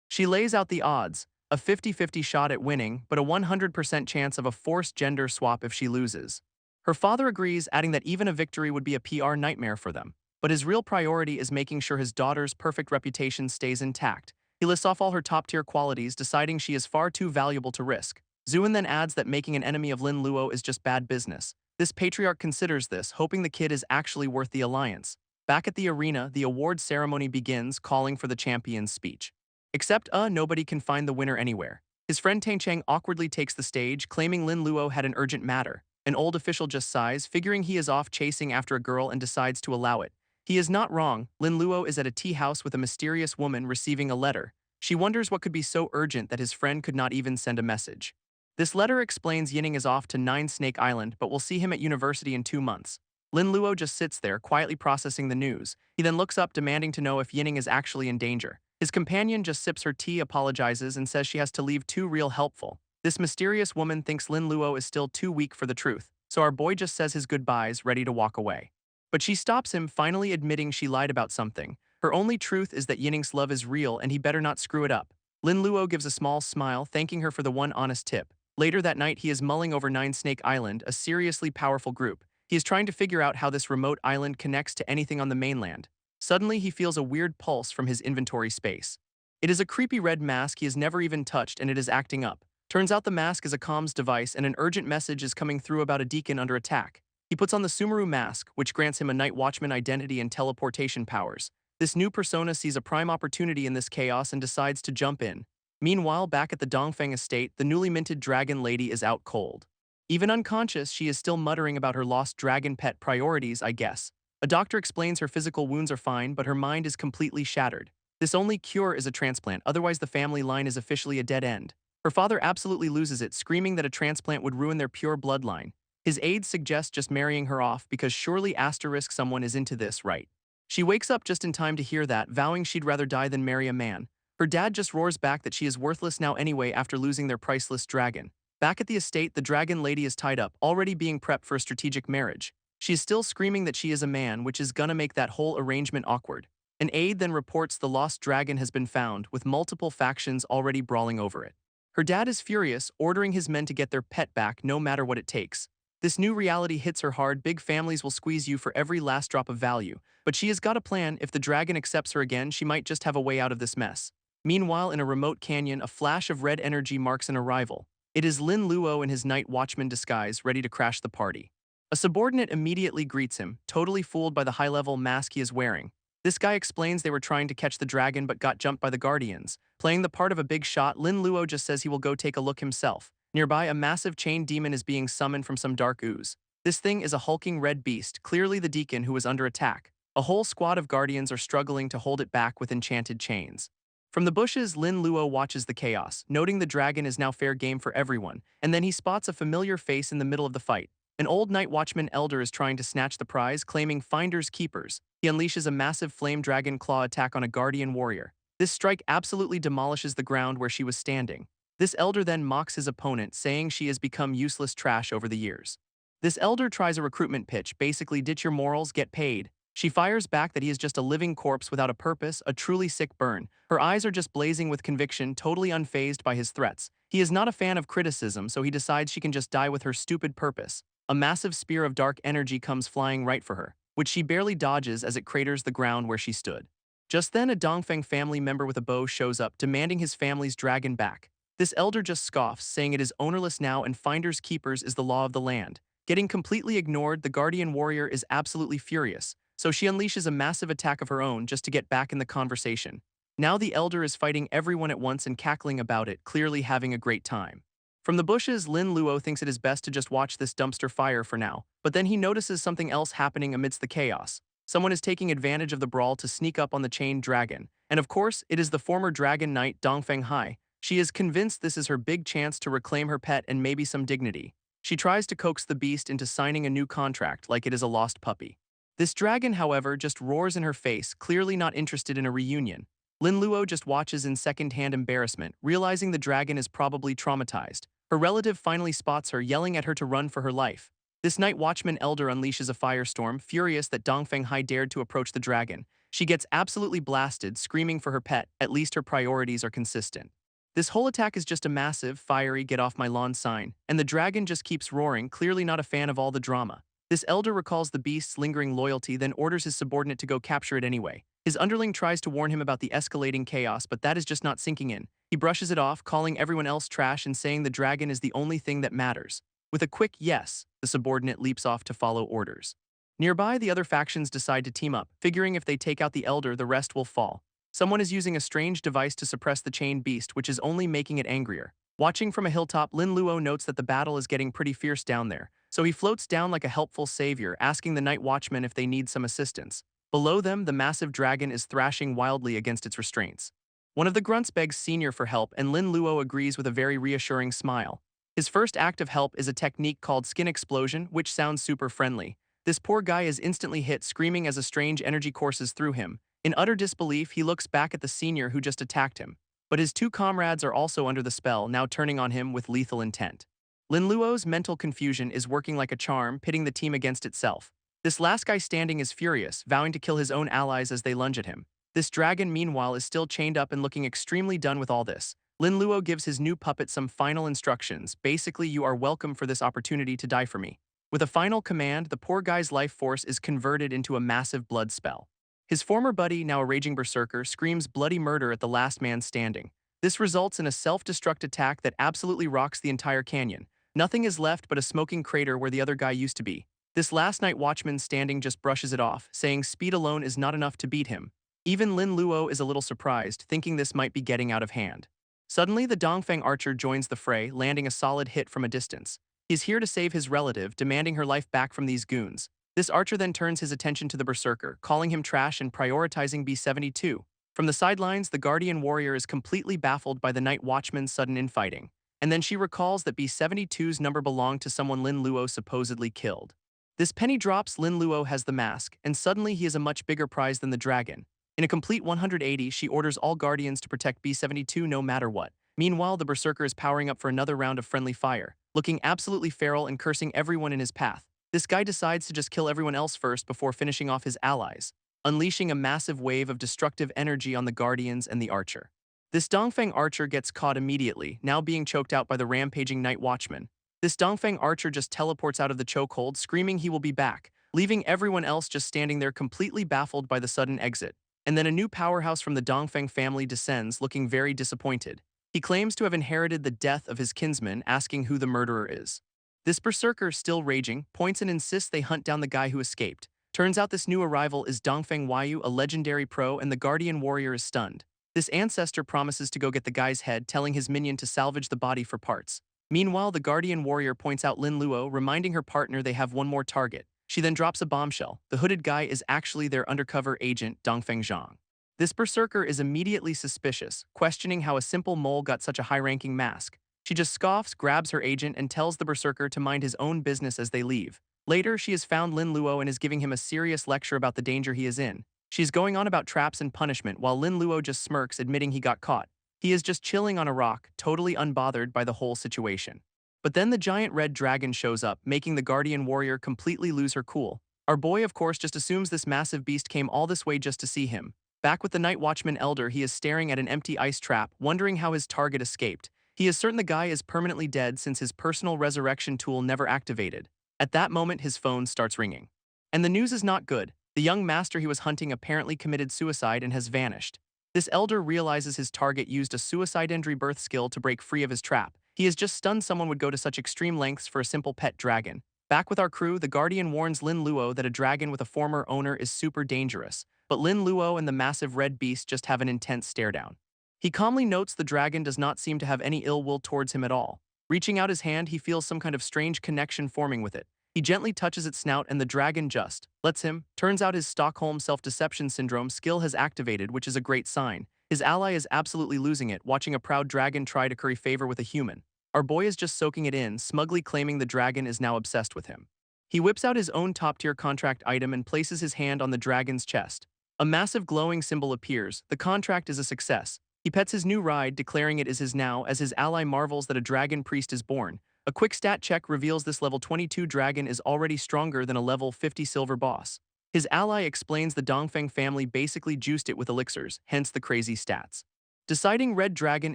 She lays out the odds, a 50-50 shot at winning, but a 100% chance of a forced gender swap if she loses. Her father agrees, adding that even a victory would be a PR nightmare for them. But his real priority is making sure his daughter's perfect reputation stays intact. He lists off all her top-tier qualities, deciding she is far too valuable to risk. Zuin then adds that making an enemy of Lin Luo is just bad business. This patriarch considers this, hoping the kid is actually worth the alliance. Back at the arena, the award ceremony begins, calling for the champion's speech. Except, nobody can find the winner anywhere. His friend Tang Cheng awkwardly takes the stage, claiming Lin Luo had an urgent matter. An old official just sighs, figuring he is off chasing after a girl and decides to allow it. He is not wrong. Lin Luo is at a tea house with a mysterious woman receiving a letter. She wonders what could be so urgent that his friend could not even send a message. This letter explains Yinning is off to Nine Snake Island, but will see him at university in 2 months. Lin Luo just sits there, quietly processing the news. He then looks up, demanding to know if Yinning is actually in danger. His companion just sips her tea, apologizes, and says she has to leave too real helpful. This mysterious woman thinks Lin Luo is still too weak for the truth, so our boy just says his goodbyes, ready to walk away. But she stops him, finally admitting she lied about something. Her only truth is that Yinning's love is real and he better not screw it up. Lin Luo gives a small smile, thanking her for the one honest tip. Later that night, he is mulling over Nine Snake Island, a seriously powerful group. He is trying to figure out how this remote island connects to anything on the mainland. Suddenly, he feels a weird pulse from his inventory space. It is a creepy red mask he has never even touched, and it is acting up. Turns out the mask is a comms device, and an urgent message is coming through about a deacon under attack. He puts on the Sumeru mask, which grants him a night watchman identity and teleportation powers. This new persona sees a prime opportunity in this chaos and decides to jump in. Meanwhile, back at the Dongfang estate, the newly minted Dragon Lady is out cold. Even unconscious, she is still muttering about her lost dragon pet priorities, I guess. A doctor explains her physical wounds are fine, but her mind is completely shattered. This only cure is a transplant, otherwise the family line is officially a dead end. Her father absolutely loses it, screaming that a transplant would ruin their pure bloodline. His aides suggest just marrying her off because surely asterisk someone is into this, right? She wakes up just in time to hear that, vowing she'd rather die than marry a man. Her dad just roars back that she is worthless now anyway after losing their priceless dragon. Back at the estate, the Dragon Lady is tied up, already being prepped for a strategic marriage. She is still screaming that she is a man, which is gonna make that whole arrangement awkward. An aide then reports the lost dragon has been found, with multiple factions already brawling over it. Her dad is furious, ordering his men to get their pet back no matter what it takes. This new reality hits her hard. Big families will squeeze you for every last drop of value. But she has got a plan. If the dragon accepts her again, she might just have a way out of this mess. Meanwhile, in a remote canyon, a flash of red energy marks an arrival. It is Lin Luo in his night watchman disguise, ready to crash the party. A subordinate immediately greets him, totally fooled by the high-level mask he is wearing. This guy explains they were trying to catch the dragon but got jumped by the guardians. Playing the part of a big shot, Lin Luo just says he will go take a look himself. Nearby, a massive chain demon is being summoned from some dark ooze. This thing is a hulking red beast, clearly the deacon who is under attack. A whole squad of guardians are struggling to hold it back with enchanted chains. From the bushes, Lin Luo watches the chaos, noting the dragon is now fair game for everyone, and then he spots a familiar face in the middle of the fight. An old night watchman elder is trying to snatch the prize, claiming finders keepers. He unleashes a massive flame dragon claw attack on a guardian warrior. This strike absolutely demolishes the ground where she was standing. This elder then mocks his opponent, saying she has become useless trash over the years. This elder tries a recruitment pitch, basically ditch your morals, get paid. She fires back that he is just a living corpse without a purpose, a truly sick burn. Her eyes are just blazing with conviction, totally unfazed by his threats. He is not a fan of criticism, so he decides she can just die with her stupid purpose. A massive spear of dark energy comes flying right for her, which she barely dodges as it craters the ground where she stood. Just then, a Dongfang family member with a bow shows up, demanding his family's dragon back. This elder just scoffs, saying it is ownerless now and finders keepers is the law of the land. Getting completely ignored, the guardian warrior is absolutely furious, so she unleashes a massive attack of her own just to get back in the conversation. Now the elder is fighting everyone at once and cackling about it, clearly having a great time. From the bushes, Lin Luo thinks it is best to just watch this dumpster fire for now, but then he notices something else happening amidst the chaos. Someone is taking advantage of the brawl to sneak up on the chained dragon, and of course, it is the former dragon knight Dongfeng Hai. She is convinced this is her big chance to reclaim her pet and maybe some dignity. She tries to coax the beast into signing a new contract like it is a lost puppy. This dragon, however, just roars in her face, clearly not interested in a reunion. Lin Luo just watches in second-hand embarrassment, realizing the dragon is probably traumatized. Her relative finally spots her, yelling at her to run for her life. This night watchman elder unleashes a firestorm, furious that Dongfeng Hai dared to approach the dragon. She gets absolutely blasted, screaming for her pet. At least her priorities are consistent. This whole attack is just a massive, fiery, get off my lawn sign, and the dragon just keeps roaring, clearly not a fan of all the drama. This elder recalls the beast's lingering loyalty, then orders his subordinate to go capture it anyway. His underling tries to warn him about the escalating chaos, but that is just not sinking in. He brushes it off, calling everyone else trash and saying the dragon is the only thing that matters. With a quick yes, the subordinate leaps off to follow orders. Nearby, the other factions decide to team up, figuring if they take out the elder, the rest will fall. Someone is using a strange device to suppress the chained beast, which is only making it angrier. Watching from a hilltop, Lin Luo notes that the battle is getting pretty fierce down there, so he floats down like a helpful savior, asking the night watchmen if they need some assistance. Below them, the massive dragon is thrashing wildly against its restraints. One of the grunts begs Senior for help, and Lin Luo agrees with a very reassuring smile. His first act of help is a technique called skin explosion, which sounds super friendly. This poor guy is instantly hit, screaming as a strange energy courses through him. In utter disbelief, he looks back at the senior who just attacked him. But his two comrades are also under the spell, now turning on him with lethal intent. Lin Luo's mental confusion is working like a charm, pitting the team against itself. This last guy standing is furious, vowing to kill his own allies as they lunge at him. This dragon, meanwhile, is still chained up and looking extremely done with all this. Lin Luo gives his new puppet some final instructions. Basically, you are welcome for this opportunity to die for me. With a final command, the poor guy's life force is converted into a massive blood spell. His former buddy, now a raging berserker, screams bloody murder at the last man standing. This results in a self-destruct attack that absolutely rocks the entire canyon. Nothing is left but a smoking crater where the other guy used to be. This last night watchman standing just brushes it off, saying speed alone is not enough to beat him. Even Lin Luo is a little surprised, thinking this might be getting out of hand. Suddenly, the Dongfang archer joins the fray, landing a solid hit from a distance. He's here to save his relative, demanding her life back from these goons. This archer then turns his attention to the berserker, calling him trash and prioritizing B-72. From the sidelines, the guardian warrior is completely baffled by the night watchman's sudden infighting. And then she recalls that B-72's number belonged to someone Lin Luo supposedly killed. This penny drops, Lin Luo has the mask, and suddenly he is a much bigger prize than the dragon. In a complete 180, she orders all guardians to protect B-72 no matter what. Meanwhile, the berserker is powering up for another round of friendly fire, looking absolutely feral and cursing everyone in his path. This guy decides to just kill everyone else first before finishing off his allies, unleashing a massive wave of destructive energy on the guardians and the archer. This Dongfang archer gets caught immediately, now being choked out by the rampaging night watchman. This Dongfang archer just teleports out of the chokehold, screaming he will be back, leaving everyone else just standing there completely baffled by the sudden exit. And then a new powerhouse from the Dongfang family descends, looking very disappointed. He claims to have inherited the death of his kinsman, asking who the murderer is. This berserker, still raging, points and insists they hunt down the guy who escaped. Turns out this new arrival is Dongfang Wu, a legendary pro, and the guardian warrior is stunned. This ancestor promises to go get the guy's head, telling his minion to salvage the body for parts. Meanwhile, the guardian warrior points out Lin Luo, reminding her partner they have one more target. She then drops a bombshell. The hooded guy is actually their undercover agent, Dongfeng Zhang. This berserker is immediately suspicious, questioning how a simple mole got such a high-ranking mask. She just scoffs, grabs her agent, and tells the berserker to mind his own business as they leave. Later, she has found Lin Luo and is giving him a serious lecture about the danger he is in. She's going on about traps and punishment while Lin Luo just smirks, admitting he got caught. He is just chilling on a rock, totally unbothered by the whole situation. But then the giant red dragon shows up, making the guardian warrior completely lose her cool. Our boy, of course, just assumes this massive beast came all this way just to see him. Back with the night watchman elder, he is staring at an empty ice trap, wondering how his target escaped. He is certain the guy is permanently dead since his personal resurrection tool never activated. At that moment, his phone starts ringing. And the news is not good. The young master he was hunting apparently committed suicide and has vanished. This elder realizes his target used a suicide-injury birth skill to break free of his trap. He is just stunned someone would go to such extreme lengths for a simple pet dragon. Back with our crew, the Guardian warns Lin Luo that a dragon with a former owner is super dangerous, but Lin Luo and the massive red beast just have an intense stare-down. He calmly notes the dragon does not seem to have any ill will towards him at all. Reaching out his hand, he feels some kind of strange connection forming with it. He gently touches its snout and the dragon just lets him. Turns out his Stockholm self-deception syndrome skill has activated, which is a great sign. His ally is absolutely losing it, watching a proud dragon try to curry favor with a human. Our boy is just soaking it in, smugly claiming the dragon is now obsessed with him. He whips out his own top-tier contract item and places his hand on the dragon's chest. A massive glowing symbol appears. The contract is a success. He pets his new ride, declaring it is his now, as his ally marvels that a dragon priest is born. A quick stat check reveals this level 22 dragon is already stronger than a level 50 silver boss. His ally explains the Dongfang family basically juiced it with elixirs, hence the crazy stats. Deciding Red Dragon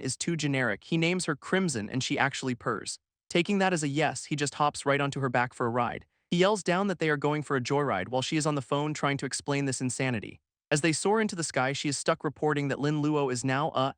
is too generic, he names her Crimson and she actually purrs. Taking that as a yes, he just hops right onto her back for a ride. He yells down that they are going for a joyride while she is on the phone trying to explain this insanity. As they soar into the sky, she is stuck reporting that Lin Luo is now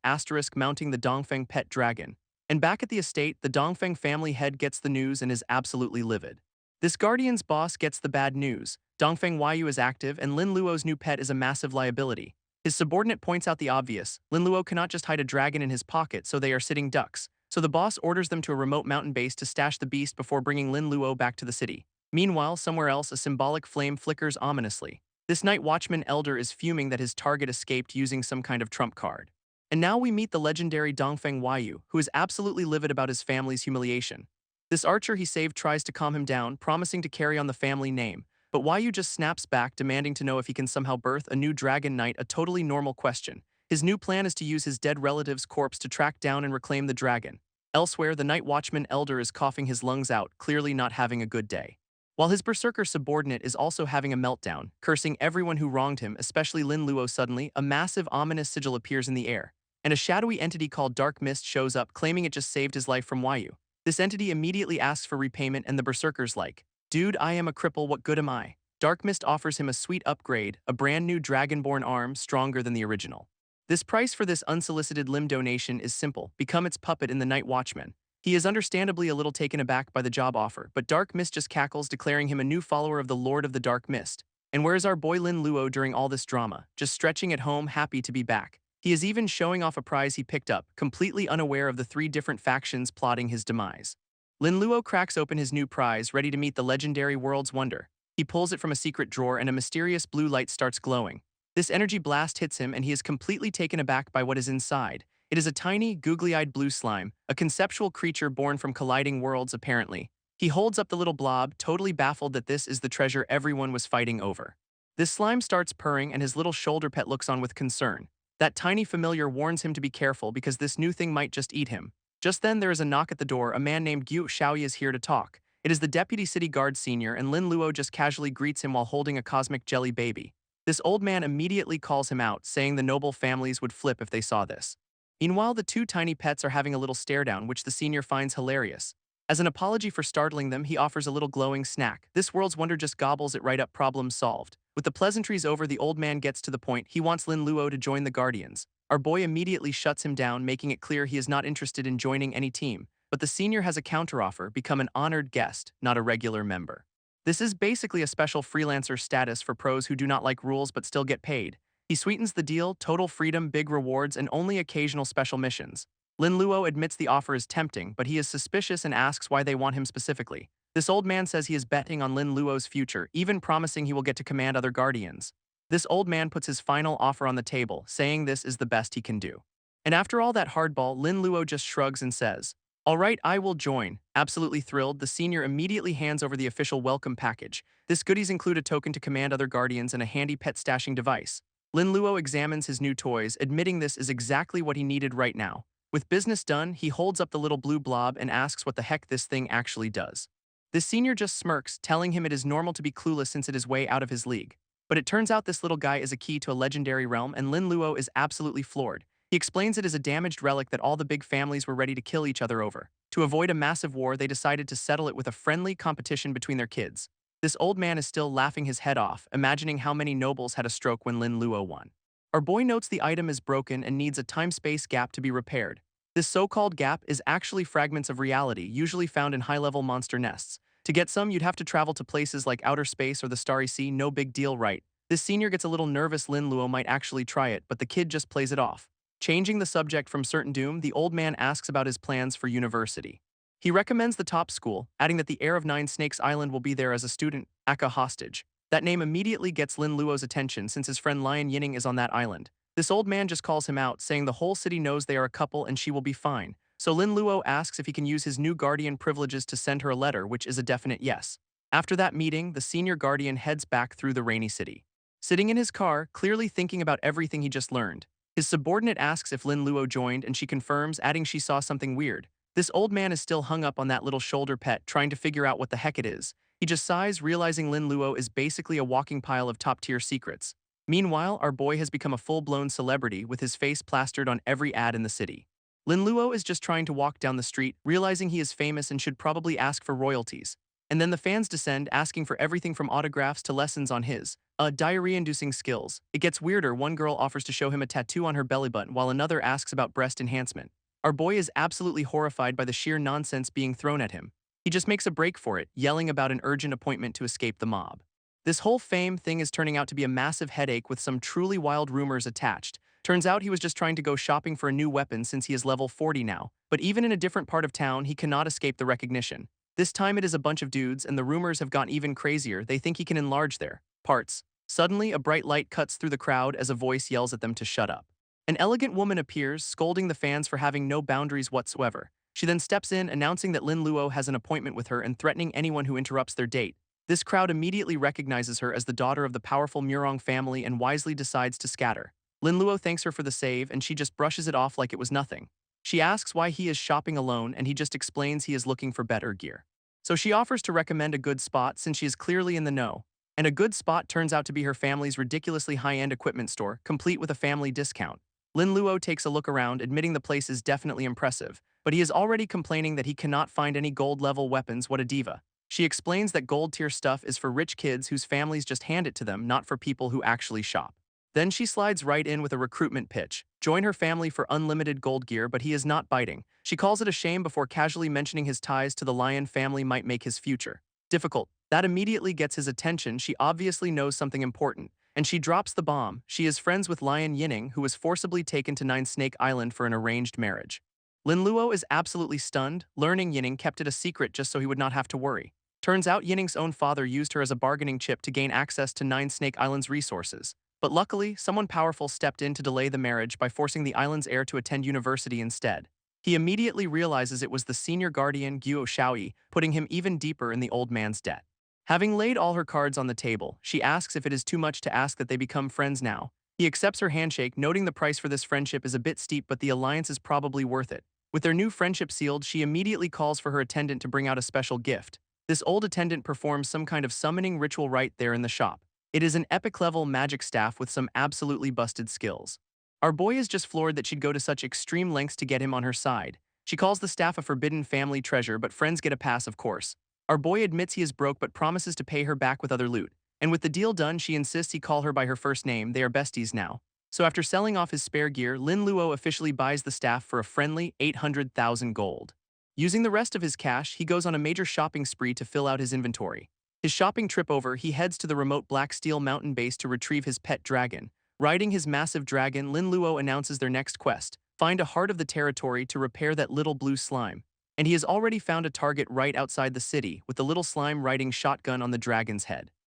mounting the Dongfeng pet dragon. And back at the estate, the Dongfeng family head gets the news and is absolutely livid. This Guardian's boss gets the bad news. Dongfang Wu is active and Lin Luo's new pet is a massive liability. His subordinate points out the obvious. Lin Luo cannot just hide a dragon in his pocket, so they are sitting ducks. So the boss orders them to a remote mountain base to stash the beast before bringing Lin Luo back to the city. Meanwhile, somewhere else, a symbolic flame flickers ominously. This night watchman elder is fuming that his target escaped using some kind of trump card. And now we meet the legendary Dongfang Wu, who is absolutely livid about his family's humiliation. This archer he saved tries to calm him down, promising to carry on the family name, but Wu just snaps back, demanding to know if he can somehow birth a new dragon knight, a totally normal question. His new plan is to use his dead relative's corpse to track down and reclaim the dragon. Elsewhere, the night watchman elder is coughing his lungs out, clearly not having a good day. While his berserker subordinate is also having a meltdown, cursing everyone who wronged him, especially Lin Luo. Suddenly, a massive ominous sigil appears in the air, and a shadowy entity called Dark Mist shows up, claiming it just saved his life from Wu. This entity immediately asks for repayment and the berserker's like, "Dude, I am a cripple, what good am I?" Dark Mist offers him a sweet upgrade, a brand new dragonborn arm stronger than the original. This price for this unsolicited limb donation is simple: become its puppet in the Night Watchman. He is understandably a little taken aback by the job offer, but Dark Mist just cackles, declaring him a new follower of the Lord of the Dark Mist. And where is our boy Lin Luo during all this drama? Just stretching at home, happy to be back. He is even showing off a prize he picked up, completely unaware of the 3 different factions plotting his demise. Lin Luo cracks open his new prize, ready to meet the legendary World's Wonder. He pulls it from a secret drawer and a mysterious blue light starts glowing. This energy blast hits him and he is completely taken aback by what is inside. It is a tiny, googly-eyed blue slime, a conceptual creature born from colliding worlds apparently. He holds up the little blob, totally baffled that this is the treasure everyone was fighting over. This slime starts purring and his little shoulder pet looks on with concern. That tiny familiar warns him to be careful because this new thing might just eat him. Just then there is a knock at the door. A man named Gu Xiaoyi is here to talk. It is the deputy city guard senior, and Lin Luo just casually greets him while holding a cosmic jelly baby. This old man immediately calls him out, saying the noble families would flip if they saw this. Meanwhile, the 2 tiny pets are having a little stare down, which the senior finds hilarious. As an apology for startling them, he offers a little glowing snack. This World's Wonder just gobbles it right up, problem solved. With the pleasantries over, the old man gets to the point. He wants Lin Luo to join the Guardians. Our boy immediately shuts him down, making it clear he is not interested in joining any team. But the senior has a counteroffer: become an honored guest, not a regular member. This is basically a special freelancer status for pros who do not like rules but still get paid. He sweetens the deal: total freedom, big rewards, and only occasional special missions. Lin Luo admits the offer is tempting, but he is suspicious and asks why they want him specifically. This old man says he is betting on Lin Luo's future, even promising he will get to command other guardians. This old man puts his final offer on the table, saying this is the best he can do. And after all that hardball, Lin Luo just shrugs and says, All right, I will join. Absolutely thrilled, the senior immediately hands over the official welcome package. This goodies include a token to command other guardians and a handy pet stashing device. Lin Luo examines his new toys, admitting this is exactly what he needed right now. With business done, he holds up the little blue blob and asks what the heck this thing actually does. The senior just smirks, telling him it is normal to be clueless since it is way out of his league. But it turns out this little guy is a key to a legendary realm, and Lin Luo is absolutely floored. He explains it as a damaged relic that all the big families were ready to kill each other over. To avoid a massive war, they decided to settle it with a friendly competition between their kids. This old man is still laughing his head off, imagining how many nobles had a stroke when Lin Luo won. Our boy notes the item is broken and needs a time-space gap to be repaired. This so-called gap is actually fragments of reality, usually found in high-level monster nests. To get some, you'd have to travel to places like outer space or the starry sea, no big deal, right? This senior gets a little nervous Lin Luo might actually try it, but the kid just plays it off. Changing the subject from certain doom, the old man asks about his plans for university. He recommends the top school, adding that the heir of Nine Snakes Island will be there as a student, aka hostage. That name immediately gets Lin Luo's attention since his friend Lion Yining is on that island. This old man just calls him out, saying the whole city knows they are a couple and she will be fine. So Lin Luo asks if he can use his new guardian privileges to send her a letter, which is a definite yes. After that meeting, the senior guardian heads back through the rainy city. Sitting in his car, clearly thinking about everything he just learned, his subordinate asks if Lin Luo joined and she confirms, adding she saw something weird. This old man is still hung up on that little shoulder pet, trying to figure out what the heck it is. He just sighs, realizing Lin Luo is basically a walking pile of top-tier secrets. Meanwhile, our boy has become a full-blown celebrity with his face plastered on every ad in the city. Lin Luo is just trying to walk down the street, realizing he is famous and should probably ask for royalties. And then the fans descend, asking for everything from autographs to lessons on his diarrhea-inducing skills. It gets weirder. One girl offers to show him a tattoo on her belly button while another asks about breast enhancement. Our boy is absolutely horrified by the sheer nonsense being thrown at him. He just makes a break for it, yelling about an urgent appointment to escape the mob. This whole fame thing is turning out to be a massive headache with some truly wild rumors attached. Turns out he was just trying to go shopping for a new weapon since he is level 40 now, but even in a different part of town, he cannot escape the recognition. This time it is a bunch of dudes, and the rumors have gotten even crazier. They think he can enlarge their parts. Suddenly, a bright light cuts through the crowd as a voice yells at them to shut up. An elegant woman appears, scolding the fans for having no boundaries whatsoever. She then steps in, announcing that Lin Luo has an appointment with her and threatening anyone who interrupts their date. This crowd immediately recognizes her as the daughter of the powerful Murong family and wisely decides to scatter. Lin Luo thanks her for the save, and she just brushes it off like it was nothing. She asks why he is shopping alone, and he just explains he is looking for better gear. So she offers to recommend a good spot since she is clearly in the know. And a good spot turns out to be her family's ridiculously high-end equipment store, complete with a family discount. Lin Luo takes a look around, admitting the place is definitely impressive, but he is already complaining that he cannot find any gold-level weapons. What a diva. She explains that gold-tier stuff is for rich kids whose families just hand it to them, not for people who actually shop. Then she slides right in with a recruitment pitch. Join her family for unlimited gold gear, but he is not biting. She calls it a shame before casually mentioning his ties to the Lion family might make his future difficult. That immediately gets his attention. She obviously knows something important, and she drops the bomb. She is friends with Lion Yining, who was forcibly taken to Nine Snake Island for an arranged marriage. Lin Luo is absolutely stunned, learning Yining kept it a secret just so he would not have to worry. Turns out Yining's own father used her as a bargaining chip to gain access to Nine Snake Island's resources. But luckily, someone powerful stepped in to delay the marriage by forcing the island's heir to attend university instead. He immediately realizes it was the senior guardian Guo Xiaoyi, putting him even deeper in the old man's debt. Having laid all her cards on the table, she asks if it is too much to ask that they become friends now. He accepts her handshake, noting the price for this friendship is a bit steep, but the alliance is probably worth it. With their new friendship sealed, she immediately calls for her attendant to bring out a special gift. This old attendant performs some kind of summoning ritual right there in the shop. It is an epic-level magic staff with some absolutely busted skills. Our boy is just floored that she'd go to such extreme lengths to get him on her side. She calls the staff a forbidden family treasure, but friends get a pass, of course. Our boy admits he is broke but promises to pay her back with other loot. And with the deal done, she insists he call her by her first name. They are besties now. So after selling off his spare gear, Lin Luo officially buys the staff for a friendly 800,000 gold. Using the rest of his cash, he goes on a major shopping spree to fill out his inventory. His shopping trip over, he heads to the remote Black Steel Mountain base to retrieve his pet dragon. Riding his massive dragon, Lin Luo announces their next quest: find a heart of the territory to repair that little blue slime. And he has already found a target right outside the city, with the little slime riding shotgun on the dragon's head.